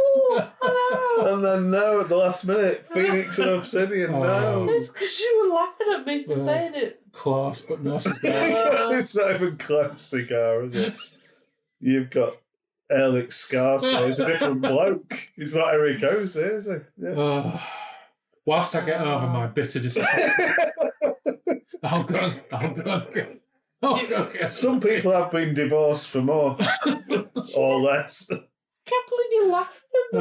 And then no, at the last minute, Phoenix and Obsidian, no. It's because you were laughing at me for saying it. Close, but no cigar. It's not even close cigar, is it? You've got Alex Scarso. He's a different bloke. He's not Eric Ose, is he? Yeah. Whilst I get over my bitter disappointment. Oh, God. Some people have been divorced for more or less. Can't believe you laughed at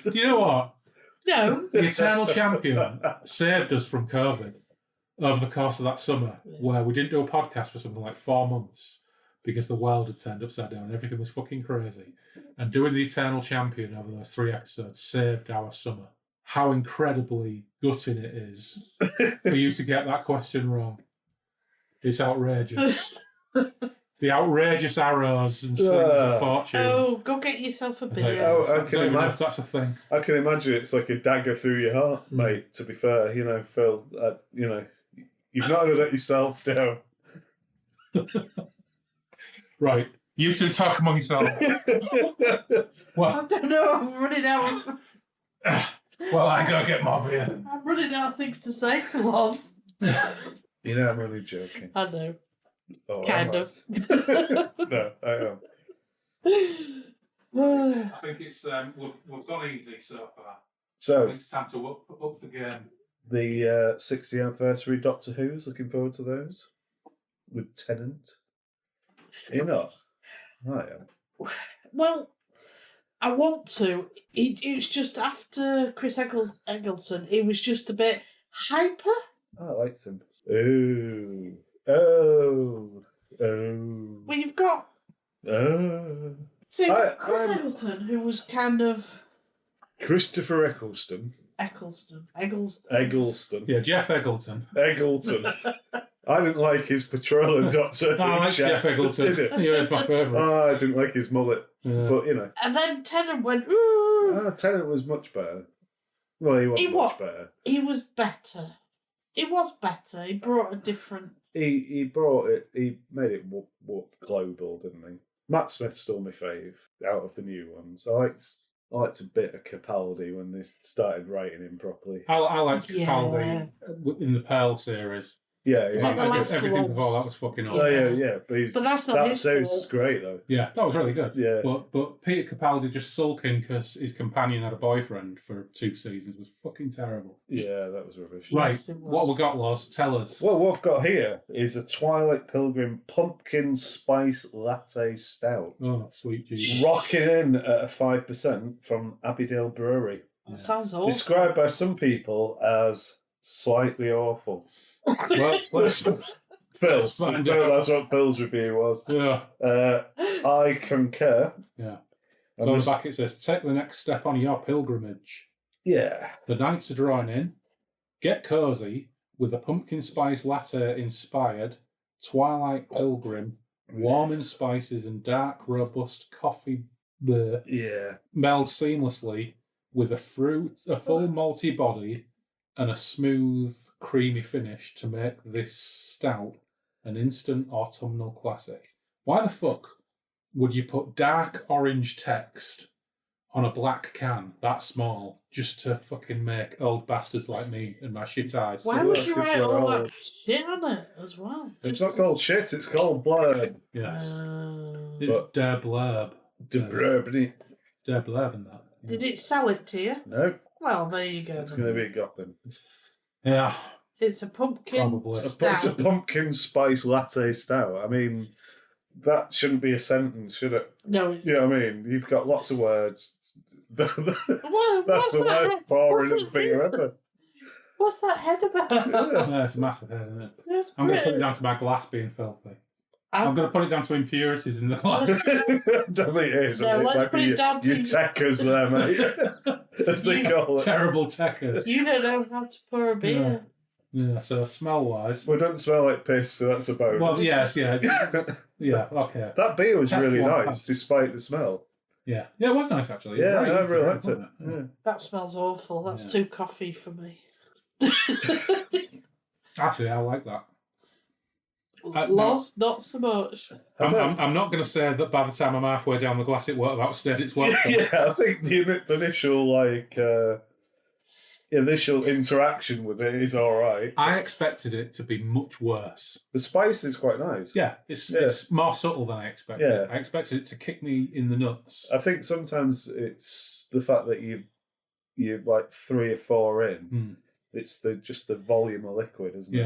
me. You know what? No. The Eternal Champion saved us from COVID over the course of that summer, where we didn't do a podcast for something like 4 months because the world had turned upside down and everything was fucking crazy. And doing the Eternal Champion over those 3 episodes saved our summer. How incredibly gutting it is for you to get that question wrong. It's outrageous. The outrageous arrows and slings of fortune. Oh, go get yourself a beer. I don't even know if that's a thing. I can imagine it's like a dagger through your heart, mate, to be fair. You know, Phil, you've not let yourself down. Right. You two talk among yourselves. Well, I don't know, I'm running out. Well, I gotta get more beer. I'm running out of things to say to Loz. You know, I'm only joking. I know. Oh, Kind of. No, I am. I think it's we've gone easy so far. I So, think it's time to up the game. the 60th anniversary Doctor Who's, looking forward to those. With Tennant. You're not? I am. Well, I want to. It was just after Chris Eccleston, it was just a bit hyper. I liked him. Oh. Well, you've got so Chris Eccleston, who was kind of Christopher Eccleston. Eggleston. Yeah, Jeff Eggleton. I didn't like his portrayal of Doctor Who. I like Jeff Eggleton. Did it? He was my favourite. I didn't like his mullet. Yeah. But, you know. And then Tennant went, ooh. Tennant was much better. Well, he wasn't much better. He was better. It was better. He brought a different... He brought it, he made it more global, didn't he? Matt Smith's still my fave out of the new ones. I liked a bit of Capaldi when they started writing him properly. I liked Capaldi in the Pearl series. Yeah, Is yeah. that the last Everything ones? before that was fucking Oh, awesome. yeah. But that's not that his series fault. is great, though. Yeah, that was really good. Yeah. But Peter Capaldi just sulking because his companion had a boyfriend for 2 seasons was fucking terrible. Yeah, that was rubbish. Right, Yes, it was. what we got, Loz? Tell us. Well, what I've got here is a Twilight Pilgrim pumpkin spice latte stout. Oh, sweet Jesus. Rocking in at a 5% from Abbeydale Brewery. That sounds awful. Described by some people as slightly awful. Well, let's Phil, find out. that's what Phil's review was. Yeah. I concur. Yeah. I'm So on the just- back it says, take the next step on your pilgrimage. Yeah. The nights are drawing in. Get cosy with a pumpkin spice latte inspired Twilight Pilgrim, warm in spices and dark, robust coffee bleh, Yeah. meld seamlessly with a full malty body and a smooth, creamy finish to make this stout an instant autumnal classic. Why the fuck would you put dark orange text on a black can that small just to fucking make old bastards like me and my shit eyes? Why would Yes, you it's write all well- that shit on it as well? It's not called shit, it's called blurb. Yes. Uh, It's But- der blurb. The blurb, isn't it? Der blurb and that. Yeah. Did it sell it to you? No, Well, there you go. it's going to be Gotham. Yeah. It's a pumpkin Probably. It's stout. a pumpkin spice latte stout. I mean, that shouldn't be a sentence, should it? No. You know what I mean? You've got lots of words. What, That's the worst boring thing ever. What's that head about? Yeah, it's a massive head, isn't it? That's I'm going to put it great. down to my glass being filthy. I'm going to put it down to impurities in the glass. Definitely is. No, I mean, let's it put it down might to- be your techers there, mate. As they call it. Terrible techers. You don't know how to pour a beer. Yeah, so smell-wise... Well, it doesn't smell like piss, so that's a bonus. Well, yes, yeah. Yeah, okay. That beer was Test really one, nice, pass. despite the smell. Yeah. Yeah, it was nice, actually. Yeah, Very I easy, really right, liked it. wasn't Yeah. That smells awful. That's Yeah. too coffee for me. Actually, I like that. Lost, not so much. I'm not going to say that by the time I'm halfway down the glass, it won't have outstayed its welcome. Yeah, I think the initial initial interaction with it is all right. I expected it to be much worse. The spice is quite nice. Yeah, it's more subtle than I expected. Yeah. I expected it to kick me in the nuts. I think sometimes it's the fact that you like 3 or 4 in. Mm. It's just the volume of liquid, isn't it?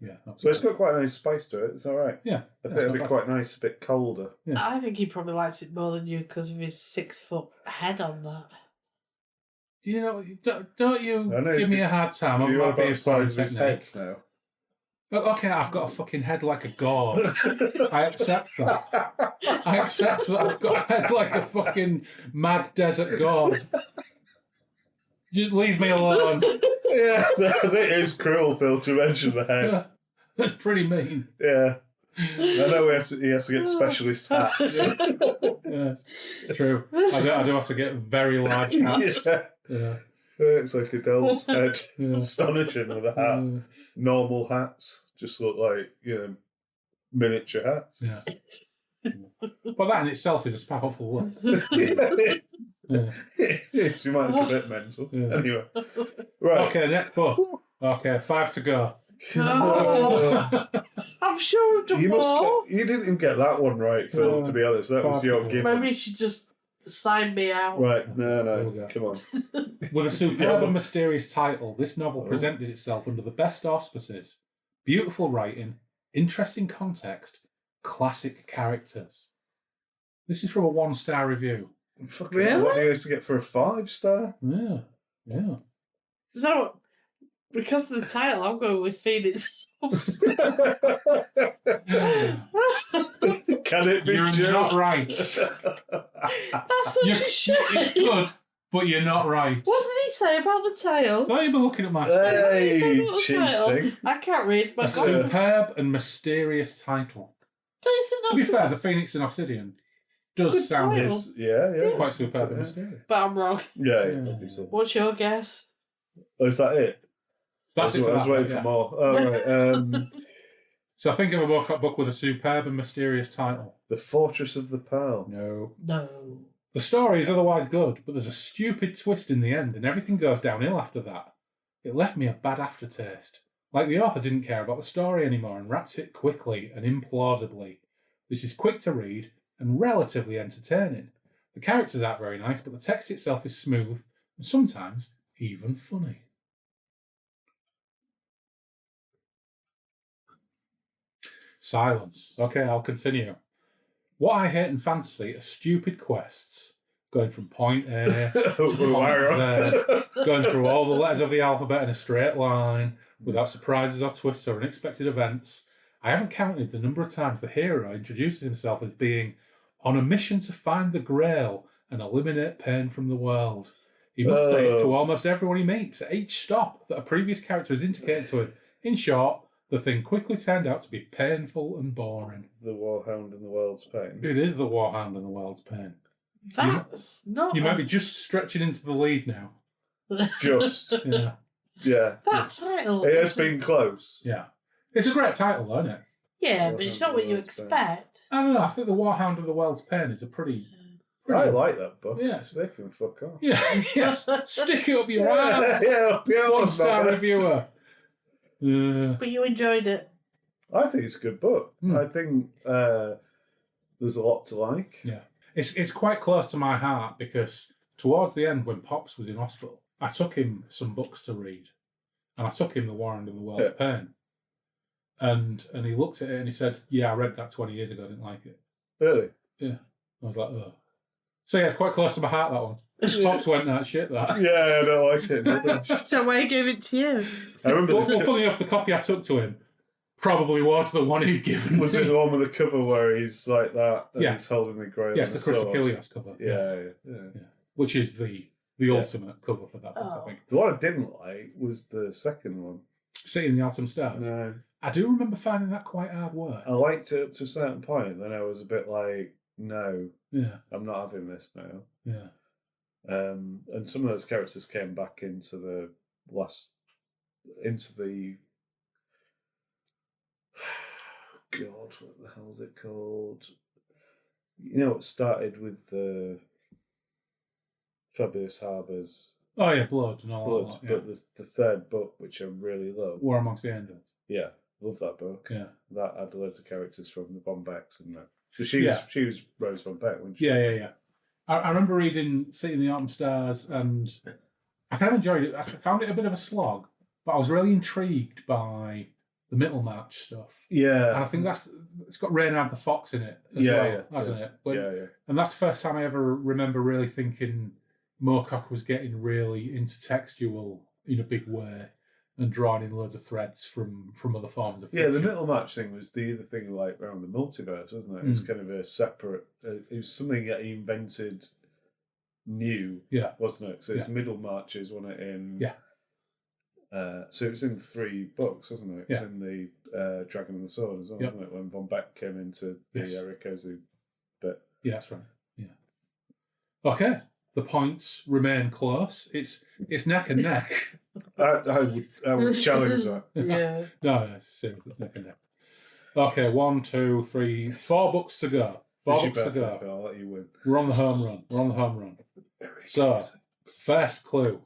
Yeah. So it's Absolutely. got quite a nice spice to it. It's all right. Yeah. I think it'd be quite nice a bit colder. Yeah. I think he probably likes it more than you because of his 6-foot head on that. You know, don't you I know, give me a hard time. I'm You're not about being the size of his head technique. now. Oh, okay, I've got a fucking head like a gourd. I accept that. I accept that I've got a head like a fucking mad desert gourd. Just leave me alone. Yeah, it is cruel, Phil, to mention the head. Yeah, that's pretty mean. Yeah. I know he has to get specialist hats. Yeah, true. I do have to get very large hats. Yeah. Yeah. It's like Adele's head. Yeah. Astonishing with a hat. Mm, Normal hats just look like, miniature hats. yeah. Well, that in itself is a powerful one. Yeah. She might look a bit mental. Yeah. Anyway. Right. Okay, next book. Okay, 5 to go. Oh, I'm sure we've done more. You didn't even get that one right, Phil, to be honest. That was your gift. Maybe you should just sign me out. Right, There no, we go. come on. With a superb and mysterious title, this novel presented itself under the best auspices. Beautiful writing, interesting context, classic characters. This is from a 1-star review. Fucking Really? What do you have to get for a 5-star? Yeah. So, because of the title, I'm going with Phoenix. Can it be You're true? not right. That's such You- a shit. It's good, but you're not right. What did he say about the title? Don't you be looking at my screen. Hey, What did he say about the title? cheating. I can't read. A But superb and mysterious title. don't you think To be that's fair, the Phoenix and Obsidian does Good sound title. Yes, yeah. quite it's good superb to- and mysterious. But I'm wrong. Yeah, Yeah. obviously. What's your guess? Oh, is that it? That's it for I was that waiting bit, for yeah. more. Oh, right. So think of a Moorcock book with a superb and mysterious title. The Fortress of the Pearl. No. No. The story is otherwise good, but there's a stupid twist in the end, and everything goes downhill after that. It left me a bad aftertaste. Like the author didn't care about the story anymore and wrapped it quickly and implausibly. This is quick to read and relatively entertaining. The characters aren't very nice, but the text itself is smooth and sometimes even funny. Silence. Okay, I'll continue. What I hate in fantasy are stupid quests. Going from point A to point Z, going through all the letters of the alphabet in a straight line, without surprises or twists or unexpected events. I haven't counted the number of times the hero introduces himself as being on a mission to find the Grail and eliminate pain from the world. He must say to almost everyone he meets at each stop that a previous character has indicated to him. In short, the thing quickly turned out to be painful and boring. The Warhound and the World's Pain. It is the Warhound and the World's Pain. That's not. You might be just stretching into the lead now. Just. Yeah. Yeah. That title. It has been close. Yeah. It's a great title, though, isn't it? Yeah, but it's not what you expect. I don't know. I think The Warhound of the World's Pain is a pretty I like that book. Yes. They can fuck off. Yeah, yes. Stick it up your ass. Yeah, One-star reviewer. But you enjoyed it. I think it's a good book. I think there's a lot to like. Yeah. It's quite close to my heart because towards the end, when Pops was in hospital, I took him some books to read. And I took him The Warhound and the World's Pain. And he looked at it and he said, yeah, I read that 20 years ago, I didn't like it. Really? Yeah. I was like, oh. So yeah, it's quite close to my heart, that one. Pops went, that shit, that. Yeah, I don't like it. So why he gave it to you? I remember. Well, funny enough, the copy I took to him probably was the one he'd given Was me. it the one with the cover where he's like that and Yeah. he's holding the grail? Yes, and the Crystal sword? Helios cover. Yeah. Which is the ultimate cover for that book, I think. The one I didn't like was the second one. Seeing the Autumn Stars. No. I do remember finding that quite hard work. I liked it up to a certain point, then I was a bit like, no, Yeah. I'm not having this now. Yeah. And some of those characters came back into the God, what the hell is it called? You know, it started with the Fabulous Harbours. Oh yeah, Blood and all Blood, that. Yeah. but there's the third book, which I really love. War Amongst the Angels. Yeah, love that book. Yeah. That had loads of characters from the Von Becks and that. So she was Rose Von Beck, wasn't she? Yeah. I remember reading Seeing the Autumn Stars and I kind of enjoyed it. I found it a bit of a slog, but I was really intrigued by the Middlemarch stuff. Yeah. And I think it's got Reynard the Fox in it as well, hasn't it? But, yeah. And that's the first time I ever remember really thinking Moorcock was getting really intertextual in a big way and drawing in loads of threads from other forms of fiction. Yeah, the Middlemarch thing was the other thing like around the multiverse, wasn't it? It was kind of a separate... it was something that he invented new, wasn't it? So it's Middlemarches, wasn't it? So it was in 3 books, wasn't it? It was in the Dragon and the Sword as well, wasn't it? When Von Beck came into the Eric Ozu bit. Yeah, that's right. Yeah. Okay. The points remain close. It's neck and neck. I would challenge that. Yeah. No, seriously, neck and neck. Okay, 1, 2, 3, 4 books to go. 4 books to go. I'll let you win. We're on the home run. So, first clue.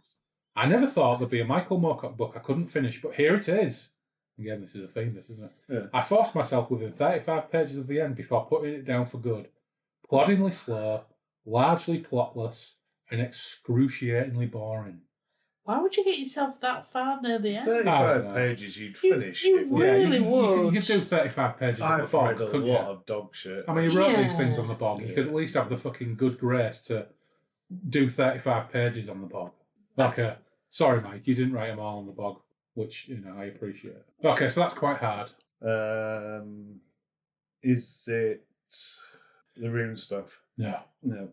I never thought there'd be a Michael Moorcock book I couldn't finish, but here it is. Again, this is a theme, this, isn't it? Yeah. I forced myself within 35 pages of the end before putting it down for good. Ploddingly slow, largely plotless, and excruciatingly boring. Why would you get yourself that far near the end? 35 pages you'd finish. You really would. You could do 35 pages of the I've bog, read a couldn't lot you? of dog shit. I mean, he wrote these things on the bog. You could at least have the fucking good grace to do 35 pages on the bog. Okay. Sorry, Mike, you didn't write them all on the bog, which, I appreciate. Okay, so that's quite hard. Is it the rune stuff? No. No.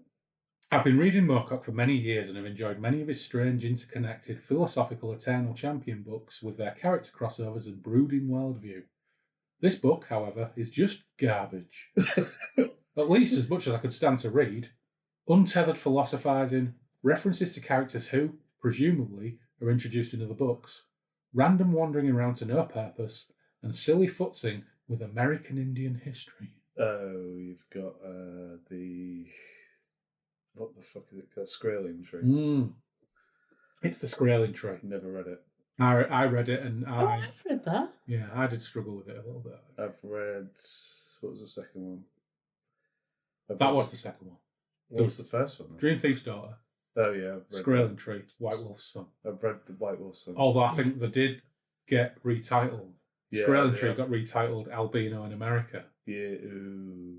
I've been reading Moorcock for many years and have enjoyed many of his strange, interconnected, philosophical Eternal Champion books with their character crossovers and brooding worldview. This book, however, is just garbage. At least as much as I could stand to read. Untethered philosophising, references to characters who, presumably, are introduced in other books, random wandering around to no purpose, and silly footsing with American Indian history. Oh, you've got the... What the fuck is it called? Skraeling Tree. It's the Skraeling Tree. Never read it. I read it and I've read that. Yeah, I did struggle with it a little bit. I've read... What was the second one? That was the second one. What was the first one? Dream Thief's Daughter. Oh, yeah. Squirrel Tree, White Wolf's Son. I've read the White Wolf's Son. Although I think they did get retitled. Yeah, Squirrel Tree got retitled Albino in America. Yeah.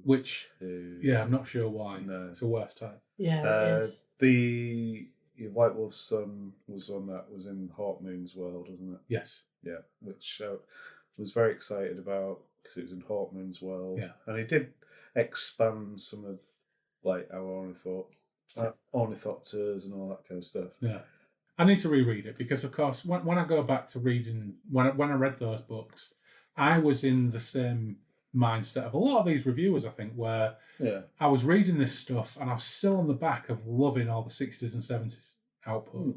Which, I'm not sure why. No. It's a worse type. Yeah, it is. The White Wolf's Son was one that was in Hawkmoon's world, wasn't it? Yes. Yeah, which I was very excited about because it was in Hawkmoon's world. Yeah. And he did expand some of like our ornithopters and all that kind of stuff. Yeah. I need to reread it because, of course, when I go back to reading, when I read those books, I was in the same mindset of a lot of these reviewers, I think, where I was reading this stuff and I was still on the back of loving all the 60s and 70s output.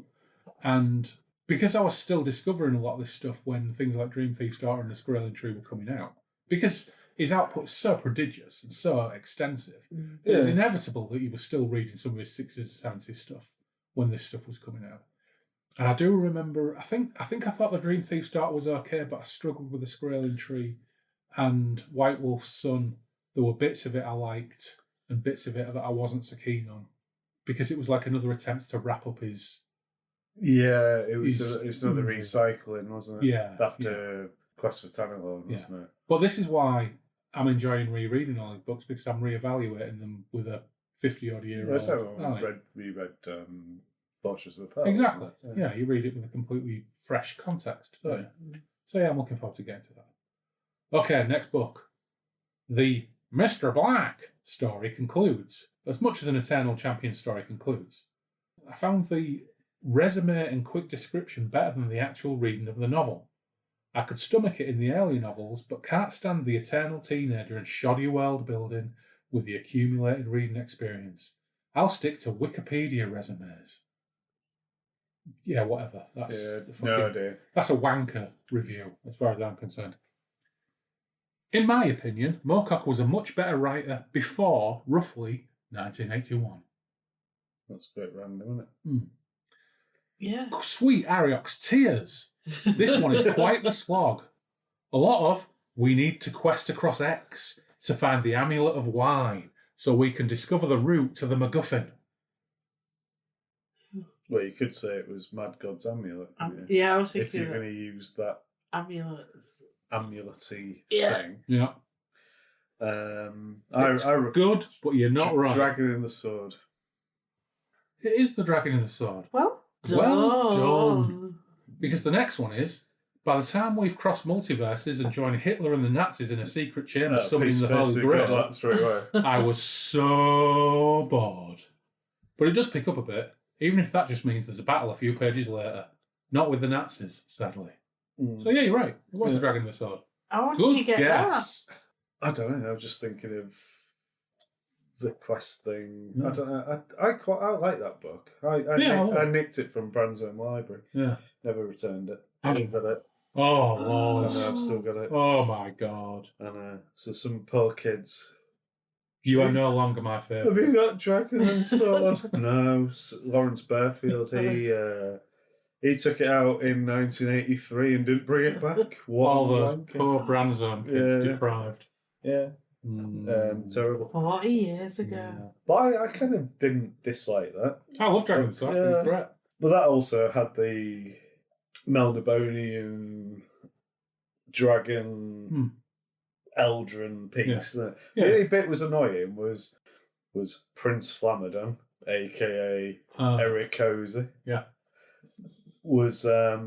And because I was still discovering a lot of this stuff when things like Dream Thief's Daughter and The Squirrel Tree were coming out, because his output is so prodigious and so extensive, it was inevitable that you were still reading some of his 60s and 70s stuff when this stuff was coming out. And I do remember, I think I thought the Dream Thief's Daughter was okay, but I struggled with The Squirrel Tree and White Wolf's Son. There were bits of it I liked and bits of it that I wasn't so keen on because it was like another attempt to wrap up his... Yeah, it was another recycling, wasn't it? Yeah. After Quest for Tantalone, wasn't it? But this is why I'm enjoying rereading all these books because I'm reevaluating them with a 50-odd year old. We read Fortress of the Pearl. Exactly. Yeah, you read it with a completely fresh context, don't you? So yeah, I'm looking forward to getting to that. Okay, next book. The Mr. Black story concludes, as much as an Eternal Champion story concludes. I found the resume and quick description better than the actual reading of the novel. I could stomach it in the early novels, but can't stand the eternal teenager and shoddy world building with the accumulated reading experience. I'll stick to Wikipedia resumes. Yeah, whatever. That's no idea. That's a wanker review, as far as I'm concerned. In my opinion, Moorcock was a much better writer before, roughly, 1981. That's a bit random, isn't it? Yeah. Sweet Ariok's tears. This one is quite the slog. A lot of, we need to quest across X to find the amulet of Y so we can discover the route to the MacGuffin. Well, you could say it was Mad God's amulet. Yeah, I was thinking if you're going to use that amulet-y thing. Yeah. Good, but you're not right. Dragon in the Sword. It is the Dragon in the Sword. Well done. Because the next one is, by the time we've crossed multiverses and joined Hitler and the Nazis in a secret chamber summoning the Holy Grail, I was so bored. But it does pick up a bit, even if that just means there's a battle a few pages later. Not with the Nazis, sadly. So yeah, you're right. It was the Dragon in the Sword. How did you get guess. That? I don't know. I was just thinking of the quest thing. I don't know. I like that book. I nicked it from Branzone Library. Yeah. Never returned it. I've got it. Oh, Lord. I've still got it. Oh, my God. And so some poor kids. You are no longer my favourite. Have you got Dragon and Sword? No. Lawrence Burfield, he took it out in 1983 and didn't bring it back. All those poor Branzone kids deprived. Yeah. Terrible. 40 years ago. Yeah. But I kind of didn't dislike that. I love Dragon and Sword. It was great. But that also had the Melnibonian dragon Eldrin piece. The only bit was annoying was Prince Flamadon, aka Eric Cozy. Yeah. Was a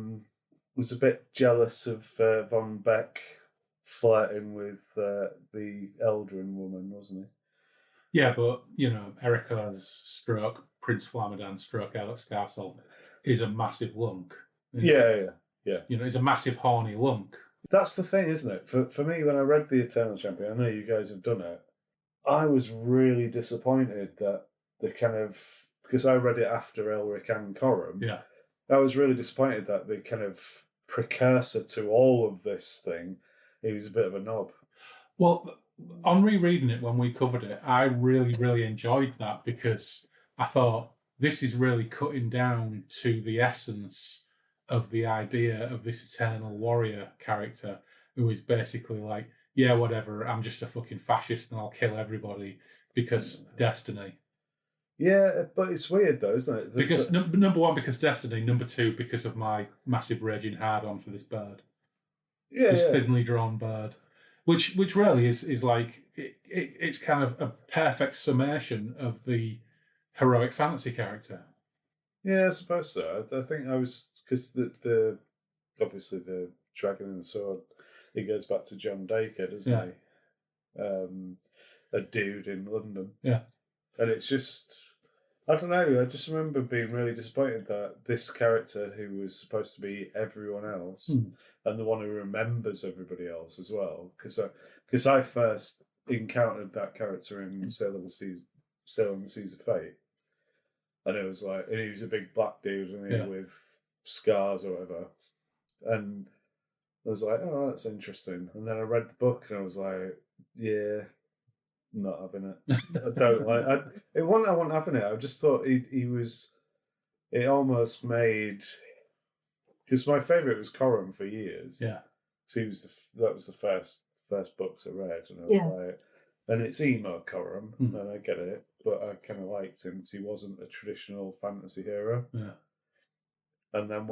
bit jealous of Von Beck flirting with the Eldrin woman, wasn't he? Yeah, but, Erica's stroke, Prince Flamadon stroke Alex Castle is a massive lunk. Yeah. It's a massive horny lunk. That's the thing, isn't it? For me, when I read The Eternal Champion, I know you guys have done it, I was really disappointed that the kind of... Because I read it after Elric and Coram. Yeah. I was really disappointed that the kind of precursor to all of this thing, he was a bit of a knob. Well, on rereading it when we covered it, I really, really enjoyed that because I thought this is really cutting down to the essence of the idea of this eternal warrior character who is basically like, yeah, whatever, I'm just a fucking fascist and I'll kill everybody because destiny. Yeah, but it's weird though, isn't it? Because number one, because destiny. Number two, because of my massive raging hard-on for this bird. Yeah, This thinly drawn bird. Which really is like, it's kind of a perfect summation of the heroic fantasy character. Yeah, I suppose so. I think I was, because the obviously the dragon and the sword, it goes back to John Dacre, doesn't he? A dude in London. Yeah. And it's just, I don't know, I just remember being really disappointed that this character who was supposed to be everyone else and the one who remembers everybody else as well, because I first encountered that character in Sail on the Seas of Fate. And it was like, and he was a big black dude, and with scars or whatever. And I was like, oh, that's interesting. And then I read the book, and I was like, yeah, not having it. I don't like it. I wasn't having it. I just thought he was. It almost made, because my favourite was Coram for years. Yeah, because that was the first books I read, and I was like, and it's emo Coram, and I get it, but I kind of liked him because he wasn't a traditional fantasy hero. Yeah, and then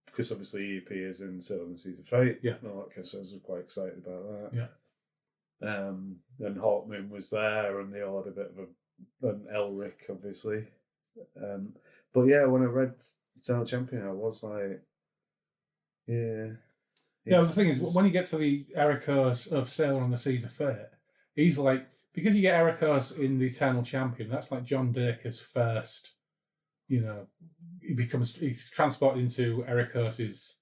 because obviously he appears in Sail on the Seas of Fate, yeah, and all that kind of stuff, I was quite excited about that. Yeah. And Hawkmoon was there, and they all had a bit of an Elric, obviously. But yeah, when I read Eternal Champion, I was like, yeah. Yeah, the thing is, when you get to the Ericos of Sailor on the Seas of Fate, he's like, because you get Ericos in the Eternal Champion, that's like John Dacre's first, he's transported into Ericos's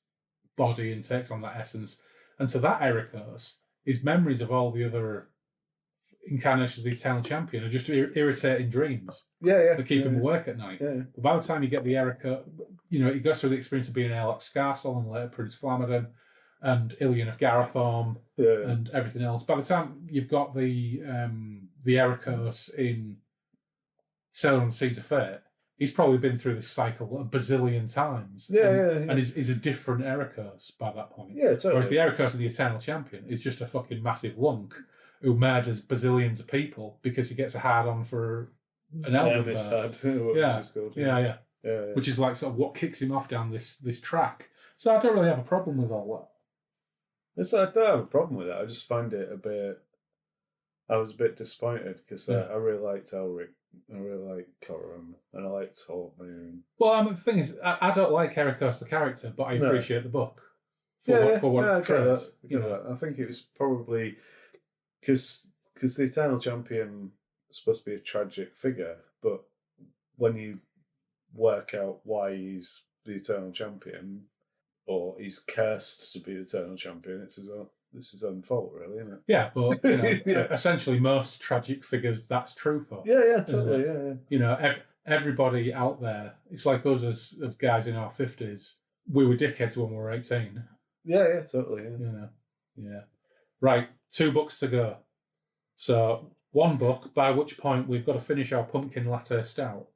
body and takes on that essence. And so that Ericos, his memories of all the other incarnations of the Eternal Champion are just irritating dreams. Yeah. That keep him awake at night. Yeah. But by the time you get the Ericos, he goes through the experience of being Airlock Scarsel and later Prince Flamadon and Ilion of Garathorn and everything else. By the time you've got the Ericos in Sailor on the Seas of Fate, he's probably been through this cycle a bazillion times. And is a different Ericos by that point. Yeah, totally. Whereas the Ericos of the Eternal Champion is just a fucking massive lunk who murders bazillions of people because he gets a hard-on for an elder bird. Yeah. Which is like sort of what kicks him off down this track. So I don't really have a problem with all that. I don't have a problem with it. I just find it I was a bit disappointed because I really liked Elric. I really like Coram, and I liked Hawkmoon. Well, the thing is, I don't like Ericos the character, but I appreciate the book for what it portrays. I think it was probably because the Eternal Champion is supposed to be a tragic figure, but when you work out why he's the Eternal Champion, or he's cursed to be the Eternal Champion, it's his own fault, really, isn't it? Yeah, but essentially most tragic figures that's true for. Yeah, totally, yeah. Everybody out there, it's like us as guys in our 50s, we were dickheads when we were 18. Yeah, totally. Yeah. Right, 2 books to go. So 1 book, by which point we've got to finish our pumpkin latte stout,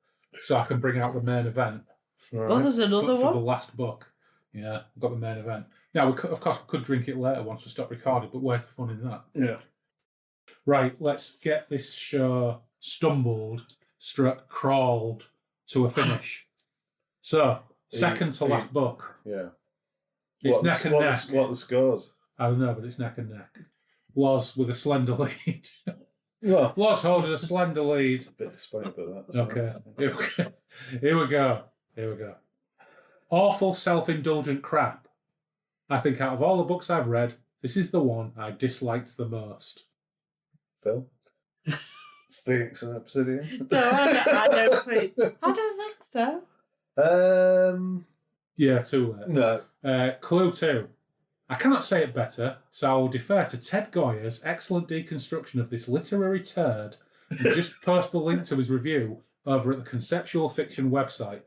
so I can bring out the main event. Right. Oh, there's another one? For the last book. Yeah, I've got the main event. Now, of course, we could drink it later once we stop recording, but where's the fun in that? Yeah. Right, let's get this show crawled to a finish. So, second to last book. Yeah. It's neck and neck. What are the scores? I don't know, but it's neck and neck. Loz with a slender lead. Well, Loz holding a slender lead. A bit disappointed about that. Okay. Here we go. Awful self-indulgent crap. I think out of all the books I've read, this is the one I disliked the most. Phil? Phoenix and Obsidian? No, I don't think. I don't think so. Yeah, too late. No. Clue 2. I cannot say it better, so I will defer to Ted Goyer's excellent deconstruction of this literary turd and just post the link to his review over at the Conceptual Fiction website.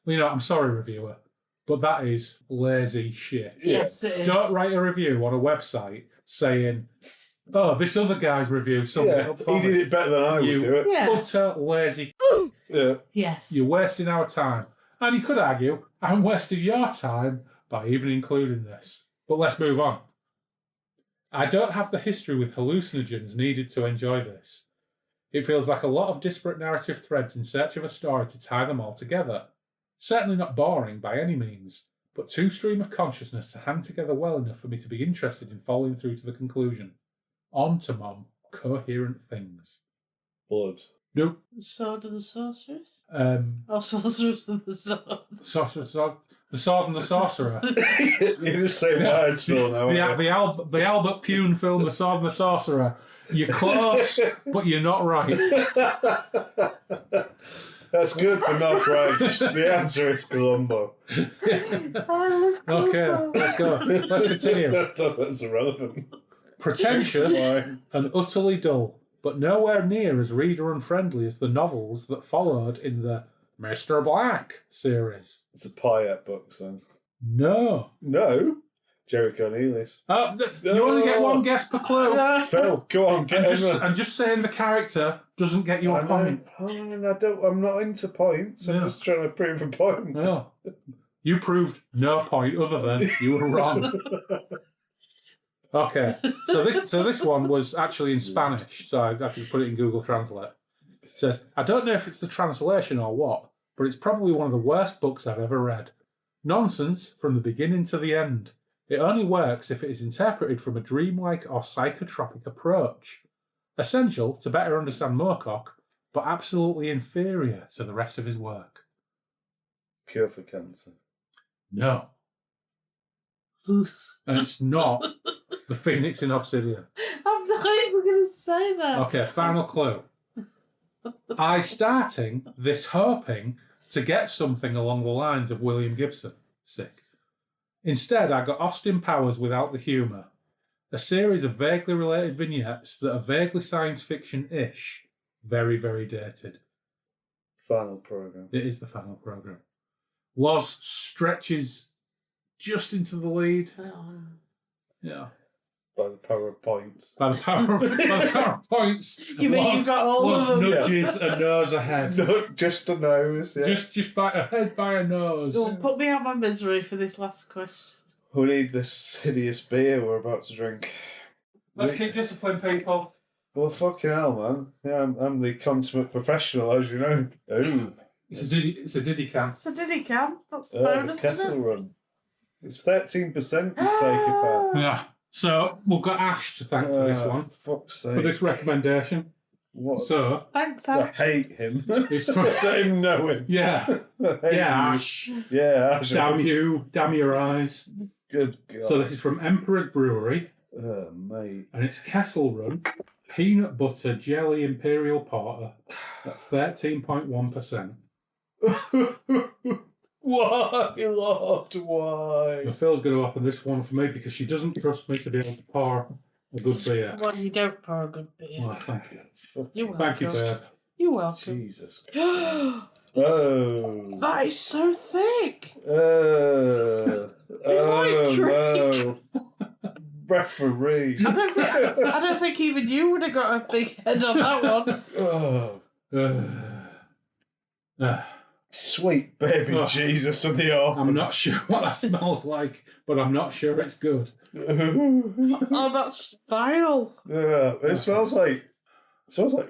Well, I'm sorry, reviewer, but that is lazy shit. Yes, it is. Don't write a review on a website saying, oh, this other guy's review summed it up for me. He did it better than I would do it. Yeah. Utter lazy. Yeah. Yes. You're wasting our time. And you could argue, I'm wasting your time by even including this. But let's move on. I don't have the history with hallucinogens needed to enjoy this. It feels like a lot of disparate narrative threads in search of a story to tie them all together. Certainly not boring by any means, but too stream of consciousness to hang together well enough for me to be interested in following through to the conclusion. On to more coherent things. Blood. Nope. Sword and the Sorceress? Or Sorceress and the Sword. The Sword and the Sorcerer. You just say words, Phil, now. The Albert Pune film, The Sword and the Sorcerer. You're close, but you're not right. That's good, but not right. The answer is Columbo. Okay, let's go. Let's continue. I thought that's irrelevant. Pretentious and utterly dull, but nowhere near as reader-unfriendly as the novels that followed in the Mr. Black series. It's the Pyatt books, then. No. No? Jerry Cornelius. You only get one guess per clue. Phil, go on, get in. And just saying the character doesn't get you a point. I'm not into points. I'm just trying to prove a point. No. You proved no point other than you were wrong. Okay, so this one was actually in Spanish, so I had to put it in Google Translate. It says, I don't know if it's the translation or what, but it's probably one of the worst books I've ever read. Nonsense from the beginning to the end. It only works if it is interpreted from a dreamlike or psychotropic approach. Essential to better understand Moorcock, but absolutely inferior to the rest of his work. Cure for Cancer. No. And it's not The Phoenix in Obsidian. I'm not even going to say that. Okay, final clue. I starting this hoping to get something along the lines of William Gibson. Sick. Instead, I got Austin Powers without the humour. A series of vaguely related vignettes that are vaguely science fiction-ish. Very, very dated. Final programme. It is the final programme. Loz stretches just into the lead. Oh. Yeah. By the power of points. By the power of points. You mean you've got all of them? Nudges a nose ahead. No, just a nose, yeah. Just by a head by a nose. Go on, put me out my misery for this last question. Who need this hideous beer we're about to drink? Let's keep discipline, people. Well, fucking hell, man. Yeah, I'm the consummate professional, as you know. Oh. It's a diddy can. So did he count? That's a The bonus, Kessel isn't it? run. It's 13%, you psychopath. Yeah. So we've got Ash to thank for this one. Fuck's sake. For this recommendation. What? So Thanks, I Ash. hate him. it's from, I don't even know him. yeah. I hate Yeah, him. Ash. Yeah, Ash. Damn you. Damn your eyes. Good God. So this is from Emperor's Brewery. Oh, mate. And it's Kessel Run. Peanut butter jelly Imperial porter at 13.1%. Why, Lord? Why? Now, Phil's going to open this one for me because she doesn't trust me to be able to pour a good beer. Well, you don't pour a good beer. Well, thank you. You're welcome. Thank you, babe. You're welcome. Jesus. That Oh. is so thick. Oh, like no. Referee. I don't think even you would have got a big head on that one. Oh. Sweet baby Oh. Jesus of the orphans. I'm not sure what that smells like, but I'm not sure it's good. Oh, that's vile. Yeah, it smells like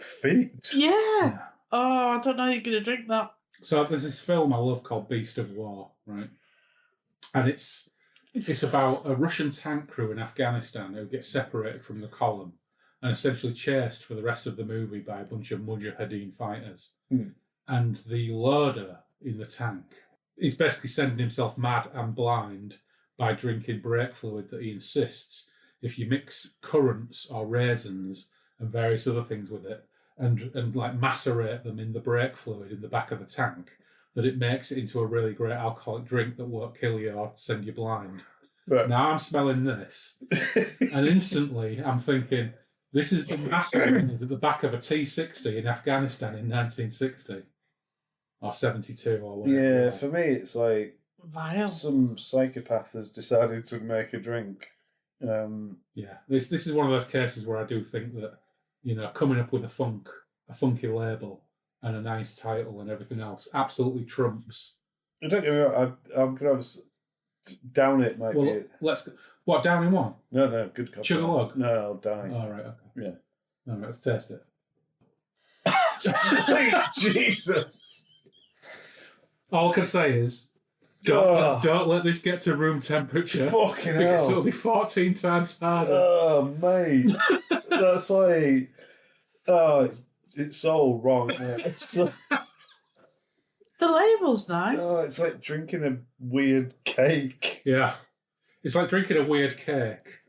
feet. Yeah. Oh, I don't know how you're going to drink that. So there's this film I love called Beast of War, right? And it's about a Russian tank crew in Afghanistan who get separated from the column and essentially chased for the rest of the movie by a bunch of Mujahideen fighters. And the loader in the tank is basically sending himself mad and blind by drinking brake fluid that he insists, if you mix currants or raisins and various other things with it and like macerate them in the brake fluid in the back of the tank, that it makes it into a really great alcoholic drink that won't kill you or send you blind. Right. Now I'm smelling this and instantly I'm thinking, this has been macerated at the back of a T60 in Afghanistan in 1960. Or 72 or whatever. Yeah, for me it's like Vile. some psychopath has decided to make a drink. Yeah, this is one of those cases where I do think that, you know, coming up with a funky label and a nice title and everything else absolutely trumps don't get me wrong, I'm going to have down it might be it. What, down in one? No, good cop. Chug a log? No, I'll die. All right, okay. Yeah. All right, let's test it. Jesus. All I can say is, don't let this get to room temperature. Fucking because hell. it'll be 14 times harder. Oh, mate. That's like... Oh, it's all wrong. It's The label's nice. Oh, it's like drinking a weird cake. Yeah. It's like drinking a weird cake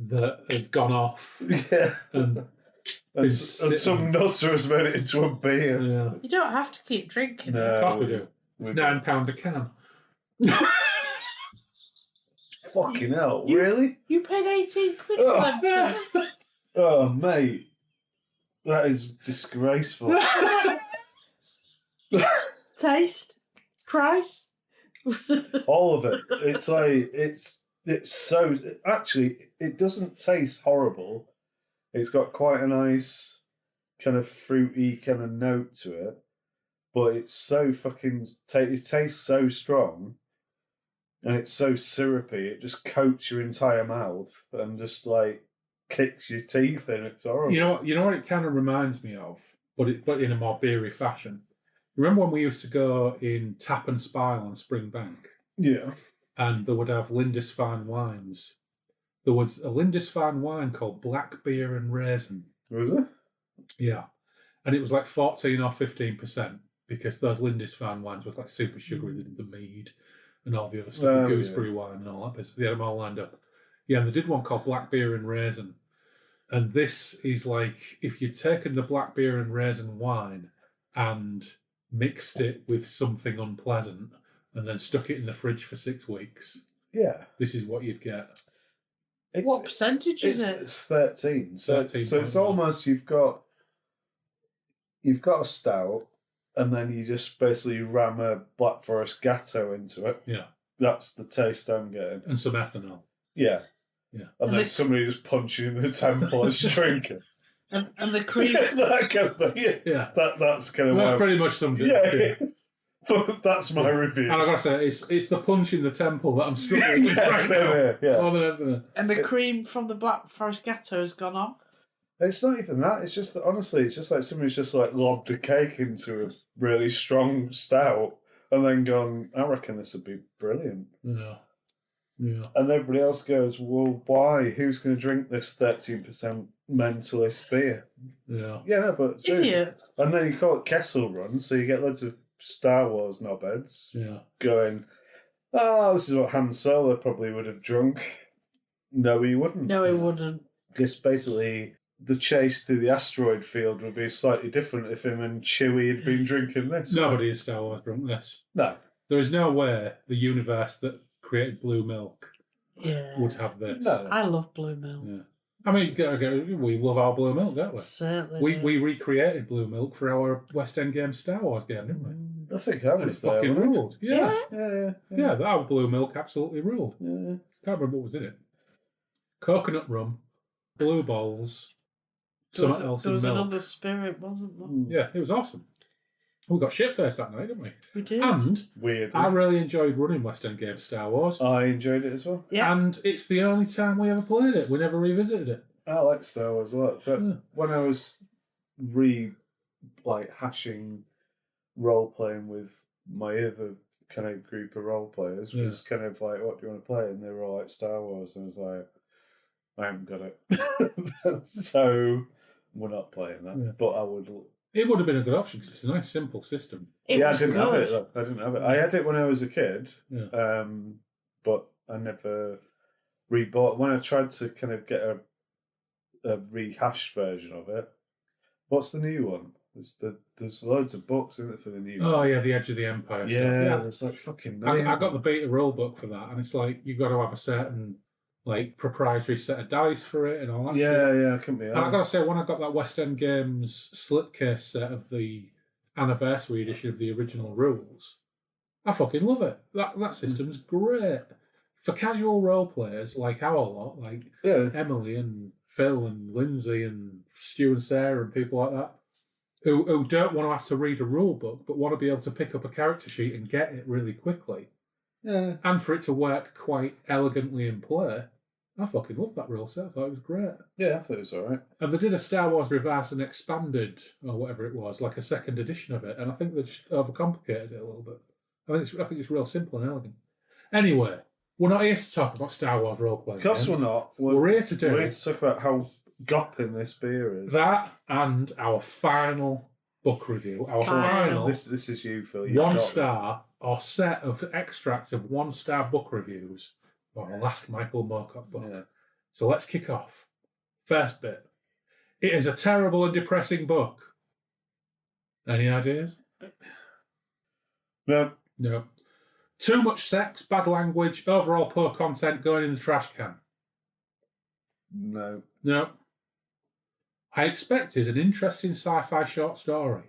that had gone off. Yeah. And some nutter has made it into a beer. Yeah. You don't have to keep drinking No. it. Of course we do. It's £9 a can. Fucking hell, really? You paid 18 quid for them. Oh, mate. That is disgraceful. Taste, price. All of it. It's like, it's so... Actually, it doesn't taste horrible. It's got quite a nice kind of fruity kind of note to it. But it's so fucking... It tastes so strong. And it's so syrupy. It just coats your entire mouth and just like kicks your teeth in. It's horrible. You know what it kind of reminds me of, but in a more beery fashion. Remember when we used to go in Tap and Spile on Spring Bank? Yeah. And they would have Lindisfarne wines. There was a Lindisfarne wine called Black Beer and Raisin. Was it? Yeah. And it was like 14 or 15% because those Lindisfarne wines was like super sugary, the mead and all the other stuff, gooseberry wine and all that business. They had them all lined up. Yeah, and they did one called Black Beer and Raisin. And this is like if you'd taken the Black Beer and Raisin wine and mixed it with something unpleasant and then stuck it in the fridge for 6 weeks. Yeah. This is what you'd get. What percentage is it? It's 13. So 13. So it's almost you've got a stout and then you just basically ram a Black Forest Gatto into it. Yeah. That's the taste I'm getting. And some ethanol. Yeah. Yeah. And then somebody just punching in the temple and drinking. And the cream. That kind of thing. Yeah. That's kind of Well, pretty much sums it up. Yeah. That's my review. And I've got to say, it's the punch in the temple that I'm struggling with right now. Yeah. More than anything. And the cream from the Black Forest Gatto has gone off. It's not even that. It's just that, honestly, it's just like somebody's just like lobbed a cake into a really strong stout and then gone, I reckon this would be brilliant. Yeah. Yeah. And everybody else goes, well, why? Who's going to drink this 13% mentalist beer? Yeah. Yeah, no, but seriously. Idiot. And then you call it Kessel Run, so you get loads of Star Wars knobheads going, oh, this is what Han Solo probably would have drunk. No, he wouldn't. No, he wouldn't. Because basically, the chase through the asteroid field would be slightly different if him and Chewie had been drinking this. Nobody in Star Wars drunk this. No. There is no way the universe that created Blue Milk Yeah. would have this. No. I love Blue Milk. Yeah. I mean, we love our Blue Milk, don't we? Certainly. We recreated Blue Milk for our West End game Star Wars game, didn't we? I think I And it was there. fucking wasn't it? ruled. Yeah. Yeah. Our Blue Milk absolutely ruled. Yeah. Can't remember what was in it. Coconut rum, blue balls, There something else there in was milk. another spirit, wasn't there? Yeah, it was awesome. We got shit-faced that night, didn't we? We did. And Weird. I really enjoyed running West End Games Star Wars. I enjoyed it as well. Yeah. And it's the only time we ever played it. We never revisited it. I like Star Wars a lot. So Yeah. when I was hashing role playing with my other kind of group of role players, was kind of like, what do you want to play? And they were all like Star Wars, and I was like, I haven't got it. So we're not playing that. Yeah. But I would. It would have been a good option because it's a nice, simple system. It I was didn't have good. it. Though. I didn't have it. I had it when I was a kid, Yeah. but I never rebought. When I tried to kind of get a rehashed version of it, what's the new one? There's loads of books in it for the new one. Oh, yeah, The Edge of the Empire Yeah, stuff. it's like fucking I millions. got the beta rule book for that, and it's like you've got to have a certain proprietary set of dice for it and all that shit. Yeah, I couldn't be And I honest. gotta say, when I got that West End Games slipcase set of the anniversary edition of the original rules, I fucking love it. That system's great. For casual role players like our lot, like Yeah, Emily and Phil and Lindsay and Stu and Sarah and people like that, who don't want to have to read a rule book, but want to be able to pick up a character sheet and get it really quickly. Yeah. And for it to work quite elegantly in play. I fucking loved that rule set. I thought it was great. Yeah, I thought it was all right. And they did a Star Wars Revised and Expanded, or whatever it was, like a second edition of it. And I think they just overcomplicated it a little bit. I think it's real simple and elegant. Anyway, we're not here to talk about Star Wars role-playing Of course games. we're not. We're here to do We're here to talk about how gopping this beer is. that and our final book review. Our final This is you, Phil. 1 star or set of extracts of 1 star book reviews for our last Michael Moorcock book. Yeah. So let's kick off. First bit. It is a terrible and depressing book. Any ideas? No. No. Too much sex, bad language, overall poor content going in the trash can. No. No. I expected an interesting sci-fi short story.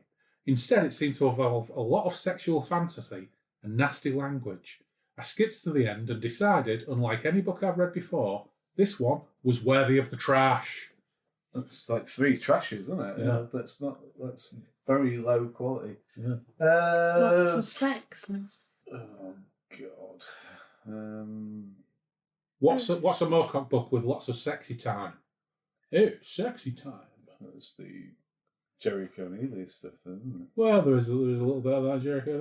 Instead, it seemed to involve a lot of sexual fantasy and nasty language. I skipped to the end and decided, unlike any book I've read before, this one was worthy of the trash. That's like 3 trashes, isn't it? Yeah. That's very low quality. Yeah. Lots of sex. Oh, God. What's a Moorcock book with lots of sexy time? It's sexy time. That's the Jerry Cornelius stuff, isn't it? Well, there is a little bit of that, Jericho.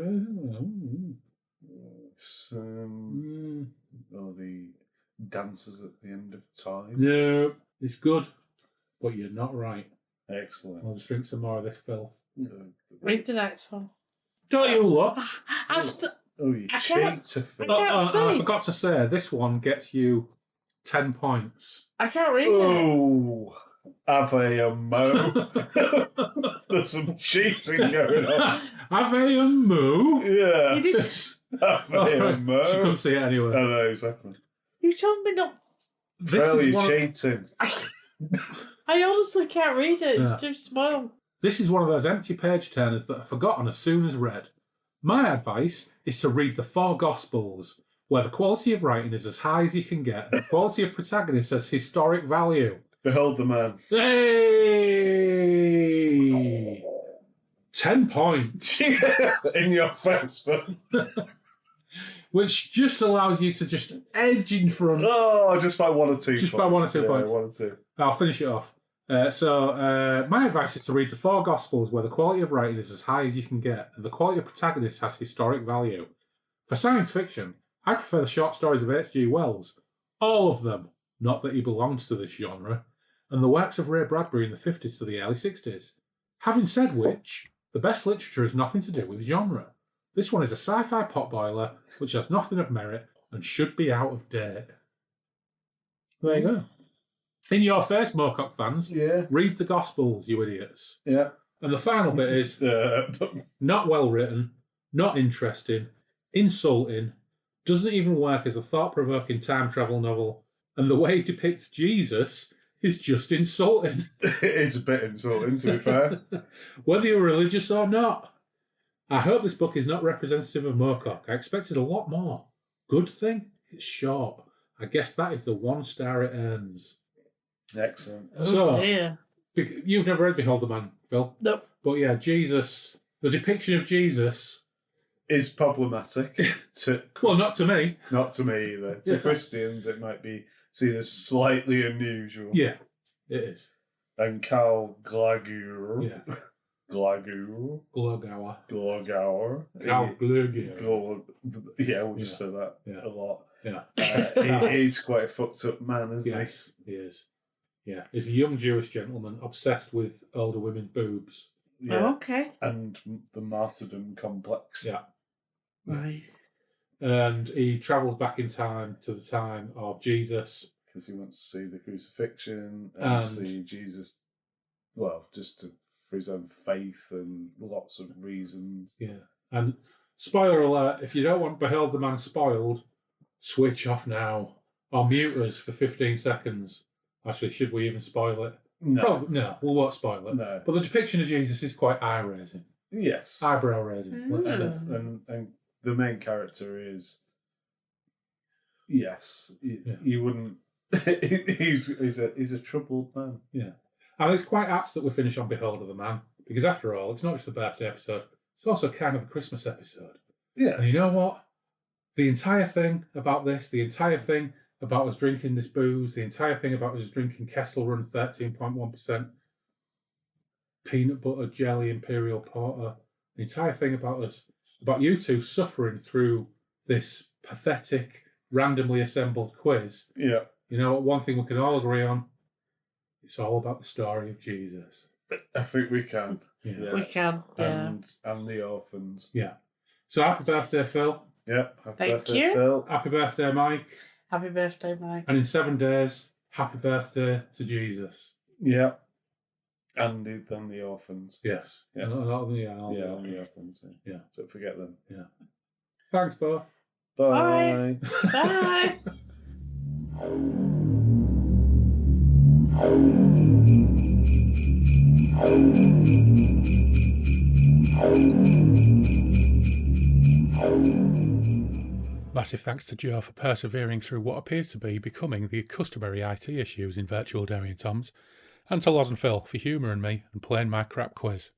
Or the dancers at the end of time. No, it's good, but you're not right. Excellent. I'll just drink some more of this filth. Read the next one. Don't you look? Oh, you I can't- cheater, Phil. I can't I see. forgot to say, this one gets you 10 points. I can't read it. Oh, have a mo. There's some cheating going on. Have a moo? Yeah. You didn't- Have a mo. She couldn't see it I anyway. know, exactly. You told me not. This Phil, is, you're one of, cheating. I honestly can't read it. It's Yeah. too small. this is one of those empty page turners that are forgotten as soon as read. My advice is to read the 4 Gospels, where the quality of writing is as high as you can get, and the quality of protagonists has historic value. Behold the man. Hey! 10 points. In your face, Phil. Which just allows you to just edge in front. Oh, just by 1 or 2 Just points. by 1 or 2 points. 1 or 2. I'll finish it off. My advice is to read the 4 Gospels, where the quality of writing is as high as you can get, and the quality of protagonists has historic value. For science fiction, I prefer the short stories of H.G. Wells. All of them. Not that he belongs to this genre. And the works of Ray Bradbury in the 50s to the early 60s. Having said which, the best literature has nothing to do with genre. This one is a sci-fi potboiler, which has nothing of merit and should be out of date. There you go. In your face, Moorcock fans, Yeah. read the Gospels, you idiots. Yeah. And the final bit is not well written, not interesting, insulting, doesn't even work as a thought-provoking time travel novel, and the way it depicts Jesus is just insulting. It's a bit insulting, to be fair. Whether you're religious or not. I hope this book is not representative of Moorcock. I expected a lot more. Good thing, it's short. I guess that is the 1 star it earns. Excellent. Oh So, dear. You've never read Behold the Man, Phil? Nope. But yeah, Jesus, the depiction of Jesus... Is problematic. Well, not to me. Not to me either. To Yeah. Christians, it might be seen as slightly unusual. Yeah, it is. And Carl Glagour. Yeah. Glagour. Glogauer. Glogauer. Carl Glogauer. Yeah, we just said that Yeah. a lot. Yeah. He is quite a fucked up man, isn't Yes, he is. Yeah, he's a young Jewish gentleman obsessed with older women's boobs. he? Yeah. Oh, okay. And the martyrdom complex. Yeah. Right. And he travels back in time to the time of Jesus. Because he wants to see the crucifixion and And- see Jesus, well, for his own faith and lots of reasons. Yeah. And spoiler alert, if you don't want Behold the Man spoiled, switch off now. Or mute us for 15 seconds. Actually, should we even spoil it? No. Probably, no, we won't spoil it. No. But the depiction of Jesus is quite eye-raising. Yes. Eyebrow-raising, let's say. And the main character is, yes, you wouldn't. He's a troubled man. Yeah. And it's quite apt that we finish on Behold of the Man, Because after all, it's not just a birthday episode, it's also kind of a Christmas episode. Yeah. And you know what? The entire thing about this, the entire thing about us drinking this booze, the entire thing about us drinking Kessel Run 13.1% peanut butter jelly Imperial Porter, the entire thing about you two suffering through this pathetic, randomly assembled quiz. Yeah. You know what? One thing we can all agree on, it's all about the story of Jesus. I think we can. Yeah. We can, yeah. And the orphans. Yeah. So happy birthday, Phil. Yeah. Happy Thank birthday, you. Phil. Happy birthday, Mike. Happy birthday, Mike. And in 7 days, happy birthday to Jesus. Yeah. And the orphans. Yes. Yeah. And all the orphans. Yeah. Don't forget them. Yeah. Thanks, both. Bye. Bye. Massive thanks to Joe for persevering through what appears to be becoming the customary IT issues in virtual Derry and Toms, and to Loz and Phil for humouring me and playing my crap quiz.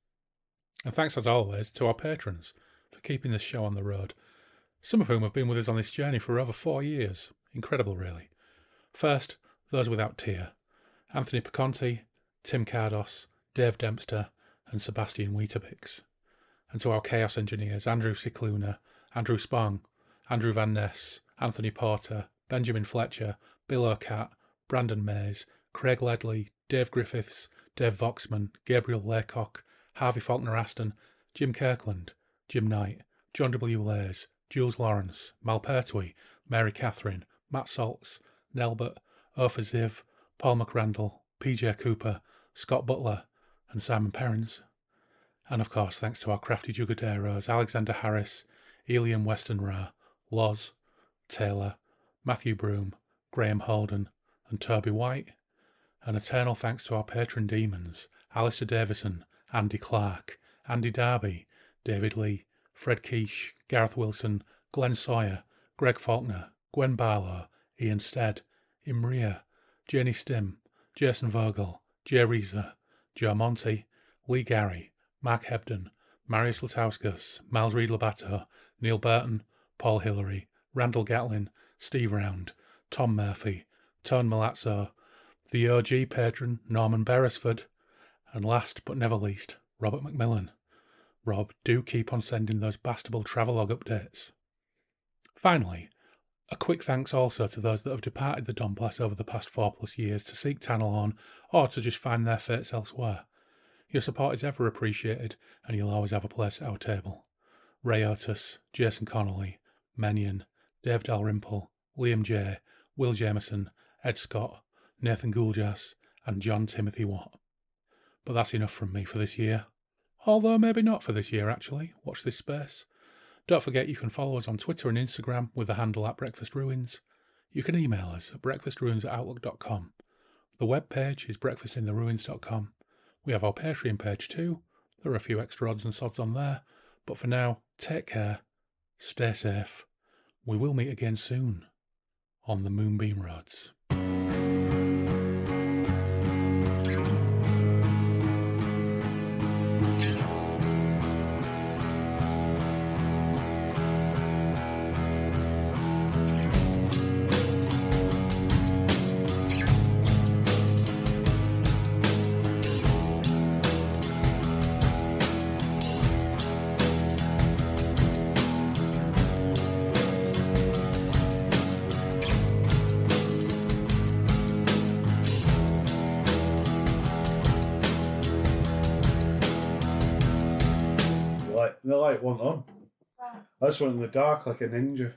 And thanks as always to our patrons for keeping this show on the road, some of whom have been with us on this journey for over 4 years. Incredible, really. First, those without tier: Anthony Piconti, Tim Cardos, Dave Dempster, and Sebastian Weetabix. And to our chaos engineers, Andrew Cicluna, Andrew Spong, Andrew Van Ness, Anthony Porter, Benjamin Fletcher, Bill O'Cat, Brandon Mays, Craig Ledley, Dave Griffiths, Dave Voxman, Gabriel Laycock, Harvey Faulkner-Aston, Jim Kirkland, Jim Knight, John W. Lays, Jules Lawrence, Mal Pertwee, Mary Catherine, Matt Saltz, Nelbert, Ophir Ziv, Paul McRandall, PJ Cooper, Scott Butler, and Simon Perrins. And of course, thanks to our crafty jugaderos, Alexander Harris, Eliam Weston Ra, Loz, Taylor, Matthew Broom, Graham Holden, and Toby White. And eternal thanks to our patron demons, Alistair Davison, Andy Clark, Andy Darby, David Lee, Fred Quiche, Gareth Wilson, Glenn Sawyer, Greg Faulkner, Gwen Barlow, Ian Stead, Imria, Jenny Stim, Jason Vogel, Jay Reeser, Joe Monti, Lee Gary, Mark Hebden, Marius Latauskas, Miles Reed-Labato, Neil Burton, Paul Hillary, Randall Gatlin, Steve Round, Tom Murphy, Tone Malazzo, the OG patron Norman Beresford, and last but never least, Robert McMillan. Rob, do keep on sending those bastable travelogue updates. Finally, a quick thanks also to those that have departed the Dombless over the past 4+ years to seek Tanalorn or to just find their fates elsewhere. Your support is ever appreciated, and you'll always have a place at our table. Ray Otis, Jason Connolly, Menyon, Dave Dalrymple, Liam J, Will Jameson, Ed Scott, Nathan Gouljas, and John Timothy Watt. But that's enough from me for this year. Although maybe not for this year, actually. Watch this space. Don't forget you can follow us on Twitter and Instagram with the handle @BreakfastRuins. You can email us at breakfastruins@outlook.com. The webpage is breakfastintheruins.com. We have our Patreon page too. There are a few extra odds and sods on there. But for now, take care, stay safe. We will meet again soon on the Moonbeam Roads. The light went on. I just went in the dark like a ninja.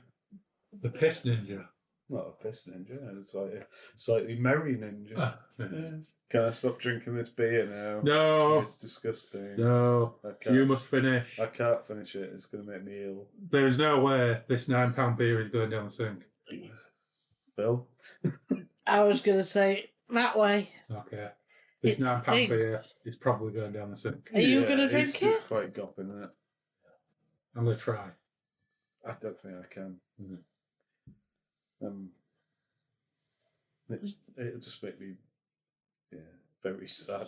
The piss ninja. Not a piss ninja. It's like a slightly merry ninja. Yeah. Can I stop drinking this beer now? No. It's disgusting. No. You must finish. I can't finish it. It's going to make me ill. There is no way this £9 beer is going down the sink. Bill? I was going to say that way. Okay. This It £9 stinks. beer is probably going down the sink. Are you going to drink it's it? quite gopping, isn't it? I'm going to try. I don't think I can. It'll just make me very sad.